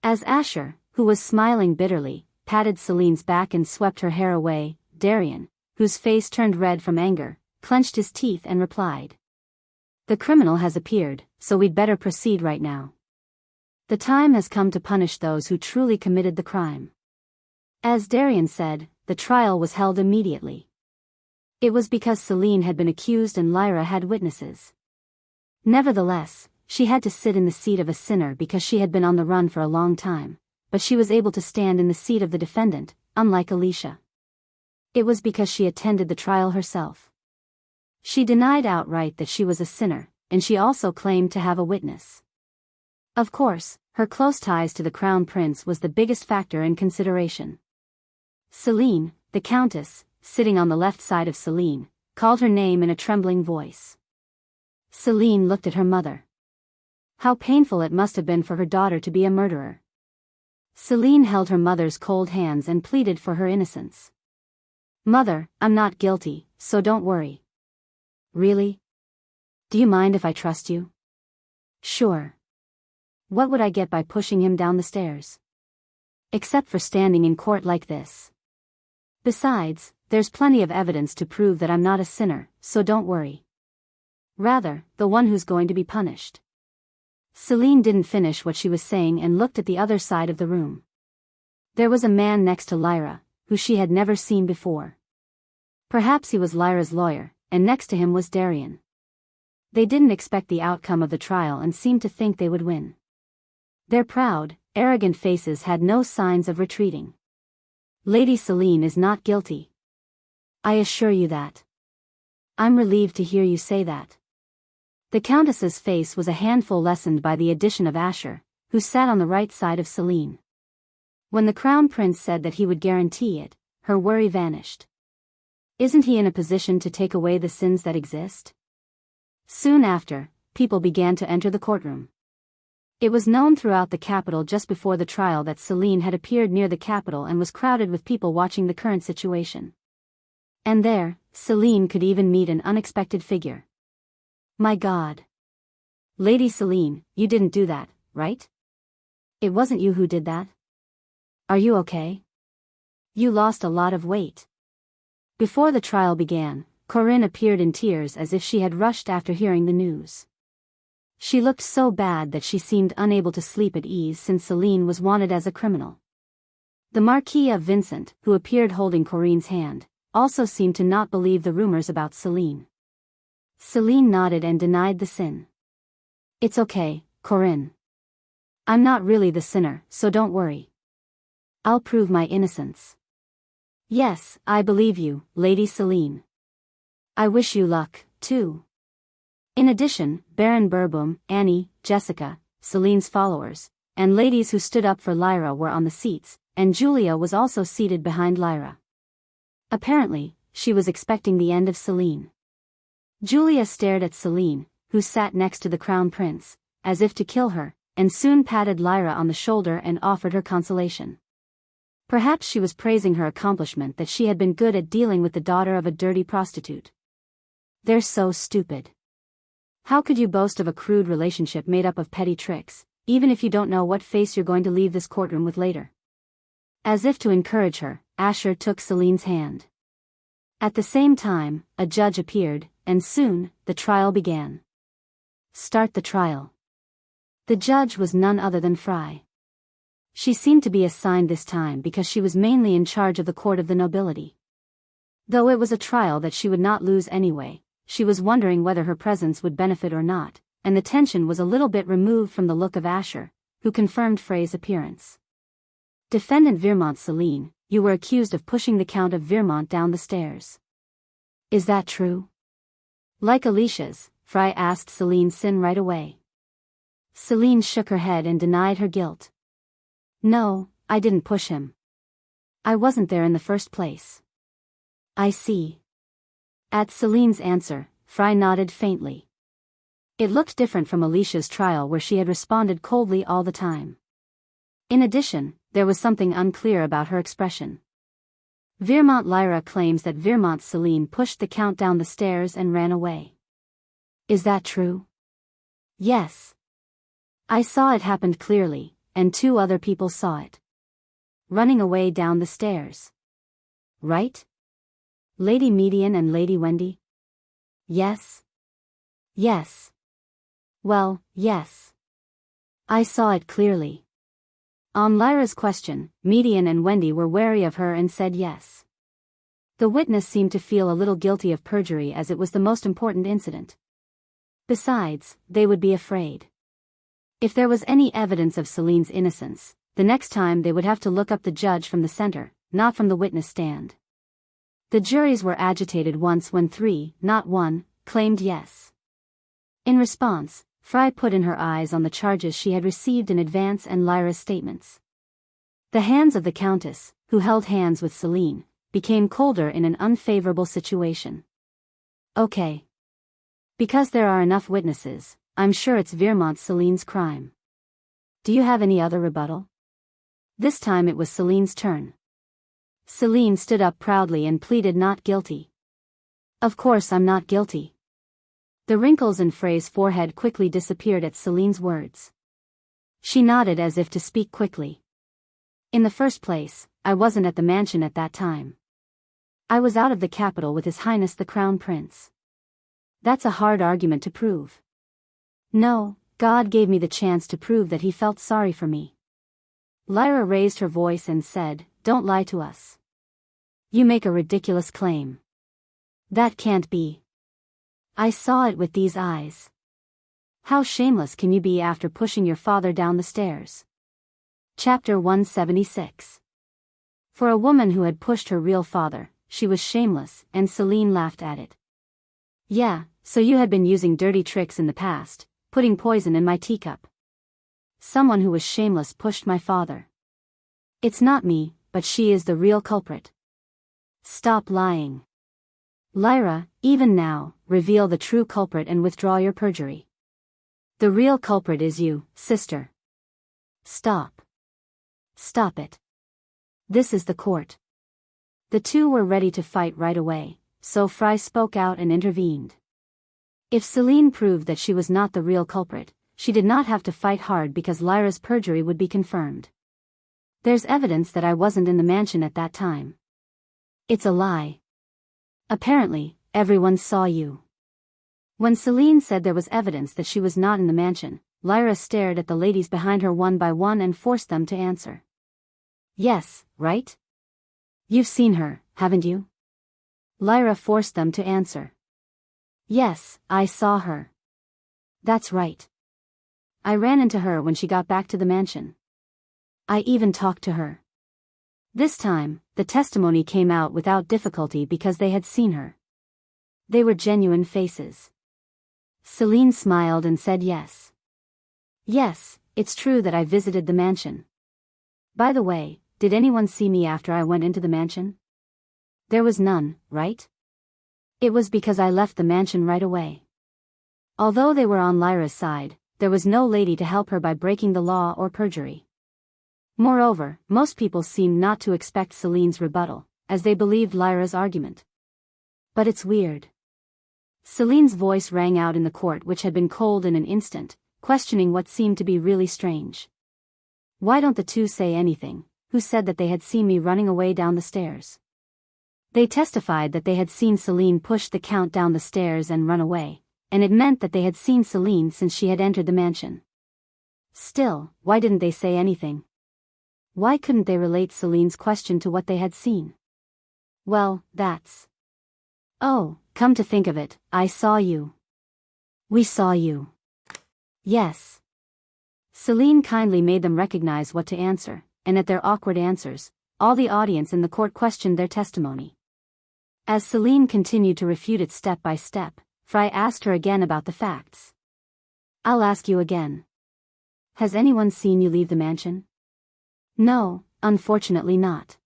As Asher, who was smiling bitterly, patted Celine's back and swept her hair away, Darian, whose face turned red from anger, clenched his teeth and replied. The criminal has appeared, so we'd better proceed right now. The time has come to punish those who truly committed the crime. As Darian said, the trial was held immediately. It was because Celine had been accused and Lyra had witnesses. Nevertheless, she had to sit in the seat of a sinner because she had been on the run for a long time, but she was able to stand in the seat of the defendant, unlike Alicia. It was because she attended the trial herself. She denied outright that she was a sinner, and she also claimed to have a witness. Of course, her close ties to the crown prince was the biggest factor in consideration. Celine, the countess, sitting on the left side of Celine, called her name in a trembling voice. Celine looked at her mother. How painful it must have been for her daughter to be a murderer. Celine held her mother's cold hands and pleaded for her innocence. Mother, I'm not guilty, so don't worry. Really? Do you mind if I trust you? Sure. What would I get by pushing him down the stairs? Except for standing in court like this. Besides, there's plenty of evidence to prove that I'm not a sinner, so don't worry. Rather, the one who's going to be punished. Celine didn't finish what she was saying and looked at the other side of the room. There was a man next to Lyra, who she had never seen before. Perhaps he was Lyra's lawyer, and next to him was Darian. They didn't expect the outcome of the trial and seemed to think they would win. Their proud, arrogant faces had no signs of retreating. Lady Celine is not guilty. I assure you that. I'm relieved to hear you say that. The Countess's face was a handful lessened by the addition of Asher, who sat on the right side of Celine. When the Crown Prince said that he would guarantee it, her worry vanished. Isn't he in a position to take away the sins that exist? Soon after, people began to enter the courtroom. It was known throughout the capital just before the trial that Celine had appeared near the capital and was crowded with people watching the current situation. And there, Celine could even meet an unexpected figure. My God. Lady Celine, you didn't do that, right? It wasn't you who did that? Are you okay? You lost a lot of weight. Before the trial began, Corinne appeared in tears as if she had rushed after hearing the news. She looked so bad that she seemed unable to sleep at ease since Celine was wanted as a criminal. The Marquis of Vincent, who appeared holding Corinne's hand, also seemed to not believe the rumors about Celine. Celine nodded and denied the sin. It's okay, Corinne. I'm not really the sinner, so don't worry. I'll prove my innocence. Yes, I believe you, Lady Celine. I wish you luck, too. In addition, Baron Burboom, Annie, Jessica, Celine's followers, and ladies who stood up for Lyra were on the seats, and Julia was also seated behind Lyra. Apparently, she was expecting the end of Celine. Julia stared at Celine, who sat next to the crown prince, as if to kill her, and soon patted Lyra on the shoulder and offered her consolation. Perhaps she was praising her accomplishment that she had been good at dealing with the daughter of a dirty prostitute. They're so stupid. How could you boast of a crude relationship made up of petty tricks, even if you don't know what face you're going to leave this courtroom with later? As if to encourage her, Asher took Celine's hand. At the same time, a judge appeared, and soon, the trial began. Start the trial. The judge was none other than Fry. She seemed to be assigned this time because she was mainly in charge of the court of the nobility. Though it was a trial that she would not lose anyway, she was wondering whether her presence would benefit or not, and the tension was a little bit removed from the look of Asher, who confirmed Frey's appearance. Defendant Virmont Celine, you were accused of pushing the Count of Virmont down the stairs. Is that true? Like Alicia's, Fry asked Celine's sin right away. Celine shook her head and denied her guilt. No, I didn't push him. I wasn't there in the first place. I see. At Celine's answer, Fry nodded faintly. It looked different from Alicia's trial where she had responded coldly all the time. In addition, there was something unclear about her expression. Virmont Lyra claims that Virmont Celine pushed the Count down the stairs and ran away. Is that true? Yes. I saw it happened clearly, and 2 other people saw it. Running away down the stairs. Right? Lady Median and Lady Wendy? Yes. Yes. Well, yes. I saw it clearly. On Lyra's question, Median and Wendy were wary of her and said yes. The witness seemed to feel a little guilty of perjury as it was the most important incident. Besides, they would be afraid. If there was any evidence of Celine's innocence, the next time they would have to look up the judge from the center, not from the witness stand. The juries were agitated once when 3, not 1, claimed yes. In response, Fry put in her eyes on the charges she had received in advance and Lyra's statements. The hands of the Countess, who held hands with Celine, became colder in an unfavorable situation. Okay. Because there are enough witnesses, I'm sure it's Virmont Celine's crime. Do you have any other rebuttal? This time it was Celine's turn. Celine stood up proudly and pleaded not guilty. Of course I'm not guilty. The wrinkles in Frey's forehead quickly disappeared at Celine's words. She nodded as if to speak quickly. In the first place, I wasn't at the mansion at that time. I was out of the capital with His Highness the Crown Prince. That's a hard argument to prove. No, God gave me the chance to prove that He felt sorry for me. Lyra raised her voice and said, "Don't lie to us. You make a ridiculous claim. That can't be. I saw it with these eyes. How shameless can you be after pushing your father down the stairs?" Chapter 176. For a woman who had pushed her real father, she was shameless, and Celine laughed at it. Yeah, so you had been using dirty tricks in the past, putting poison in my teacup. Someone who was shameless pushed my father. It's not me, but she is the real culprit. Stop lying. Lyra, even now, reveal the true culprit and withdraw your perjury. The real culprit is you, sister. Stop. Stop it. This is the court. The 2 were ready to fight right away, so Fry spoke out and intervened. If Celine proved that she was not the real culprit, she did not have to fight hard because Lyra's perjury would be confirmed. There's evidence that I wasn't in the mansion at that time. It's a lie. Apparently, everyone saw you. When Celine said there was evidence that she was not in the mansion, Lyra stared at the ladies behind her one by one and forced them to answer. Yes, right? You've seen her, haven't you? Lyra forced them to answer. Yes, I saw her. That's right. I ran into her when she got back to the mansion. I even talked to her. This time, the testimony came out without difficulty because they had seen her. They were genuine faces. Celine smiled and said yes. Yes, it's true that I visited the mansion. By the way, did anyone see me after I went into the mansion? There was none, right? It was because I left the mansion right away. Although they were on Lyra's side, there was no lady to help her by breaking the law or perjury. Moreover, most people seemed not to expect Celine's rebuttal, as they believed Lyra's argument. But it's weird. Celine's voice rang out in the court, which had been cold in an instant, questioning what seemed to be really strange. Why don't the two say anything? Who said that they had seen me running away down the stairs? They testified that they had seen Celine push the Count down the stairs and run away, and it meant that they had seen Celine since she had entered the mansion. Still, why didn't they say anything? Why couldn't they relate Celine's question to what they had seen? Well, that's... Oh, come to think of it, I saw you. We saw you. Yes. Celine kindly made them recognize what to answer, and at their awkward answers, all the audience in the court questioned their testimony. As Celine continued to refute it step by step, Fry asked her again about the facts. I'll ask you again. Has anyone seen you leave the mansion? No, unfortunately not.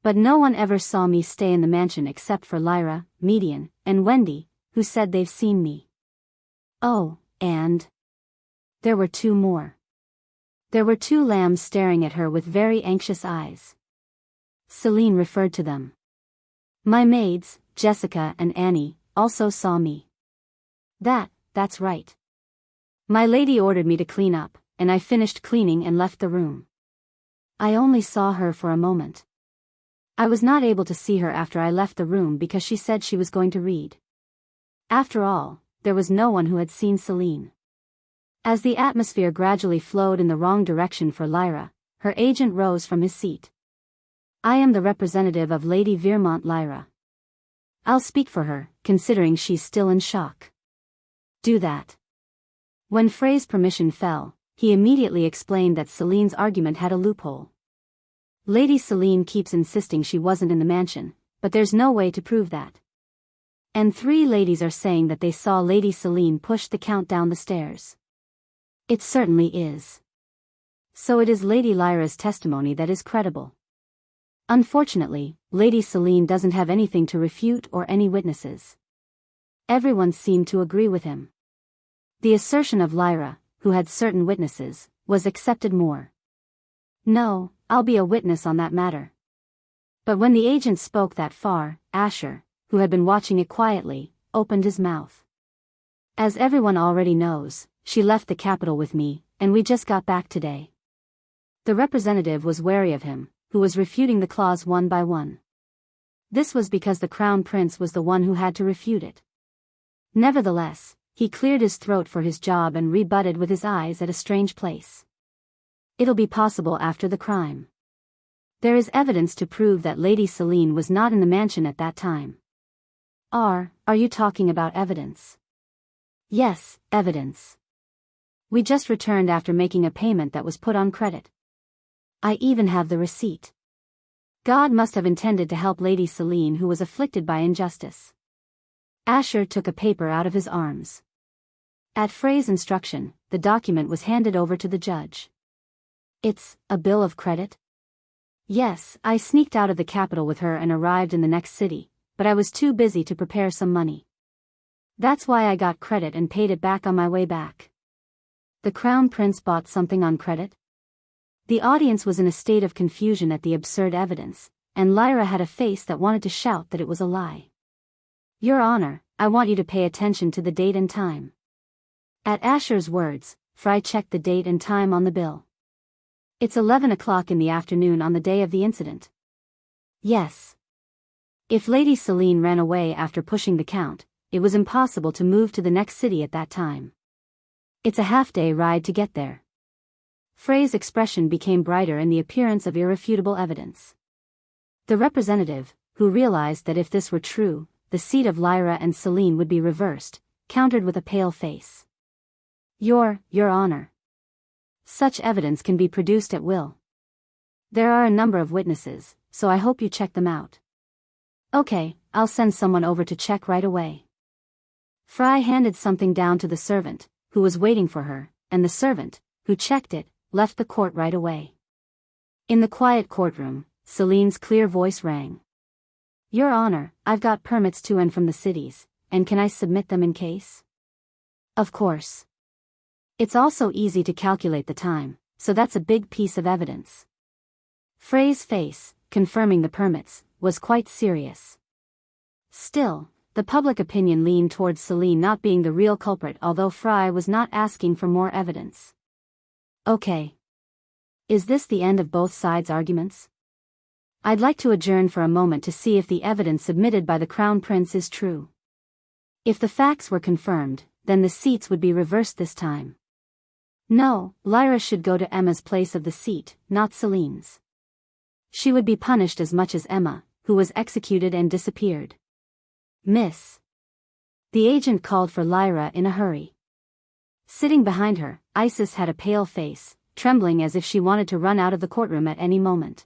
But no one ever saw me stay in the mansion except for Lyra, Median, and Wendy, who said they've seen me. Oh, and... there were two more. There were two lambs staring at her with very anxious eyes. Celine referred to them. My maids, Jessica and Annie, also saw me. That's right. My lady ordered me to clean up, and I finished cleaning and left the room. I only saw her for a moment. I was not able to see her after I left the room because she said she was going to read. After all, there was no one who had seen Celine. As the atmosphere gradually flowed in the wrong direction for Lyra, her agent rose from his seat. I am the representative of Lady Vermont Lyra. I'll speak for her, considering she's still in shock. Do that. When Frey's permission fell, he immediately explained that Celine's argument had a loophole. Lady Celine keeps insisting she wasn't in the mansion, but there's no way to prove that. And 3 ladies are saying that they saw Lady Celine push the Count down the stairs. It certainly is. So it is Lady Lyra's testimony that is credible. Unfortunately, Lady Celine doesn't have anything to refute or any witnesses. Everyone seemed to agree with him. The assertion of Lyra, who had certain witnesses, was accepted more. No, I'll be a witness on that matter. But when the agent spoke that far, Asher, who had been watching it quietly, opened his mouth. As everyone already knows, she left the capital with me, and we just got back today. The representative was wary of him, who was refuting the clause one by one. This was because the Crown Prince was the one who had to refute it. Nevertheless, he cleared his throat for his job and rebutted with his eyes at a strange place. It'll be possible after the crime. There is evidence to prove that Lady Celine was not in the mansion at that time. Are you talking about evidence? Yes, evidence. We just returned after making a payment that was put on credit. I even have the receipt. God must have intended to help Lady Celine, who was afflicted by injustice. Asher took a paper out of his arms. At Frey's instruction, the document was handed over to the judge. It's a bill of credit? Yes, I sneaked out of the capital with her and arrived in the next city, but I was too busy to prepare some money. That's why I got credit and paid it back on my way back. The Crown Prince bought something on credit? The audience was in a state of confusion at the absurd evidence, and Lyra had a face that wanted to shout that it was a lie. Your Honor, I want you to pay attention to the date and time. At Asher's words, Fry checked the date and time on the bill. It's 11 o'clock in the afternoon on the day of the incident. Yes. If Lady Celine ran away after pushing the Count, it was impossible to move to the next city at that time. It's a half-day ride to get there. Frey's expression became brighter in the appearance of irrefutable evidence. The representative, who realized that if this were true, the seat of Lyra and Celine would be reversed, countered with a pale face. Your Honor. Such evidence can be produced at will. There are a number of witnesses, so I hope you check them out. Okay, I'll send someone over to check right away. Fry handed something down to the servant, who was waiting for her, and the servant, who checked it, left the court right away. In the quiet courtroom, Celine's clear voice rang. Your Honor, I've got permits to and from the cities, and can I submit them in case? Of course. It's also easy to calculate the time, so that's a big piece of evidence. Frey's face, confirming the permits, was quite serious. Still, the public opinion leaned towards Celine not being the real culprit, although Fry was not asking for more evidence. Okay. Is this the end of both sides' arguments? I'd like to adjourn for a moment to see if the evidence submitted by the Crown Prince is true. If the facts were confirmed, then the seats would be reversed this time. No, Lyra should go to Emma's place of the seat, not Celine's. She would be punished as much as Emma, who was executed and disappeared. Miss. The agent called for Lyra in a hurry. Sitting behind her, Isis had a pale face, trembling as if she wanted to run out of the courtroom at any moment.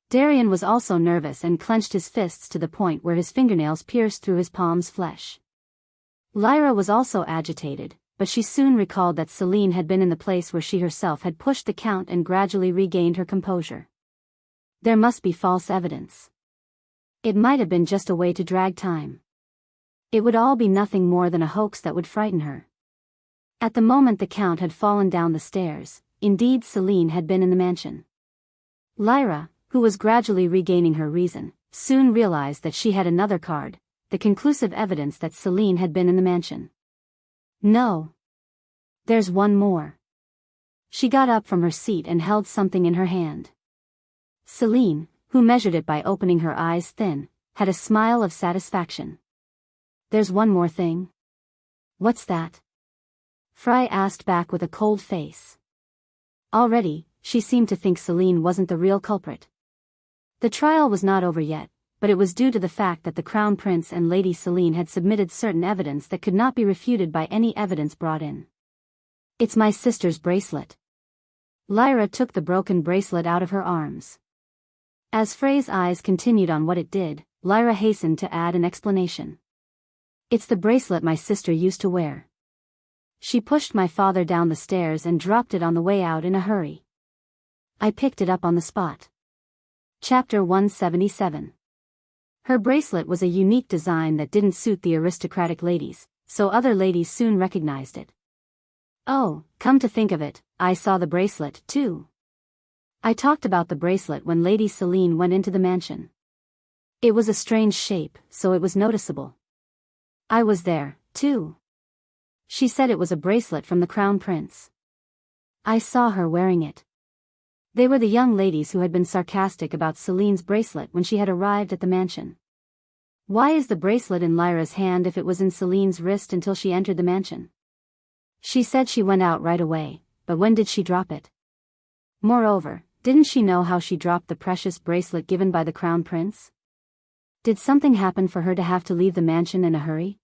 Darian was also nervous and clenched his fists to the point where his fingernails pierced through his palm's flesh. Lyra was also agitated, but she soon recalled that Celine had been in the place where she herself had pushed the count and gradually regained her composure. There must be false evidence. It might have been just a way to drag time. It would all be nothing more than a hoax that would frighten her. At the moment the count had fallen down the stairs, indeed Celine had been in the mansion. Lyra, who was gradually regaining her reason, soon realized that she had another card, the conclusive evidence that Celine had been in the mansion. No. There's one more. She got up from her seat and held something in her hand. Celine, who measured it by opening her eyes thin, had a smile of satisfaction. There's one more thing. What's that? Fry asked back with a cold face. Already, she seemed to think Celine wasn't the real culprit. The trial was not over yet, but it was due to the fact that the Crown Prince and Lady Celine had submitted certain evidence that could not be refuted by any evidence brought in. It's my sister's bracelet. Lyra took the broken bracelet out of her arms. As Frey's eyes continued on what it did, Lyra hastened to add an explanation. It's the bracelet my sister used to wear. She pushed my father down the stairs and dropped it on the way out in a hurry. I picked it up on the spot. Chapter 177. Her bracelet was a unique design that didn't suit the aristocratic ladies, so other ladies soon recognized it. Oh, come to think of it, I saw the bracelet, too. I talked about the bracelet when Lady Celine went into the mansion. It was a strange shape, so it was noticeable. I was there, too. She said it was a bracelet from the Crown Prince. I saw her wearing it. They were the young ladies who had been sarcastic about Celine's bracelet when she had arrived at the mansion. Why is the bracelet in Lyra's hand if it was in Celine's wrist until she entered the mansion? She said she went out right away, but when did she drop it? Moreover, didn't she know how she dropped the precious bracelet given by the Crown Prince? Did something happen for her to have to leave the mansion in a hurry?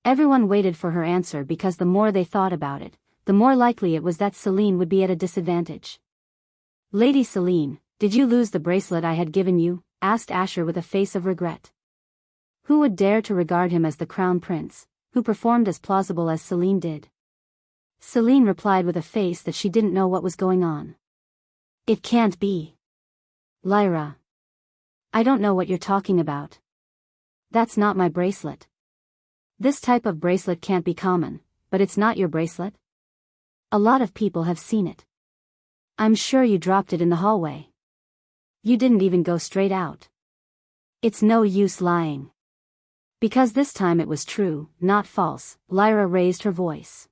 Everyone waited for her answer because the more they thought about it, the more likely it was that Celine would be at a disadvantage. Lady Celine, did you lose the bracelet I had given you? Asked Asher with a face of regret. Who would dare to regard him as the Crown Prince, who performed as plausible as Celine did? Celine replied with a face that she didn't know what was going on. It can't be. Lyra. I don't know what you're talking about. That's not my bracelet. This type of bracelet can't be common, but it's not your bracelet? A lot of people have seen it. I'm sure you dropped it in the hallway. You didn't even go straight out. It's no use lying. Because this time it was true, not false, Lyra raised her voice.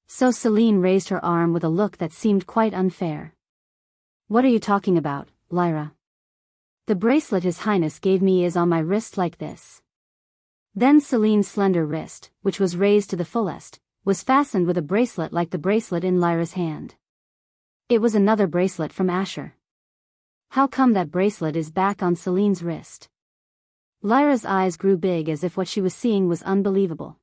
So Celine raised her arm with a look that seemed quite unfair. What are you talking about, Lyra? The bracelet His Highness gave me is on my wrist like this. Then Celine's slender wrist, which was raised to the fullest, was fastened with a bracelet like the bracelet in Lyra's hand. It was another bracelet from Asher. How come that bracelet is back on Celine's wrist? Lyra's eyes grew big as if what she was seeing was unbelievable.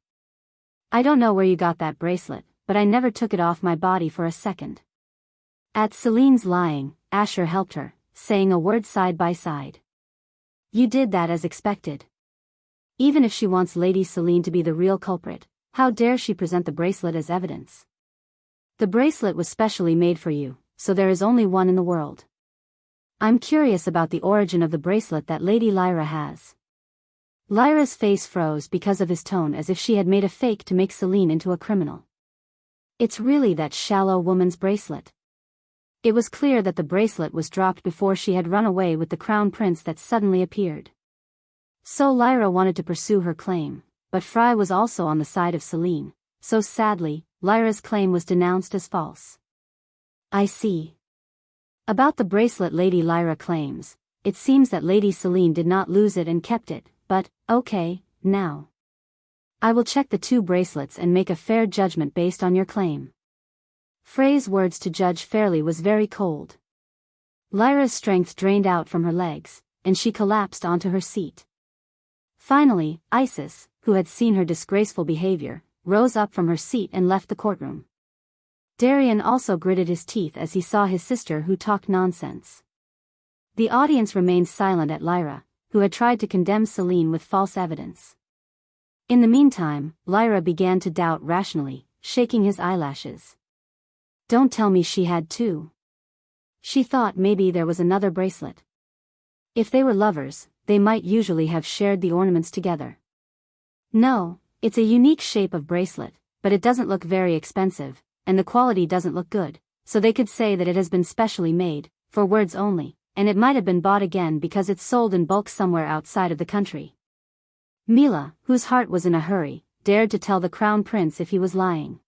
I don't know where you got that bracelet, but I never took it off my body for a second. At Celine's lying, Asher helped her, saying a word side by side. You did that as expected. Even if she wants Lady Celine to be the real culprit, how dare she present the bracelet as evidence? The bracelet was specially made for you, so there is only one in the world. I'm curious about the origin of the bracelet that Lady Lyra has. Lyra's face froze because of his tone, as if she had made a fake to make Celine into a criminal. It's really that shallow woman's bracelet. It was clear that the bracelet was dropped before she had run away with the crown prince that suddenly appeared. So Lyra wanted to pursue her claim, but Fry was also on the side of Celine, so sadly, Lyra's claim was denounced as false. I see. About the bracelet Lady Lyra claims, it seems that Lady Celine did not lose it and kept it, but, okay, now. I will check the two bracelets and make a fair judgment based on your claim. Frey's words to judge fairly was very cold. Lyra's strength drained out from her legs, and she collapsed onto her seat. Finally, Isis, who had seen her disgraceful behavior, rose up from her seat and left the courtroom. Darien also gritted his teeth as he saw his sister who talked nonsense. The audience remained silent at Lyra, who had tried to condemn Celine with false evidence. In the meantime, Lyra began to doubt rationally, shaking his eyelashes. Don't tell me she had two. She thought maybe there was another bracelet. If they were lovers, they might usually have shared the ornaments together. No, it's a unique shape of bracelet, but it doesn't look very expensive, and the quality doesn't look good, so they could say that it has been specially made, for words only, and it might have been bought again because it's sold in bulk somewhere outside of the country. Mila, whose heart was in a hurry, dared to tell the crown prince if he was lying.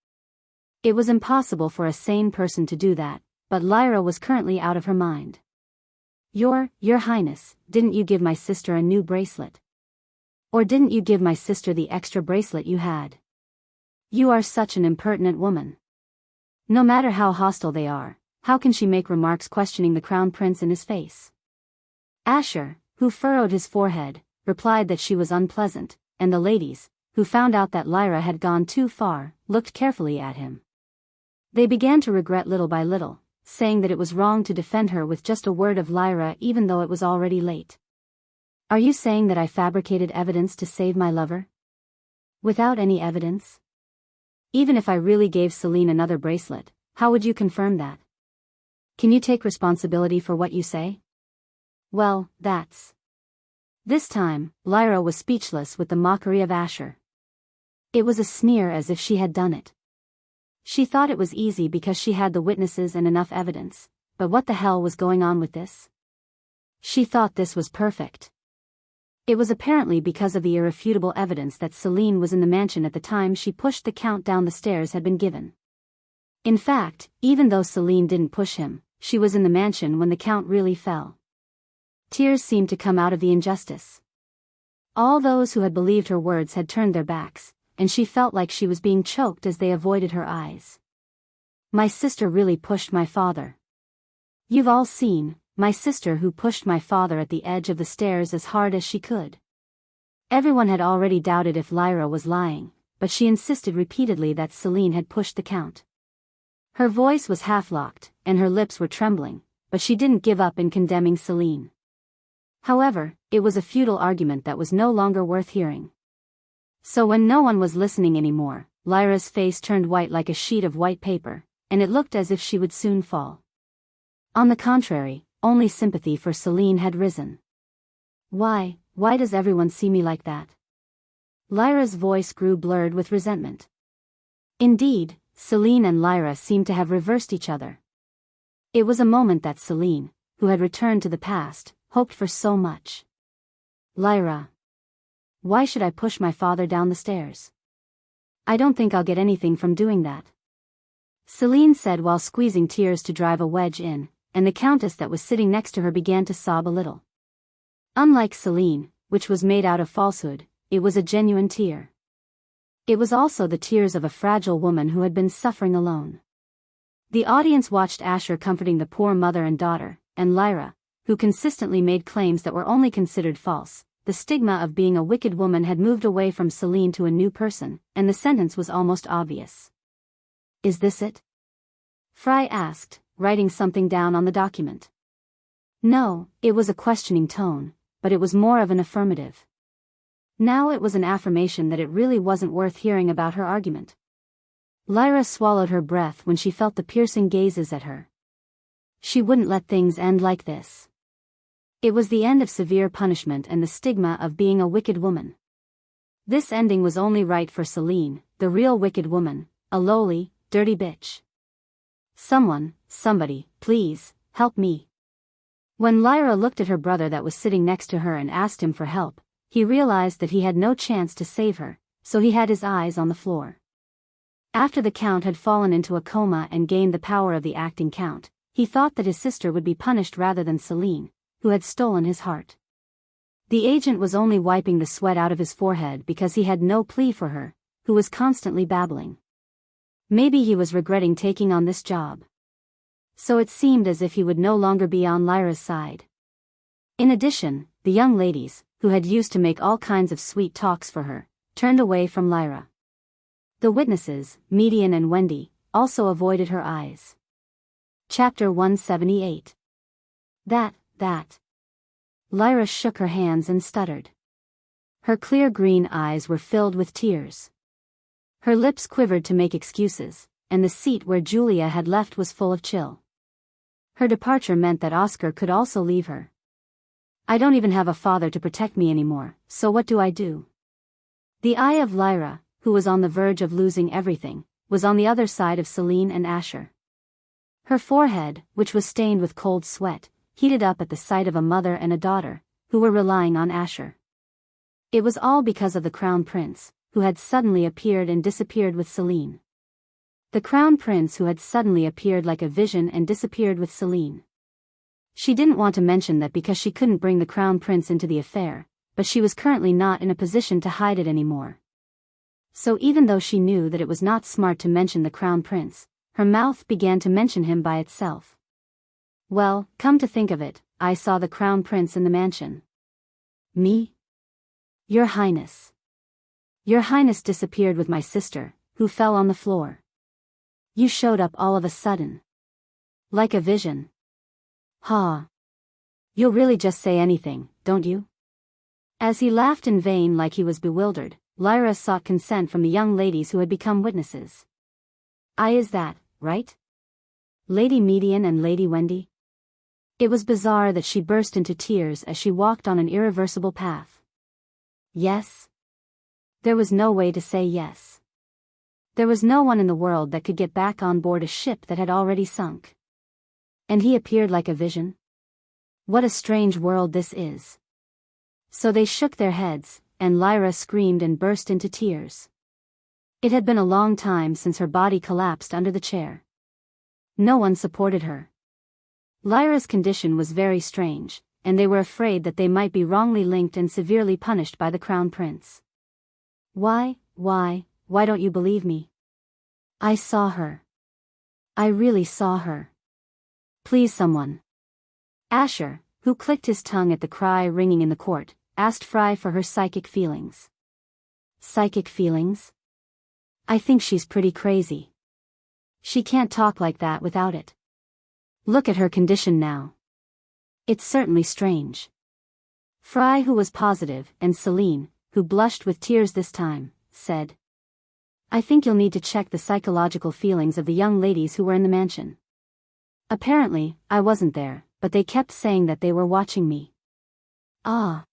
It was impossible for a sane person to do that, but Lyra was currently out of her mind. Your Highness, didn't you give my sister a new bracelet? Or didn't you give my sister the extra bracelet you had? You are such an impertinent woman. No matter how hostile they are, how can she make remarks questioning the crown prince in his face? Asher, who furrowed his forehead, replied that she was unpleasant, and the ladies, who found out that Lyra had gone too far, looked carefully at him. They began to regret little by little, saying that it was wrong to defend her with just a word of Lyra even though it was already late. Are you saying that I fabricated evidence to save my lover? Without any evidence? Even if I really gave Celine another bracelet, how would you confirm that? Can you take responsibility for what you say? Well, that's... This time, Lyra was speechless with the mockery of Asher. It was a sneer as if she had done it. She thought it was easy because she had the witnesses and enough evidence, but what the hell was going on with this? She thought this was perfect. It was apparently because of the irrefutable evidence that Celine was in the mansion at the time she pushed the count down the stairs had been given. In fact, even though Celine didn't push him, she was in the mansion when the count really fell. Tears seemed to come out of the injustice. All those who had believed her words had turned their backs, and she felt like she was being choked as they avoided her eyes. My sister really pushed my father. You've all seen, my sister who pushed my father at the edge of the stairs as hard as she could. Everyone had already doubted if Lyra was lying, but she insisted repeatedly that Celine had pushed the count. Her voice was half-locked, and her lips were trembling, but she didn't give up in condemning Celine. However, it was a futile argument that was no longer worth hearing. So when no one was listening anymore, Lyra's face turned white like a sheet of white paper, and it looked as if she would soon fall. On the contrary, only sympathy for Celine had risen. Why does everyone see me like that? Lyra's voice grew blurred with resentment. Indeed, Celine and Lyra seemed to have reversed each other. It was a moment that Celine, who had returned to the past, hoped for so much. Lyra. Why should I push my father down the stairs? I don't think I'll get anything from doing that. Celine said while squeezing tears to drive a wedge in, and the countess that was sitting next to her began to sob a little. Unlike Celine, which was made out of falsehood, it was a genuine tear. It was also the tears of a fragile woman who had been suffering alone. The audience watched Asher comforting the poor mother and daughter, and Lyra, who consistently made claims that were only considered false. The stigma of being a wicked woman had moved away from Celine to a new person, and the sentence was almost obvious. "Is this it?" Fry asked, writing something down on the document. No, it was a questioning tone, but it was more of an affirmative. Now it was an affirmation that it really wasn't worth hearing about her argument. Lyra swallowed her breath when she felt the piercing gazes at her. She wouldn't let things end like this. It was the end of severe punishment and the stigma of being a wicked woman. This ending was only right for Celine, the real wicked woman, a lowly, dirty bitch. Somebody, please, help me. When Lyra looked at her brother that was sitting next to her and asked him for help, he realized that he had no chance to save her, so he had his eyes on the floor. After the Count had fallen into a coma and gained the power of the acting Count, he thought that his sister would be punished rather than Celine, who had stolen his heart. The agent was only wiping the sweat out of his forehead because he had no plea for her, who was constantly babbling. Maybe he was regretting taking on this job. So it seemed as if he would no longer be on Lyra's side. In addition, the young ladies, who had used to make all kinds of sweet talks for her, turned away from Lyra. The witnesses, Median and Wendy, also avoided her eyes. Chapter 178. That. Lyra shook her hands and stuttered. Her clear green eyes were filled with tears. Her lips quivered to make excuses, and the seat where Julia had left was full of chill. Her departure meant that Oscar could also leave her. "I don't even have a father to protect me anymore, so what do I do?" The eye of Lyra, who was on the verge of losing everything, was on the other side of Celine and Asher. Her forehead, which was stained with cold sweat, heated up at the sight of a mother and a daughter, who were relying on Asher. It was all because of the Crown Prince, who had suddenly appeared and disappeared with Celine. The Crown Prince who had suddenly appeared like a vision and disappeared with Celine. She didn't want to mention that because she couldn't bring the Crown Prince into the affair, but she was currently not in a position to hide it anymore. So even though she knew that it was not smart to mention the Crown Prince, her mouth began to mention him by itself. "Well, come to think of it, I saw the Crown Prince in the mansion." "Me?" "Your Highness. Your Highness disappeared with my sister, who fell on the floor. You showed up all of a sudden. Like a vision." "Ha. You'll really just say anything, don't you?" As he laughed in vain like he was bewildered, Lyra sought consent from the young ladies who had become witnesses. Is that, right? Lady Median and Lady Wendy?" It was bizarre that she burst into tears as she walked on an irreversible path. Yes? There was no way to say yes. There was no one in the world that could get back on board a ship that had already sunk. And he appeared like a vision? What a strange world this is. So they shook their heads, and Lyra screamed and burst into tears. It had been a long time since her body collapsed under the chair. No one supported her. Lyra's condition was very strange, and they were afraid that they might be wrongly linked and severely punished by the Crown Prince. Why don't you believe me? I saw her. I really saw her. Please someone. Asher, who clicked his tongue at the cry ringing in the court, asked Fry for her psychic feelings. Psychic feelings? I think she's pretty crazy. She can't talk like that without it. Look at her condition now. It's certainly strange. Fry, who was positive, and Celine, who blushed with tears this time, said, I think you'll need to check the psychological feelings of the young ladies who were in the mansion. Apparently, I wasn't there, but they kept saying that they were watching me. Ah.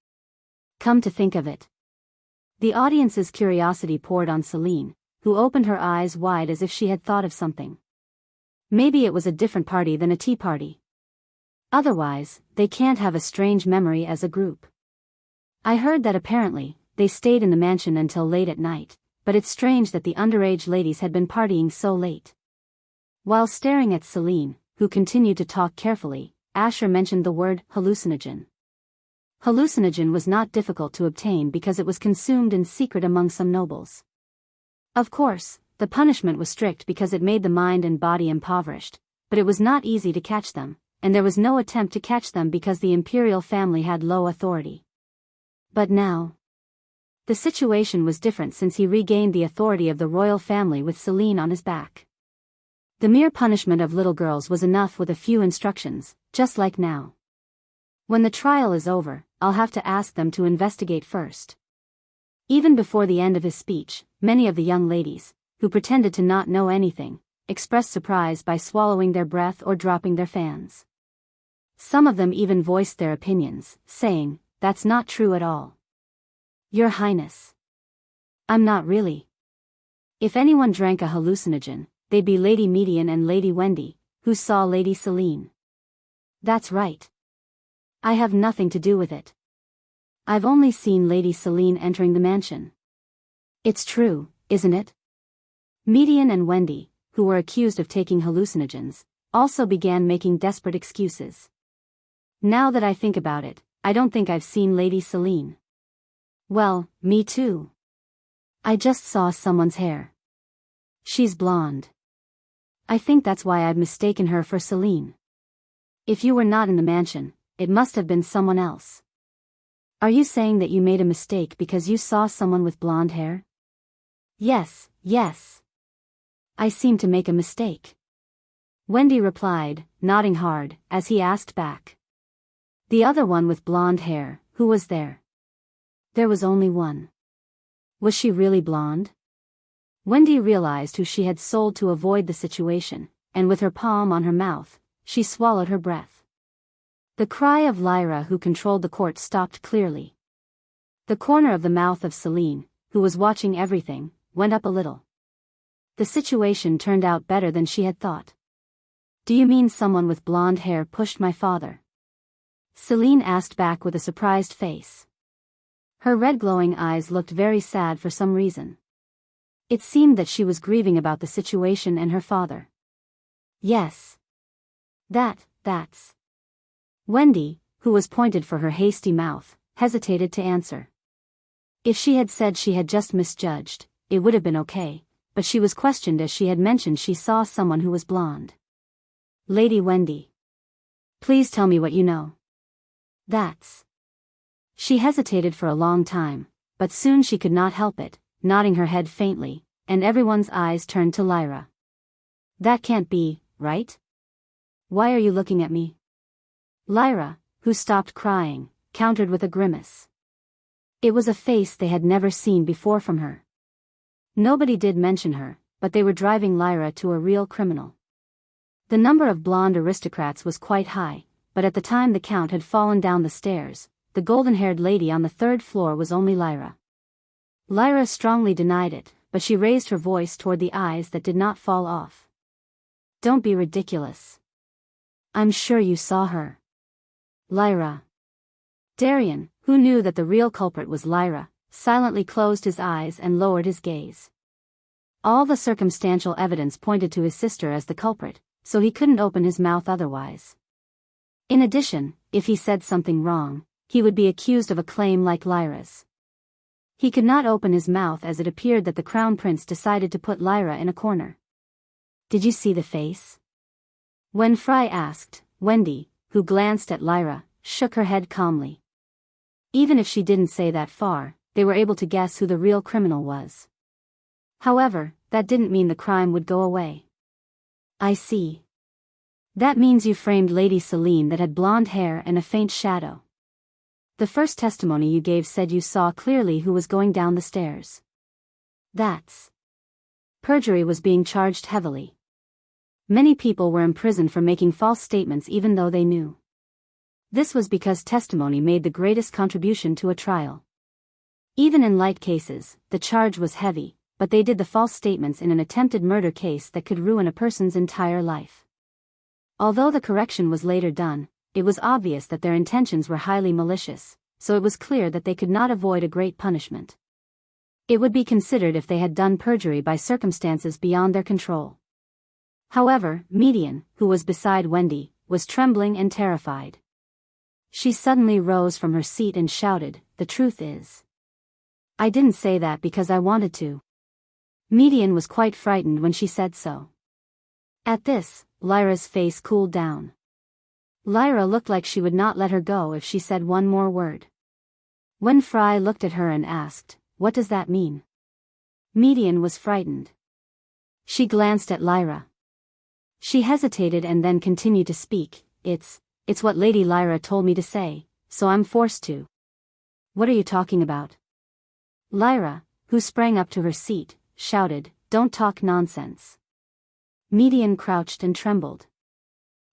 Come to think of it. The audience's curiosity poured on Celine, who opened her eyes wide as if she had thought of something. Maybe it was a different party than a tea party. Otherwise, they can't have a strange memory as a group. I heard that apparently, they stayed in the mansion until late at night, but it's strange that the underage ladies had been partying so late. While staring at Celine, who continued to talk carefully, Asher mentioned the word hallucinogen. Hallucinogen was not difficult to obtain because it was consumed in secret among some nobles. Of course, the punishment was strict because it made the mind and body impoverished, but it was not easy to catch them, and there was no attempt to catch them because the imperial family had low authority. But now, the situation was different since he regained the authority of the royal family with Celine on his back. The mere punishment of little girls was enough with a few instructions, just like now. When the trial is over, I'll have to ask them to investigate first. Even before the end of his speech, many of the young ladies, who pretended to not know anything, expressed surprise by swallowing their breath or dropping their fans. Some of them even voiced their opinions, saying, "That's not true at all. Your Highness. I'm not really." If anyone drank a hallucinogen, they'd be Lady Median and Lady Wendy, who saw Lady Celine. That's right. I have nothing to do with it. I've only seen Lady Celine entering the mansion. It's true, isn't it? Median and Wendy, who were accused of taking hallucinogens, also began making desperate excuses. Now that I think about it, I don't think I've seen Lady Celine. Well, me too. I just saw someone's hair. She's blonde. I think that's why I've mistaken her for Celine. If you were not in the mansion, it must have been someone else. Are you saying that you made a mistake because you saw someone with blonde hair? Yes, yes. I seem to make a mistake. Wendy replied, nodding hard, as he asked back. The other one with blonde hair, who was there? There was only one. Was she really blonde? Wendy realized who she had sold to avoid the situation, and with her palm on her mouth, she swallowed her breath. The cry of Lyra, who controlled the court, stopped clearly. The corner of the mouth of Celine, who was watching everything, went up a little. The situation turned out better than she had thought. Do you mean someone with blonde hair pushed my father? Celine asked back with a surprised face. Her red glowing eyes looked very sad for some reason. It seemed that she was grieving about the situation and her father. Yes. That's. Wendy, who was pointed for her hasty mouth, hesitated to answer. If she had said she had just misjudged, it would have been okay, but she was questioned as she had mentioned she saw someone who was blonde. Lady Wendy. Please tell me what you know. That's. She hesitated for a long time, but soon she could not help it, nodding her head faintly, and everyone's eyes turned to Lyra. That can't be, right? Why are you looking at me? Lyra, who stopped crying, countered with a grimace. It was a face they had never seen before from her. Nobody did mention her, but they were driving Lyra to a real criminal. The number of blonde aristocrats was quite high, but at the time the count had fallen down the stairs, the golden-haired lady on the third floor was only Lyra. Lyra strongly denied it, but she raised her voice toward the eyes that did not fall off. Don't be ridiculous. I'm sure you saw her. Lyra. Darian, who knew that the real culprit was Lyra, silently closed his eyes and lowered his gaze. All the circumstantial evidence pointed to his sister as the culprit, so he couldn't open his mouth otherwise. In addition, if he said something wrong, he would be accused of a claim like Lyra's. He could not open his mouth as it appeared that the crown prince decided to put Lyra in a corner. Did you see the face? When Fry asked, Wendy, who glanced at Lyra, shook her head calmly. Even if she didn't say that far, they were able to guess who the real criminal was. However, that didn't mean the crime would go away. I see. That means you framed Lady Celine that had blonde hair and a faint shadow. The first testimony you gave said you saw clearly who was going down the stairs. That's. Perjury was being charged heavily. Many people were imprisoned for making false statements even though they knew. This was because testimony made the greatest contribution to a trial. Even in light cases, the charge was heavy, but they did the false statements in an attempted murder case that could ruin a person's entire life. Although the correction was later done, it was obvious that their intentions were highly malicious, so it was clear that they could not avoid a great punishment. It would be considered if they had done perjury by circumstances beyond their control. However, Median, who was beside Wendy, was trembling and terrified. She suddenly rose from her seat and shouted, "The truth is. I didn't say that because I wanted to." Median was quite frightened when she said so. At this, Lyra's face cooled down. Lyra looked like she would not let her go if she said one more word. When Fry looked at her and asked, "What does that mean?" Median was frightened. She glanced at Lyra. She hesitated and then continued to speak. It's what Lady Lyra told me to say, so I'm forced to." "What are you talking about?" Lyra, who sprang up to her seat, shouted, "Don't talk nonsense." Median crouched and trembled.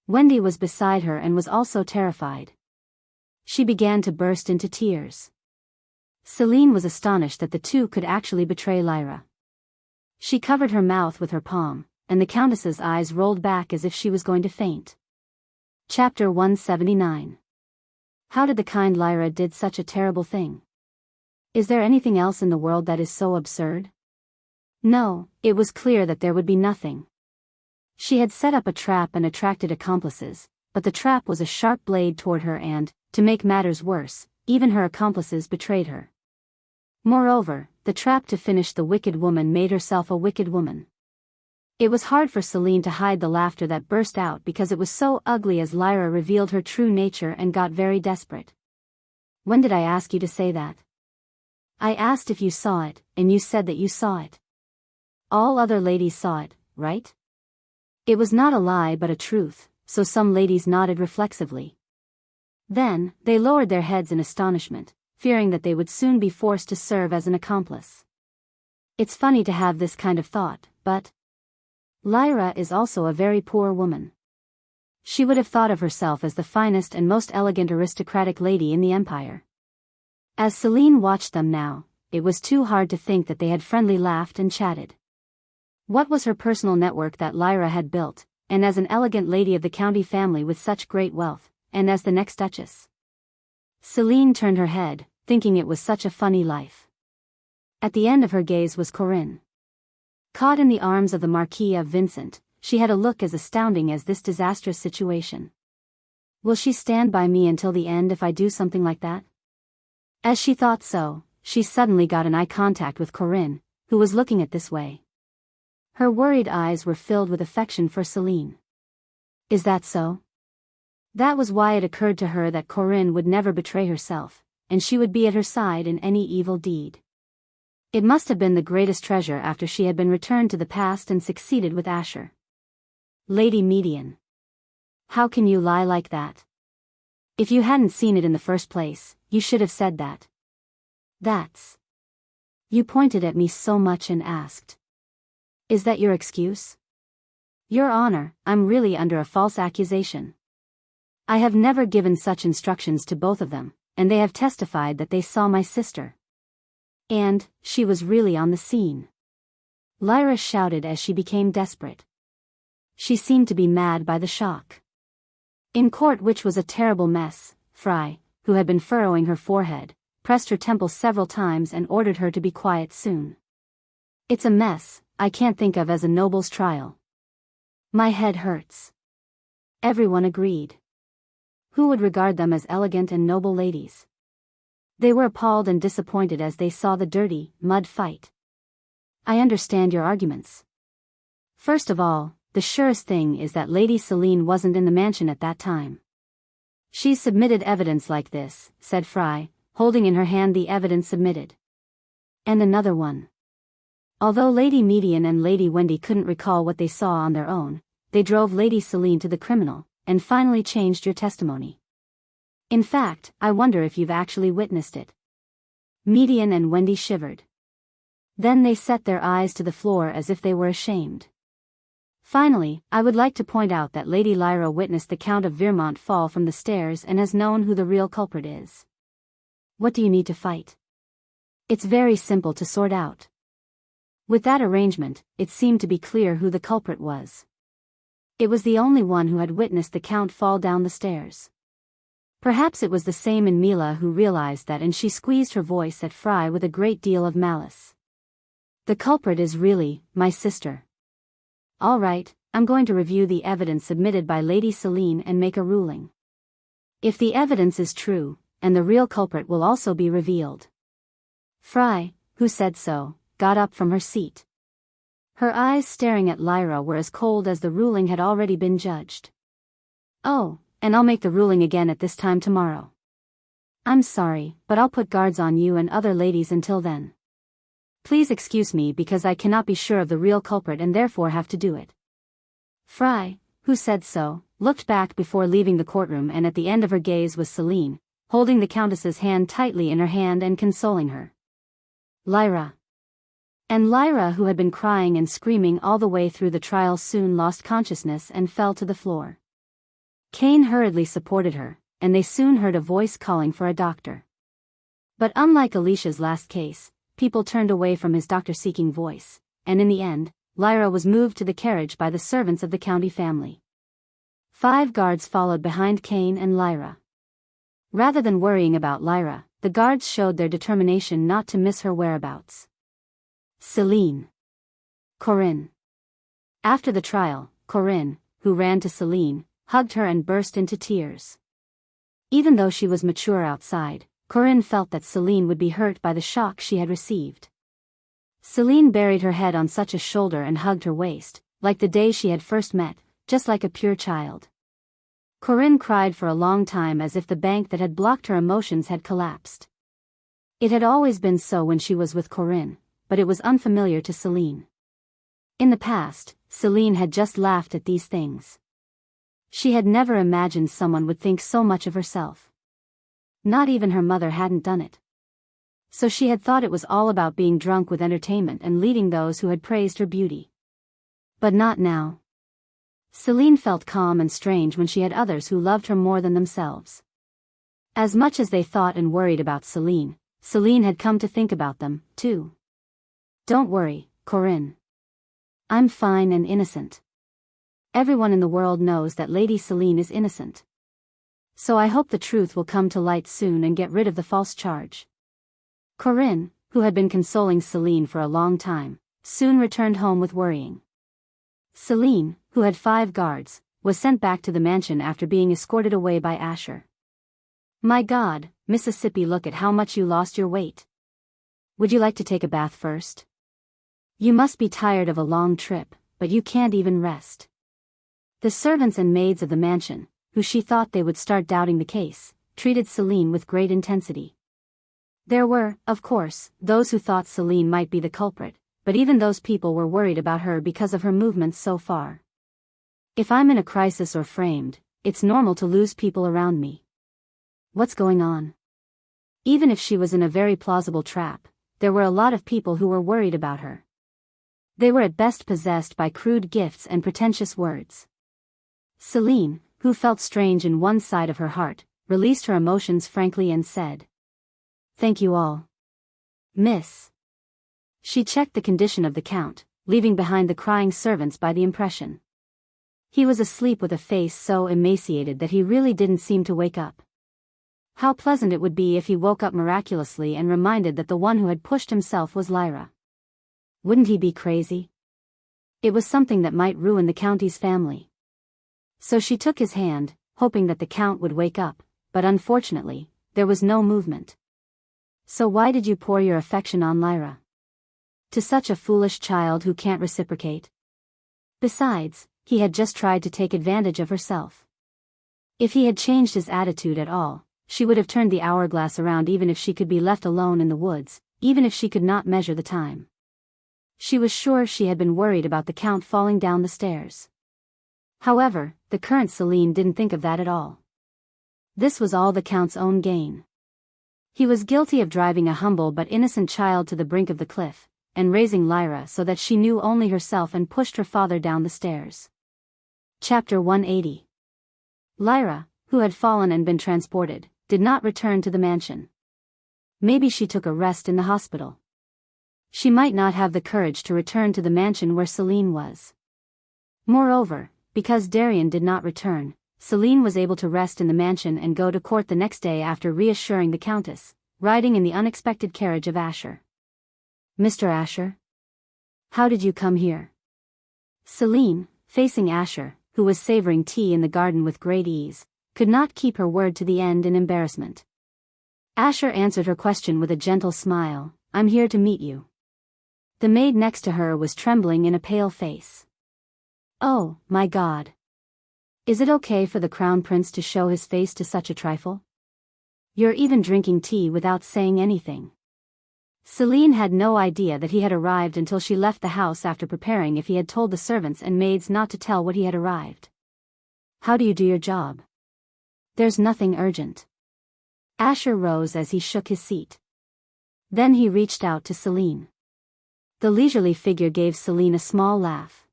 Wendy was beside her and was also terrified. She began to burst into tears. Celine was astonished that the two could actually betray Lyra. She covered her mouth with her palm, and the Countess's eyes rolled back as if she was going to faint. Chapter 179. How did the kind Lyra did such a terrible thing? Is there anything else in the world that is so absurd? No, it was clear that there would be nothing. She had set up a trap and attracted accomplices, but the trap was a sharp blade toward her and, to make matters worse, even her accomplices betrayed her. Moreover, the trap to finish the wicked woman made herself a wicked woman. It was hard for Celine to hide the laughter that burst out because it was so ugly as Lyra revealed her true nature and got very desperate. "When did I ask you to say that?" "I asked if you saw it, and you said that you saw it. All other ladies saw it, right?" It was not a lie but a truth, so some ladies nodded reflexively. Then, they lowered their heads in astonishment, fearing that they would soon be forced to serve as an accomplice. It's funny to have this kind of thought, but Lyra is also a very poor woman. She would have thought of herself as the finest and most elegant aristocratic lady in the empire. As Celine watched them now, it was too hard to think that they had friendly laughed and chatted. What was her personal network that Lyra had built, and as an elegant lady of the county family with such great wealth, and as the next duchess? Celine turned her head, thinking it was such a funny life. At the end of her gaze was Corinne. Caught in the arms of the Marquis of Vincent, she had a look as astounding as this disastrous situation. Will she stand by me until the end if I do something like that? As she thought so, she suddenly got an eye contact with Corinne, who was looking at this way. Her worried eyes were filled with affection for Celine. Is that so? That was why it occurred to her that Corinne would never betray herself, and she would be at her side in any evil deed. It must have been the greatest treasure after she had been returned to the past and succeeded with Asher. Lady Median. How can you lie like that? If you hadn't seen it in the first place, you should have said that. That's. You pointed at me so much and asked. Is that your excuse? Your Honor, I'm really under a false accusation. I have never given such instructions to both of them, and they have testified that they saw my sister. And, she was really on the scene. Lyra shouted as she became desperate. She seemed to be mad by the shock. In court, which was a terrible mess, Fry, who had been furrowing her forehead, pressed her temples several times and ordered her to be quiet soon. It's a mess I can't think of as a noble's trial. My head hurts. Everyone agreed. Who would regard them as elegant and noble ladies? They were appalled and disappointed as they saw the dirty, mud fight. I understand your arguments. First of all, the surest thing is that Lady Celine wasn't in the mansion at that time. She submitted evidence like this, said Fry, holding in her hand the evidence submitted. And another one. Although Lady Median and Lady Wendy couldn't recall what they saw on their own, they drove Lady Celine to the criminal, and finally changed your testimony. In fact, I wonder if you've actually witnessed it. Median and Wendy shivered. Then they set their eyes to the floor as if they were ashamed. Finally, I would like to point out that Lady Lyra witnessed the Count of Vermont fall from the stairs and has known who the real culprit is. What do you need to fight? It's very simple to sort out. With that arrangement, it seemed to be clear who the culprit was. It was the only one who had witnessed the Count fall down the stairs. Perhaps it was the same in Mila who realized that, and she squeezed her voice at Fry with a great deal of malice. The culprit is really my sister. All right, I'm going to review the evidence submitted by Lady Celine and make a ruling. If the evidence is true, and the real culprit will also be revealed. Fry, who said so, got up from her seat. Her eyes staring at Lyra were as cold as the ruling had already been judged. Oh, and I'll make the ruling again at this time tomorrow. I'm sorry, but I'll put guards on you and other ladies until then. Please excuse me because I cannot be sure of the real culprit and therefore have to do it." Fry, who said so, looked back before leaving the courtroom, and at the end of her gaze was Celine, holding the Countess's hand tightly in her hand and consoling her. Lyra. And Lyra, who had been crying and screaming all the way through the trial, soon lost consciousness and fell to the floor. Kane hurriedly supported her, and they soon heard a voice calling for a doctor. But unlike Alicia's last case, people turned away from his doctor-seeking voice, and in the end, Lyra was moved to the carriage by the servants of the county family. 5 guards followed behind Kane and Lyra. Rather than worrying about Lyra, the guards showed their determination not to miss her whereabouts. Celine. Corinne. After the trial, Corinne, who ran to Celine, hugged her and burst into tears. Even though she was mature outside, Corinne felt that Celine would be hurt by the shock she had received. Celine buried her head on such a shoulder and hugged her waist, like the day she had first met, just like a pure child. Corinne cried for a long time as if the bank that had blocked her emotions had collapsed. It had always been so when she was with Corinne, but it was unfamiliar to Celine. In the past, Celine had just laughed at these things. She had never imagined someone would think so much of herself. Not even her mother hadn't done it. So she had thought it was all about being drunk with entertainment and leading those who had praised her beauty. But not now. Celine felt calm and strange when she had others who loved her more than themselves. As much as they thought and worried about Celine, Celine had come to think about them, too. "Don't worry, Corinne. I'm fine and innocent. Everyone in the world knows that Lady Celine is innocent. So I hope the truth will come to light soon and get rid of the false charge." Corinne, who had been consoling Celine for a long time, soon returned home with worrying. Celine, who had 5 guards, was sent back to the mansion after being escorted away by Asher. "My God, Mississippi, look at how much you lost your weight. Would you like to take a bath first? You must be tired of a long trip, but you can't even rest." The servants and maids of the mansion, who she thought they would start doubting the case, treated Celine with great intensity. There were, of course, those who thought Celine might be the culprit, but even those people were worried about her because of her movements so far. "If I'm in a crisis or framed, it's normal to lose people around me. What's going on?" Even if she was in a very plausible trap, there were a lot of people who were worried about her. They were at best possessed by crude gifts and pretentious words. Celine, who felt strange in one side of her heart, released her emotions frankly and said, "Thank you all, Miss." She checked the condition of the Count, leaving behind the crying servants by the impression. He was asleep with a face so emaciated that he really didn't seem to wake up. How pleasant it would be if he woke up miraculously and reminded that the one who had pushed himself was Lyra. Wouldn't he be crazy? It was something that might ruin the Count's family. So she took his hand, hoping that the Count would wake up, but unfortunately, there was no movement. "So why did you pour your affection on Lyra? To such a foolish child who can't reciprocate? Besides, he had just tried to take advantage of herself. If he had changed his attitude at all, she would have turned the hourglass around even if she could be left alone in the woods, even if she could not measure the time. She was sure she had been worried about the Count falling down the stairs. However, the current Celine didn't think of that at all. This was all the Count's own gain. He was guilty of driving a humble but innocent child to the brink of the cliff, and raising Lyra so that she knew only herself and pushed her father down the stairs. Chapter 180. Lyra, who had fallen and been transported, did not return to the mansion. Maybe she took a rest in the hospital. She might not have the courage to return to the mansion where Celine was. Moreover, because Darien did not return, Celine was able to rest in the mansion and go to court the next day after reassuring the Countess, riding in the unexpected carriage of Asher. "Mr. Asher? How did you come here?" Celine, facing Asher, who was savoring tea in the garden with great ease, could not keep her word to the end in embarrassment. Asher answered her question with a gentle smile, "I'm here to meet you." The maid next to her was trembling in a pale face. "Oh, my God. Is it okay for the crown prince to show his face to such a trifle? You're even drinking tea without saying anything. Celine had no idea that he had arrived until she left the house after preparing if he had told the servants and maids not to tell what he had arrived. How do you do your job? There's nothing urgent. Asher rose as he shook his seat. Then he reached out to Celine. The leisurely figure gave Celine a small laugh.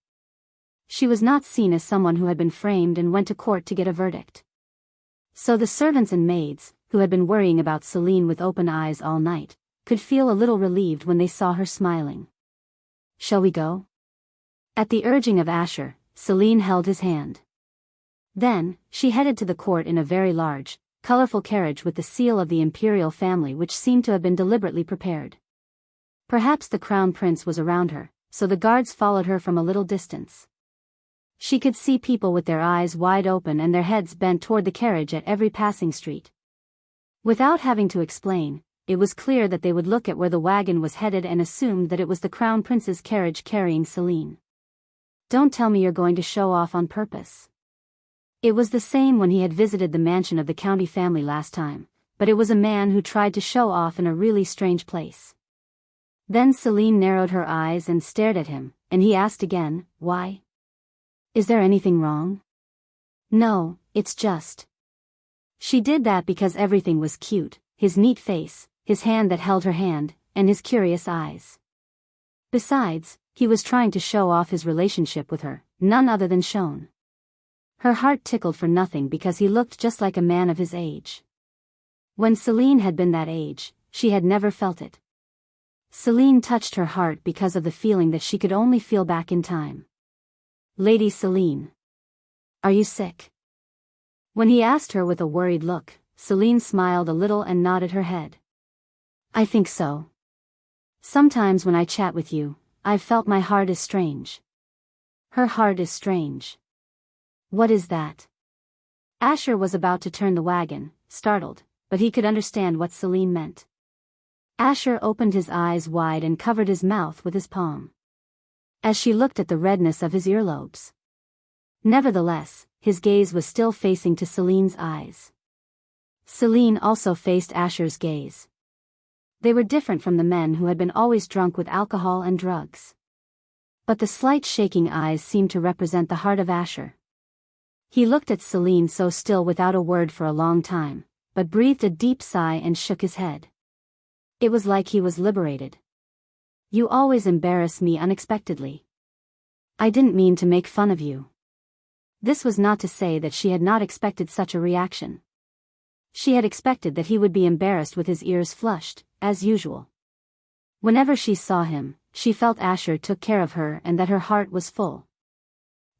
She was not seen as someone who had been framed and went to court to get a verdict. So the servants and maids, who had been worrying about Celine with open eyes all night, could feel a little relieved when they saw her smiling. Shall we go? At the urging of Asher, Celine held his hand. Then, she headed to the court in a very large, colorful carriage with the seal of the imperial family which seemed to have been deliberately prepared. Perhaps the crown prince was around her, so the guards followed her from a little distance. She could see people with their eyes wide open and their heads bent toward the carriage at every passing street. Without having to explain, it was clear that they would look at where the wagon was headed and assumed that it was the crown prince's carriage carrying Celine. Don't tell me you're going to show off on purpose. It was the same when he had visited the mansion of the county family last time, but it was a man who tried to show off in a really strange place. Then Celine narrowed her eyes and stared at him, and he asked again, why? Is there anything wrong? No, it's just. She did that because everything was cute, his neat face, his hand that held her hand, and his curious eyes. Besides, he was trying to show off his relationship with her, none other than Shone. Her heart tickled for nothing because he looked just like a man of his age. When Celine had been that age, she had never felt it. Celine touched her heart because of the feeling that she could only feel back in time. Lady Celine. Are you sick? When he asked her with a worried look, Celine smiled a little and nodded her head. I think so. Sometimes when I chat with you, I've felt my heart is strange. Her heart is strange. What is that? Asher was about to turn the wagon, startled, but he could understand what Celine meant. Asher opened his eyes wide and covered his mouth with his palm. As she looked at the redness of his earlobes. Nevertheless, his gaze was still facing to Celine's eyes. Celine also faced Asher's gaze. They were different from the men who had been always drunk with alcohol and drugs. But the slight shaking eyes seemed to represent the heart of Asher. He looked at Celine so still without a word for a long time, but breathed a deep sigh and shook his head. It was like he was liberated. You always embarrass me unexpectedly. I didn't mean to make fun of you. This was not to say that she had not expected such a reaction. She had expected that he would be embarrassed with his ears flushed, as usual. Whenever she saw him, she felt Asher took care of her and that her heart was full.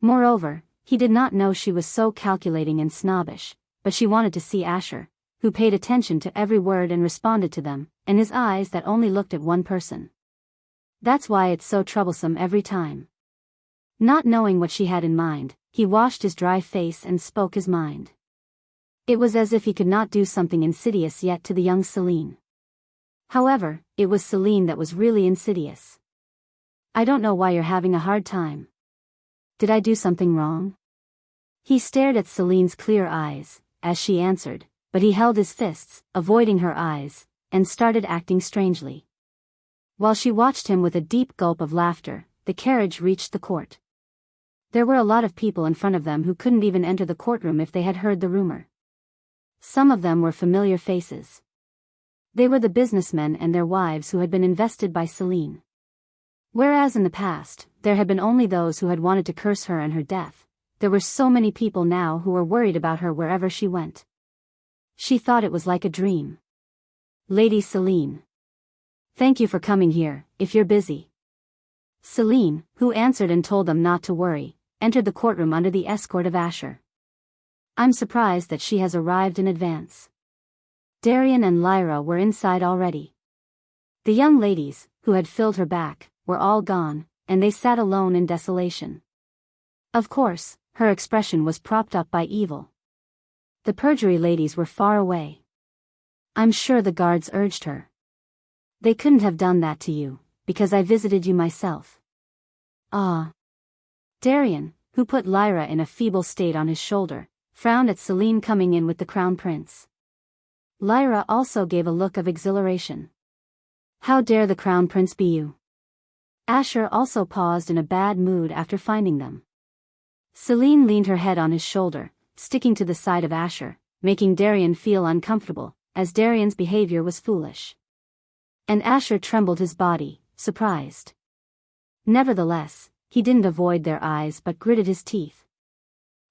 Moreover, he did not know she was so calculating and snobbish, but she wanted to see Asher, who paid attention to every word and responded to them, and his eyes that only looked at one person. That's why it's so troublesome every time. Not knowing what she had in mind, he washed his dry face and spoke his mind. It was as if he could not do something insidious yet to the young Celine. However, it was Celine that was really insidious. I don't know why you're having a hard time. Did I do something wrong? He stared at Celine's clear eyes, as she answered, but he held his fists, avoiding her eyes, and started acting strangely. While she watched him with a deep gulp of laughter, the carriage reached the court. There were a lot of people in front of them who couldn't even enter the courtroom if they had heard the rumor. Some of them were familiar faces. They were the businessmen and their wives who had been invested by Celine. Whereas in the past, there had been only those who had wanted to curse her and her death, there were so many people now who were worried about her wherever she went. She thought it was like a dream. Lady Celine. Thank you for coming here, if you're busy. Celine, who answered and told them not to worry, entered the courtroom under the escort of Asher. I'm surprised that she has arrived in advance. Darian and Lyra were inside already. The young ladies, who had filled her back, were all gone, and they sat alone in desolation. Of course, her expression was propped up by evil. The perjury ladies were far away. I'm sure the guards urged her. They couldn't have done that to you, because I visited you myself. Ah. Darian, who put Lyra in a feeble state on his shoulder, frowned at Celine coming in with the crown prince. Lyra also gave a look of exhilaration. How dare the crown prince be you? Asher also paused in a bad mood after finding them. Celine leaned her head on his shoulder, sticking to the side of Asher, making Darian feel uncomfortable, as Darian's behavior was foolish. And Asher trembled his body, surprised. Nevertheless, he didn't avoid their eyes but gritted his teeth.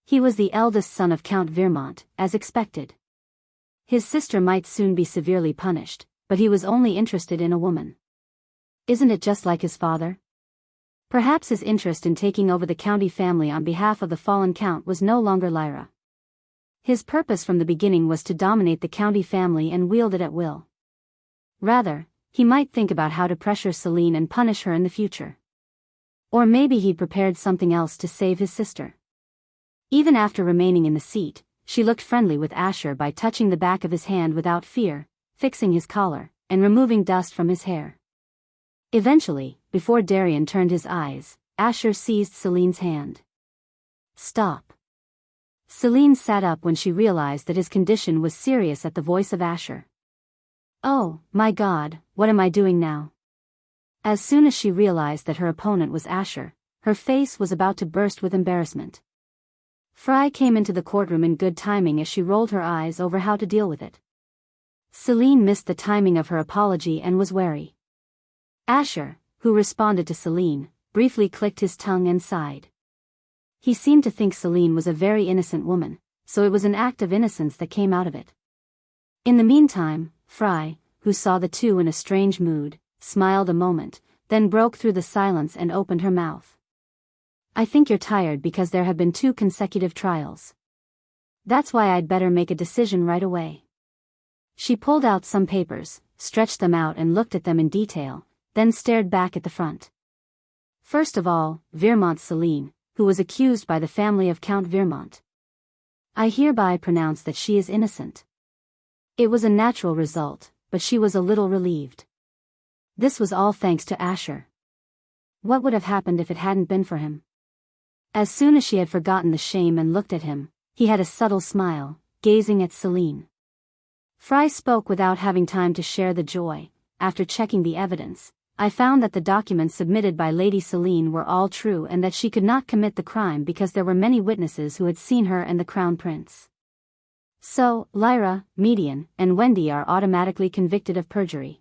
He was the eldest son of Count Vermont, as expected. His sister might soon be severely punished, but he was only interested in a woman. Isn't it just like his father? Perhaps his interest in taking over the county family on behalf of the fallen count was no longer Lyra. His purpose from the beginning was to dominate the county family and wield it at will. Rather, he might think about how to pressure Celine and punish her in the future. Or maybe he'd prepared something else to save his sister. Even after remaining in the seat, she looked friendly with Asher by touching the back of his hand without fear, fixing his collar, and removing dust from his hair. Eventually, before Darian turned his eyes, Asher seized Celine's hand. Stop. Celine sat up when she realized that his condition was serious at the voice of Asher. Oh, my God, what am I doing now? As soon as she realized that her opponent was Asher, her face was about to burst with embarrassment. Fry came into the courtroom in good timing as she rolled her eyes over how to deal with it. Celine missed the timing of her apology and was wary. Asher, who responded to Celine, briefly clicked his tongue and sighed. He seemed to think Celine was a very innocent woman, so it was an act of innocence that came out of it. In the meantime, Fry, who saw the two in a strange mood, smiled a moment, then broke through the silence and opened her mouth. I think you're tired because there have been 2 consecutive trials. That's why I'd better make a decision right away. She pulled out some papers, stretched them out and looked at them in detail, then stared back at the front. First of all, Vermont Celine, who was accused by the family of Count Vermont. I hereby pronounce that she is innocent. It was a natural result, but she was a little relieved. This was all thanks to Asher. What would have happened if it hadn't been for him? As soon as she had forgotten the shame and looked at him, he had a subtle smile, gazing at Celine. Fry spoke without having time to share the joy. After checking the evidence, I found that the documents submitted by Lady Celine were all true and that she could not commit the crime because there were many witnesses who had seen her and the crown prince. So, Lyra, Median, and Wendy are automatically convicted of perjury.